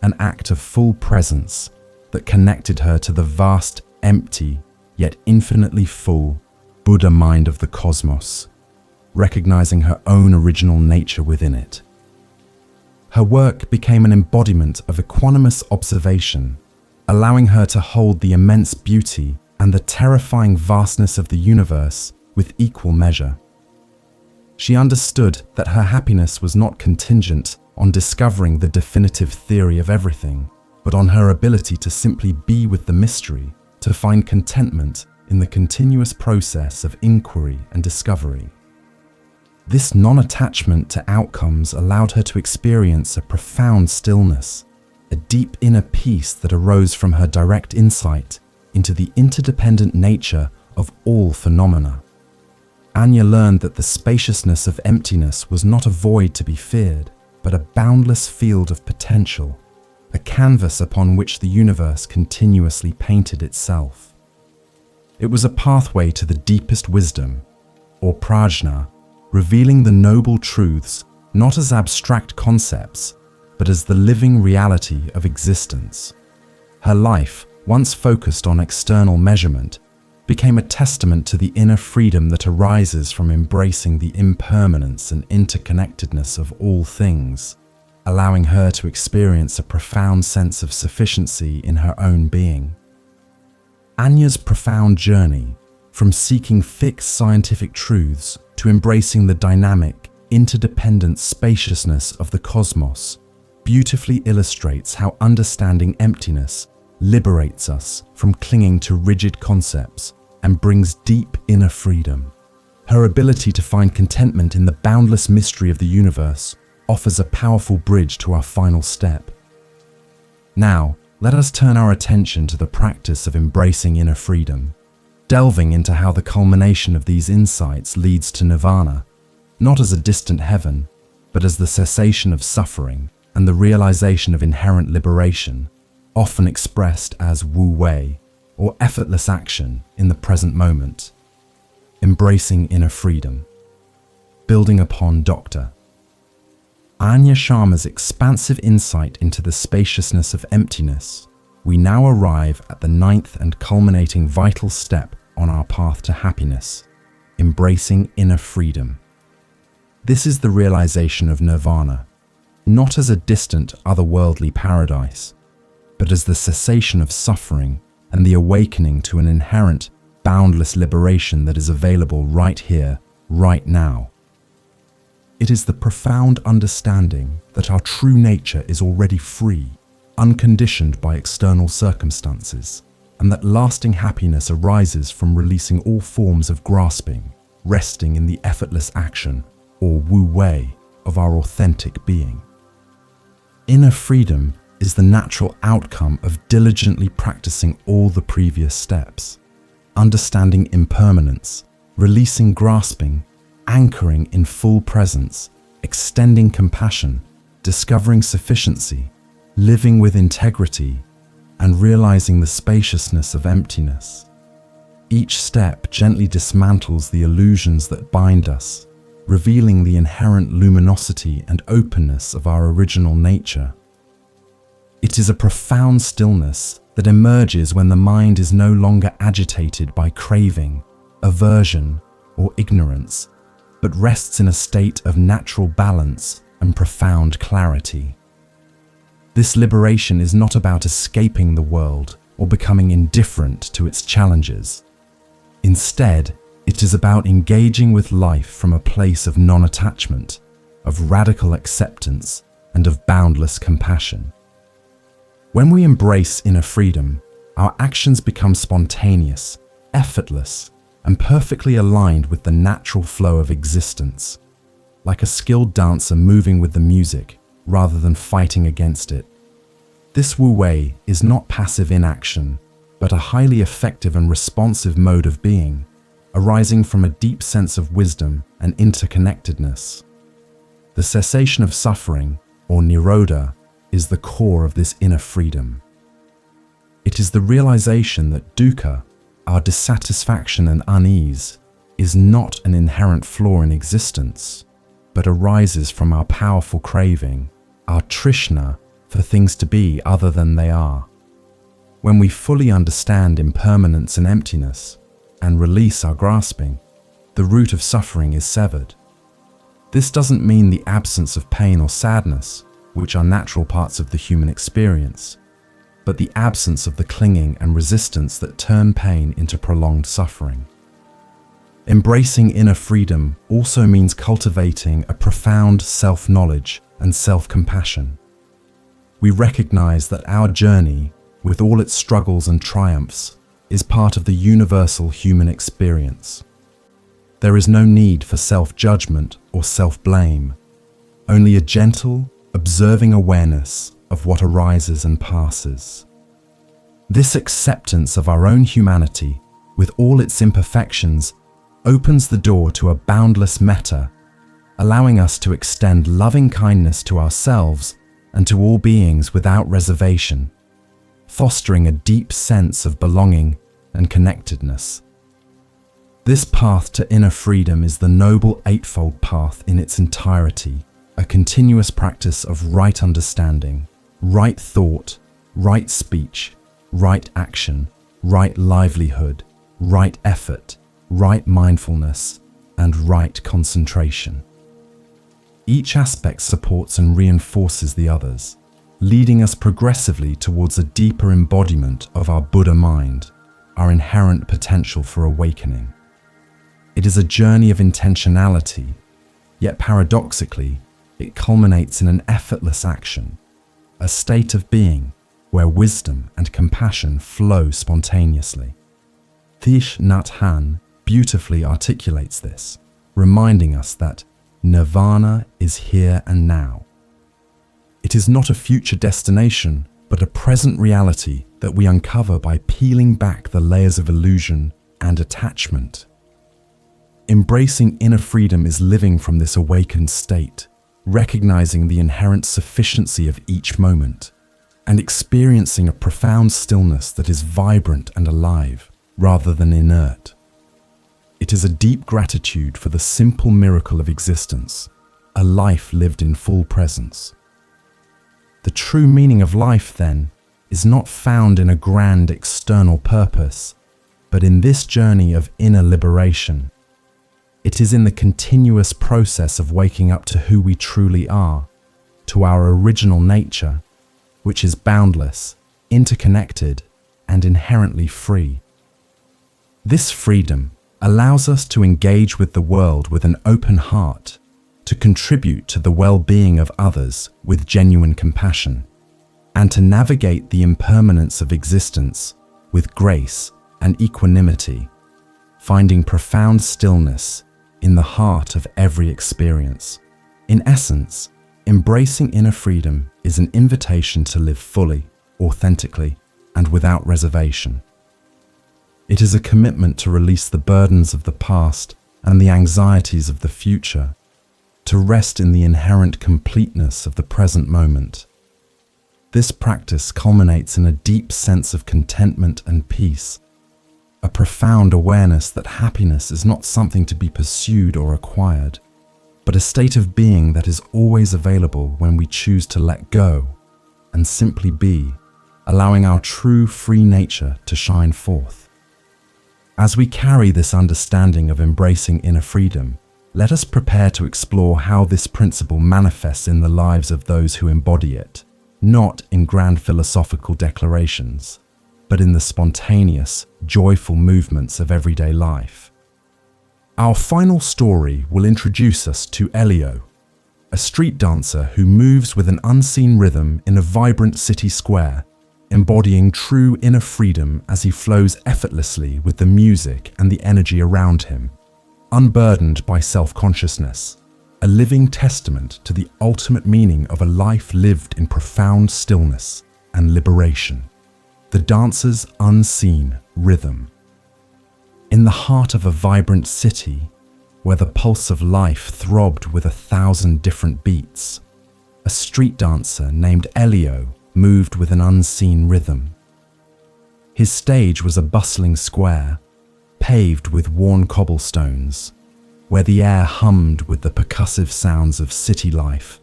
[SPEAKER 1] an act of full presence that connected her to the vast, empty, yet infinitely full Buddha mind of the cosmos, recognizing her own original nature within it. Her work became an embodiment of equanimous observation, allowing her to hold the immense beauty and the terrifying vastness of the universe with equal measure. She understood that her happiness was not contingent on discovering the definitive theory of everything, but on her ability to simply be with the mystery, to find contentment in the continuous process of inquiry and discovery. This non-attachment to outcomes allowed her to experience a profound stillness, a deep inner peace that arose from her direct insight into the interdependent nature of all phenomena. Anya learned that the spaciousness of emptiness was not a void to be feared, but a boundless field of potential, a canvas upon which the universe continuously painted itself. It was a pathway to the deepest wisdom, or prajna, revealing the noble truths not as abstract concepts, but as the living reality of existence. Her life, once focused on external measurement, became a testament to the inner freedom that arises from embracing the impermanence and interconnectedness of all things, allowing her to experience a profound sense of sufficiency in her own being. Anya's profound journey, from seeking fixed scientific truths to embracing the dynamic, interdependent spaciousness of the cosmos, beautifully illustrates how understanding emptiness liberates us from clinging to rigid concepts and brings deep inner freedom. Her ability to find contentment in the boundless mystery of the universe offers a powerful bridge to our final step. Now, let us turn our attention to the practice of embracing inner freedom, delving into how the culmination of these insights leads to nirvana, not as a distant heaven, but as the cessation of suffering and the realization of inherent liberation, often expressed as wu-wei, or effortless action in the present moment. Embracing inner freedom. Building upon Dr. Anya Sharma's expansive insight into the spaciousness of emptiness, we now arrive at the ninth and culminating vital step on our path to happiness, embracing inner freedom. This is the realization of nirvana, not as a distant otherworldly paradise, but as the cessation of suffering and the awakening to an inherent, boundless liberation that is available right here, right now. It is the profound understanding that our true nature is already free, unconditioned by external circumstances, and that lasting happiness arises from releasing all forms of grasping, resting in the effortless action, or wu-wei, of our authentic being. Inner freedom is the natural outcome of diligently practicing all the previous steps, understanding impermanence, releasing grasping, anchoring in full presence, extending compassion, discovering sufficiency, living with integrity, and realizing the spaciousness of emptiness. Each step gently dismantles the illusions that bind us, revealing the inherent luminosity and openness of our original nature. It is a profound stillness that emerges when the mind is no longer agitated by craving, aversion, or ignorance, but rests in a state of natural balance and profound clarity. This liberation is not about escaping the world or becoming indifferent to its challenges. Instead, it is about engaging with life from a place of non-attachment, of radical acceptance, and of boundless compassion. When we embrace inner freedom, our actions become spontaneous, effortless, and perfectly aligned with the natural flow of existence, like a skilled dancer moving with the music rather than fighting against it. This wu-wei is not passive inaction, but a highly effective and responsive mode of being, arising from a deep sense of wisdom and interconnectedness. The cessation of suffering, or nirodha, is the core of this inner freedom. It is the realization that dukkha, our dissatisfaction and unease, is not an inherent flaw in existence, but arises from our powerful craving, our trishna, for things to be other than they are. When we fully understand impermanence and emptiness, and release our grasping, the root of suffering is severed. This doesn't mean the absence of pain or sadness, which are natural parts of the human experience, but the absence of the clinging and resistance that turn pain into prolonged suffering. Embracing inner freedom also means cultivating a profound self-knowledge and self-compassion. We recognize that our journey, with all its struggles and triumphs, is part of the universal human experience. There is no need for self-judgment or self-blame, only a gentle, observing awareness of what arises and passes. This acceptance of our own humanity, with all its imperfections, opens the door to a boundless metta, allowing us to extend loving kindness to ourselves and to all beings without reservation, fostering a deep sense of belonging and connectedness. This path to inner freedom is the Noble Eightfold Path in its entirety, a continuous practice of right understanding, right thought, right speech, right action, right livelihood, right effort, right mindfulness, and right concentration. Each aspect supports and reinforces the others, leading us progressively towards a deeper embodiment of our Buddha mind, our inherent potential for awakening. It is a journey of intentionality, yet paradoxically, it culminates in an effortless action, a state of being where wisdom and compassion flow spontaneously. Thich Nhat Hanh beautifully articulates this, reminding us that nirvana is here and now. It is not a future destination, but a present reality that we uncover by peeling back the layers of illusion and attachment. Embracing inner freedom is living from this awakened state, recognizing the inherent sufficiency of each moment, and experiencing a profound stillness that is vibrant and alive, rather than inert. It is a deep gratitude for the simple miracle of existence, a life lived in full presence. The true meaning of life, then, is not found in a grand external purpose, but in this journey of inner liberation. It is in the continuous process of waking up to who we truly are, to our original nature, which is boundless, interconnected, and inherently free. This freedom allows us to engage with the world with an open heart, to contribute to the well-being of others with genuine compassion, and to navigate the impermanence of existence with grace and equanimity, finding profound stillness in the heart of every experience. In essence, embracing inner freedom is an invitation to live fully, authentically, and without reservation. It is a commitment to release the burdens of the past and the anxieties of the future, to rest in the inherent completeness of the present moment. This practice culminates in a deep sense of contentment and peace, a profound awareness that happiness is not something to be pursued or acquired, but a state of being that is always available when we choose to let go and simply be, allowing our true free nature to shine forth. As we carry this understanding of embracing inner freedom, let us prepare to explore how this principle manifests in the lives of those who embody it, not in grand philosophical declarations, but in the spontaneous, joyful movements of everyday life. Our final story will introduce us to Elio, a street dancer who moves with an unseen rhythm in a vibrant city square, embodying true inner freedom as he flows effortlessly with the music and the energy around him, unburdened by self-consciousness, a living testament to the ultimate meaning of a life lived in profound stillness and liberation. The dancer's unseen rhythm. In the heart of a vibrant city, where the pulse of life throbbed with 1,000 different beats, a street dancer named Elio moved with an unseen rhythm. His stage was a bustling square, paved with worn cobblestones, where the air hummed with the percussive sounds of city life,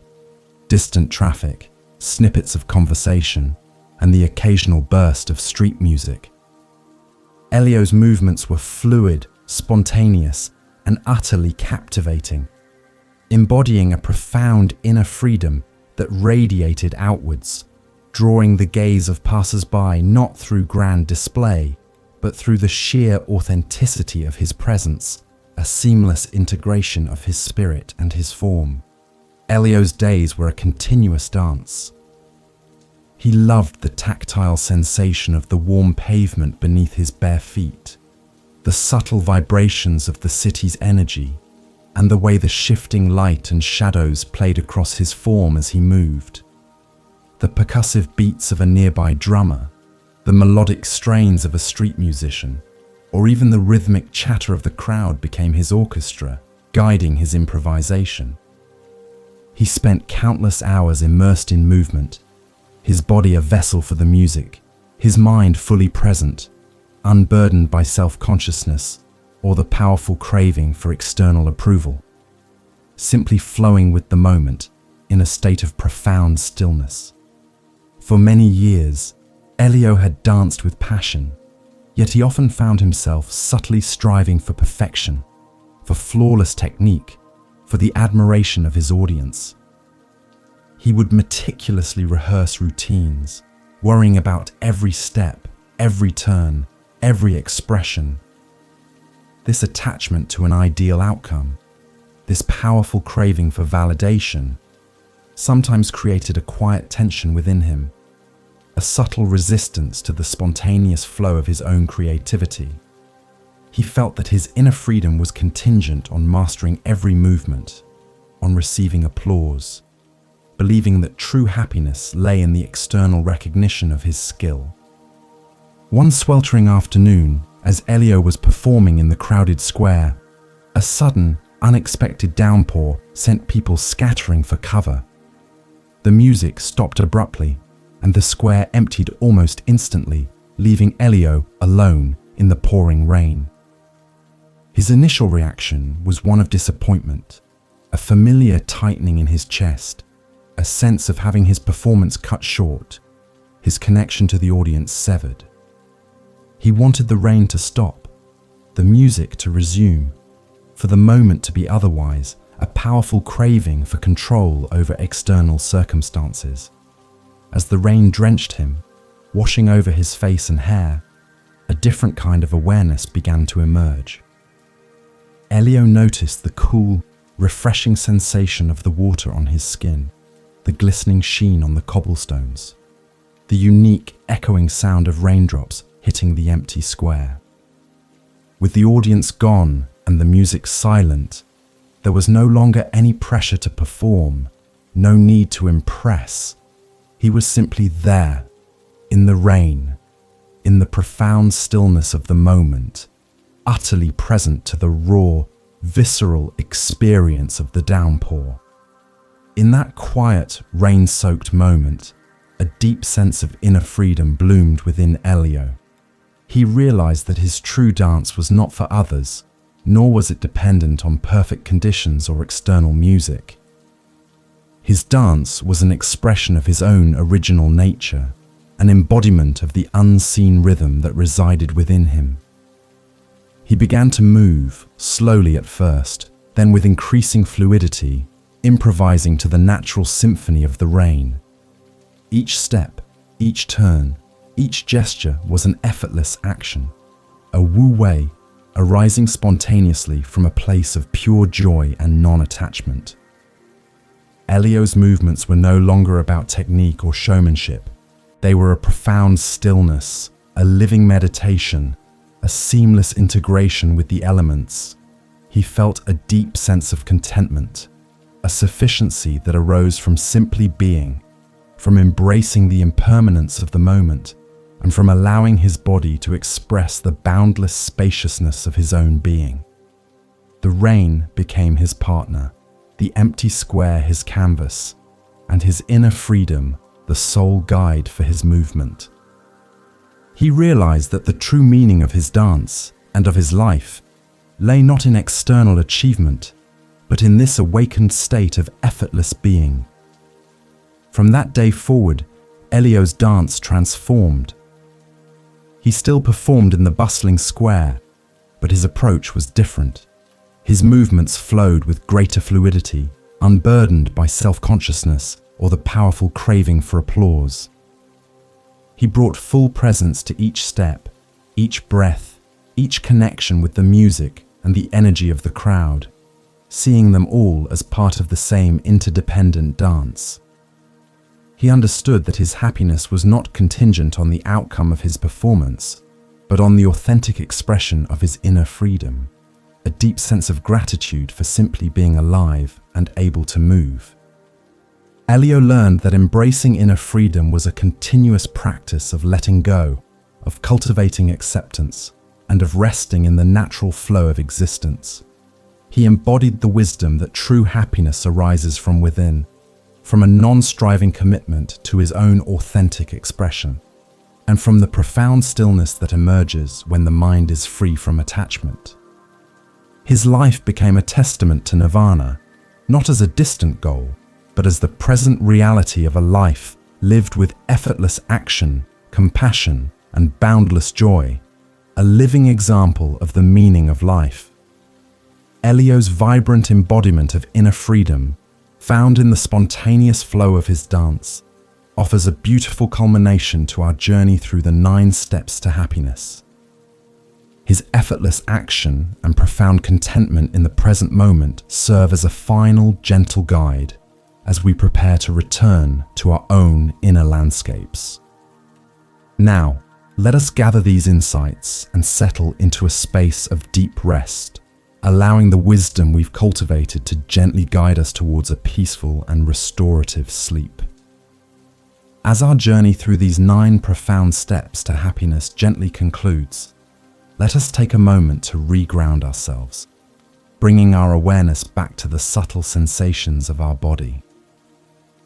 [SPEAKER 1] distant traffic, snippets of conversation, and the occasional burst of street music. Elio's movements were fluid, spontaneous, and utterly captivating, embodying a profound inner freedom that radiated outwards, drawing the gaze of passers-by not through grand display, but through the sheer authenticity of his presence, a seamless integration of his spirit and his form. Elio's days were a continuous dance. He loved the tactile sensation of the warm pavement beneath his bare feet, the subtle vibrations of the city's energy, and the way the shifting light and shadows played across his form as he moved. The percussive beats of a nearby drummer, The melodic strains of a street musician, or even the rhythmic chatter of the crowd became his orchestra, guiding his improvisation. He spent countless hours immersed in movement, his body a vessel for the music, his mind fully present, unburdened by self-consciousness or the powerful craving for external approval, simply flowing with the moment in a state of profound stillness. For many years, Elio had danced with passion, yet he often found himself subtly striving for perfection, for flawless technique, for the admiration of his audience. He would meticulously rehearse routines, worrying about every step, every turn, every expression. This attachment to an ideal outcome, this powerful craving for validation, sometimes created a quiet tension within him, a subtle resistance to the spontaneous flow of his own creativity. He felt that his inner freedom was contingent on mastering every movement, on receiving applause, believing that true happiness lay in the external recognition of his skill. One sweltering afternoon, as Elio was performing in the crowded square, a sudden, unexpected downpour sent people scattering for cover. The music stopped abruptly, and the square emptied almost instantly, leaving Elio alone in the pouring rain. His initial reaction was one of disappointment, a familiar tightening in his chest, a sense of having his performance cut short, his connection to the audience severed. He wanted the rain to stop, the music to resume, for the moment to be otherwise, a powerful craving for control over external circumstances. As the rain drenched him, washing over his face and hair, a different kind of awareness began to emerge. Elio noticed the cool, refreshing sensation of the water on his skin, the glistening sheen on the cobblestones, the unique, echoing sound of raindrops hitting the empty square. With the audience gone and the music silent, there was no longer any pressure to perform, no need to impress. He was simply there, in the rain, in the profound stillness of the moment, utterly present to the raw, visceral experience of the downpour. In that quiet, rain-soaked moment, a deep sense of inner freedom bloomed within Elio. He realized that his true dance was not for others, nor was it dependent on perfect conditions or external music. His dance was an expression of his own original nature, an embodiment of the unseen rhythm that resided within him. He began to move, slowly at first, then with increasing fluidity, improvising to the natural symphony of the rain. Each step, each turn, each gesture was an effortless action, a wu-wei, arising spontaneously from a place of pure joy and non-attachment. Elio's movements were no longer about technique or showmanship. They were a profound stillness, a living meditation, a seamless integration with the elements. He felt a deep sense of contentment, a sufficiency that arose from simply being, from embracing the impermanence of the moment, and from allowing his body to express the boundless spaciousness of his own being. The rain became his partner, the empty square his canvas, and his inner freedom the sole guide for his movement. He realized that the true meaning of his dance and of his life lay not in external achievement, but in this awakened state of effortless being. From that day forward, Elio's dance transformed. He still performed in the bustling square, but his approach was different. His movements flowed with greater fluidity, unburdened by self-consciousness or the powerful craving for applause. He brought full presence to each step, each breath, each connection with the music and the energy of the crowd, seeing them all as part of the same interdependent dance. He understood that his happiness was not contingent on the outcome of his performance, but on the authentic expression of his inner freedom, a deep sense of gratitude for simply being alive and able to move. Elio learned that embracing inner freedom was a continuous practice of letting go, of cultivating acceptance, and of resting in the natural flow of existence. He embodied the wisdom that true happiness arises from within, from a non-striving commitment to his own authentic expression, and from the profound stillness that emerges when the mind is free from attachment. His life became a testament to nirvana, not as a distant goal, but as the present reality of a life lived with effortless action, compassion, and boundless joy, a living example of the meaning of life. Elio's vibrant embodiment of inner freedom, found in the spontaneous flow of his dance, offers a beautiful culmination to our journey through the 9 steps to happiness. His effortless action and profound contentment in the present moment serve as a final gentle guide as we prepare to return to our own inner landscapes. Now, let us gather these insights and settle into a space of deep rest, allowing the wisdom we've cultivated to gently guide us towards a peaceful and restorative sleep. As our journey through these 9 profound steps to happiness gently concludes, let us take a moment to reground ourselves, bringing our awareness back to the subtle sensations of our body.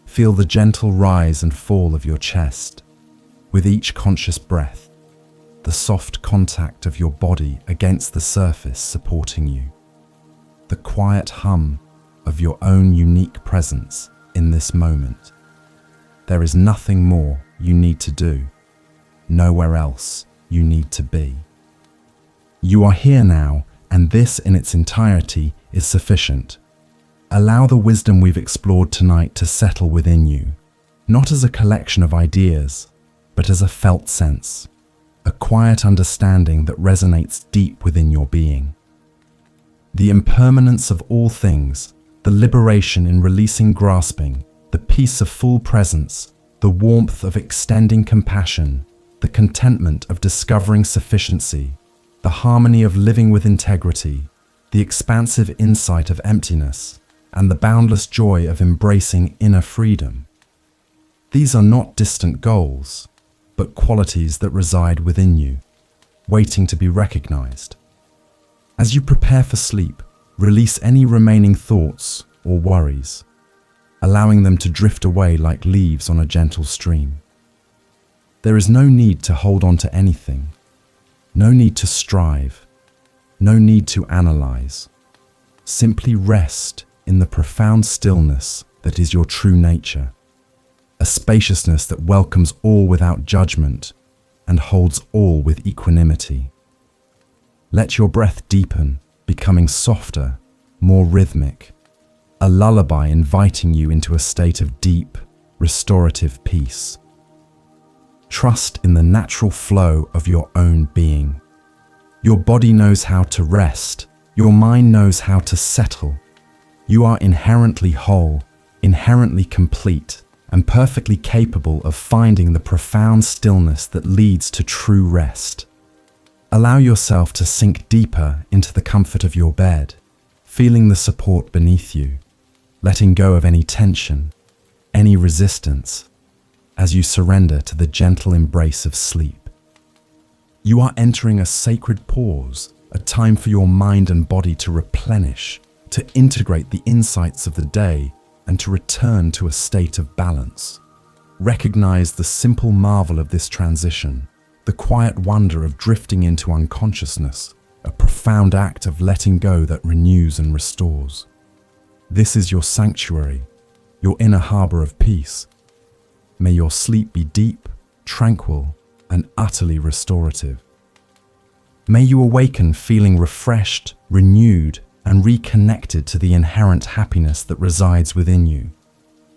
[SPEAKER 1] Feel the gentle rise and fall of your chest. With each conscious breath, the soft contact of your body against the surface supporting you, the quiet hum of your own unique presence in this moment. There is nothing more you need to do, nowhere else you need to be. You are here now, and this in its entirety is sufficient. Allow the wisdom we've explored tonight to settle within you, not as a collection of ideas, but as a felt sense, a quiet understanding that resonates deep within your being. The impermanence of all things, the liberation in releasing grasping, the peace of full presence, the warmth of extending compassion, the contentment of discovering sufficiency, the harmony of living with integrity, the expansive insight of emptiness, and the boundless joy of embracing inner freedom. These are not distant goals, but qualities that reside within you, waiting to be recognized. As you prepare for sleep, release any remaining thoughts or worries, allowing them to drift away like leaves on a gentle stream. There is no need to hold on to anything, no need to strive, no need to analyze. Simply rest in the profound stillness that is your true nature, a spaciousness that welcomes all without judgment and holds all with equanimity. Let your breath deepen, becoming softer, more rhythmic, a lullaby inviting you into a state of deep, restorative peace. Trust in the natural flow of your own being. Your body knows how to rest, your mind knows how to settle. You are inherently whole, inherently complete, and perfectly capable of finding the profound stillness that leads to true rest. Allow yourself to sink deeper into the comfort of your bed, feeling the support beneath you, letting go of any tension, any resistance, as you surrender to the gentle embrace of sleep. You are entering a sacred pause, a time for your mind and body to replenish, to integrate the insights of the day, and to return to a state of balance. Recognize the simple marvel of this transition, the quiet wonder of drifting into unconsciousness, a profound act of letting go that renews and restores. This is your sanctuary, your inner harbor of peace. May your sleep be deep, tranquil, and utterly restorative. May you awaken feeling refreshed, renewed, and reconnected to the inherent happiness that resides within you.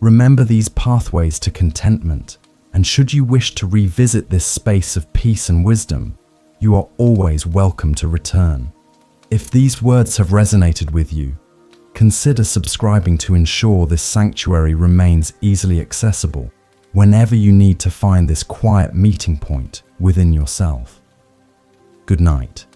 [SPEAKER 1] Remember these pathways to contentment, and should you wish to revisit this space of peace and wisdom, you are always welcome to return. If these words have resonated with you, consider subscribing to ensure this sanctuary remains easily accessible whenever you need to find this quiet meeting point within yourself. Good night.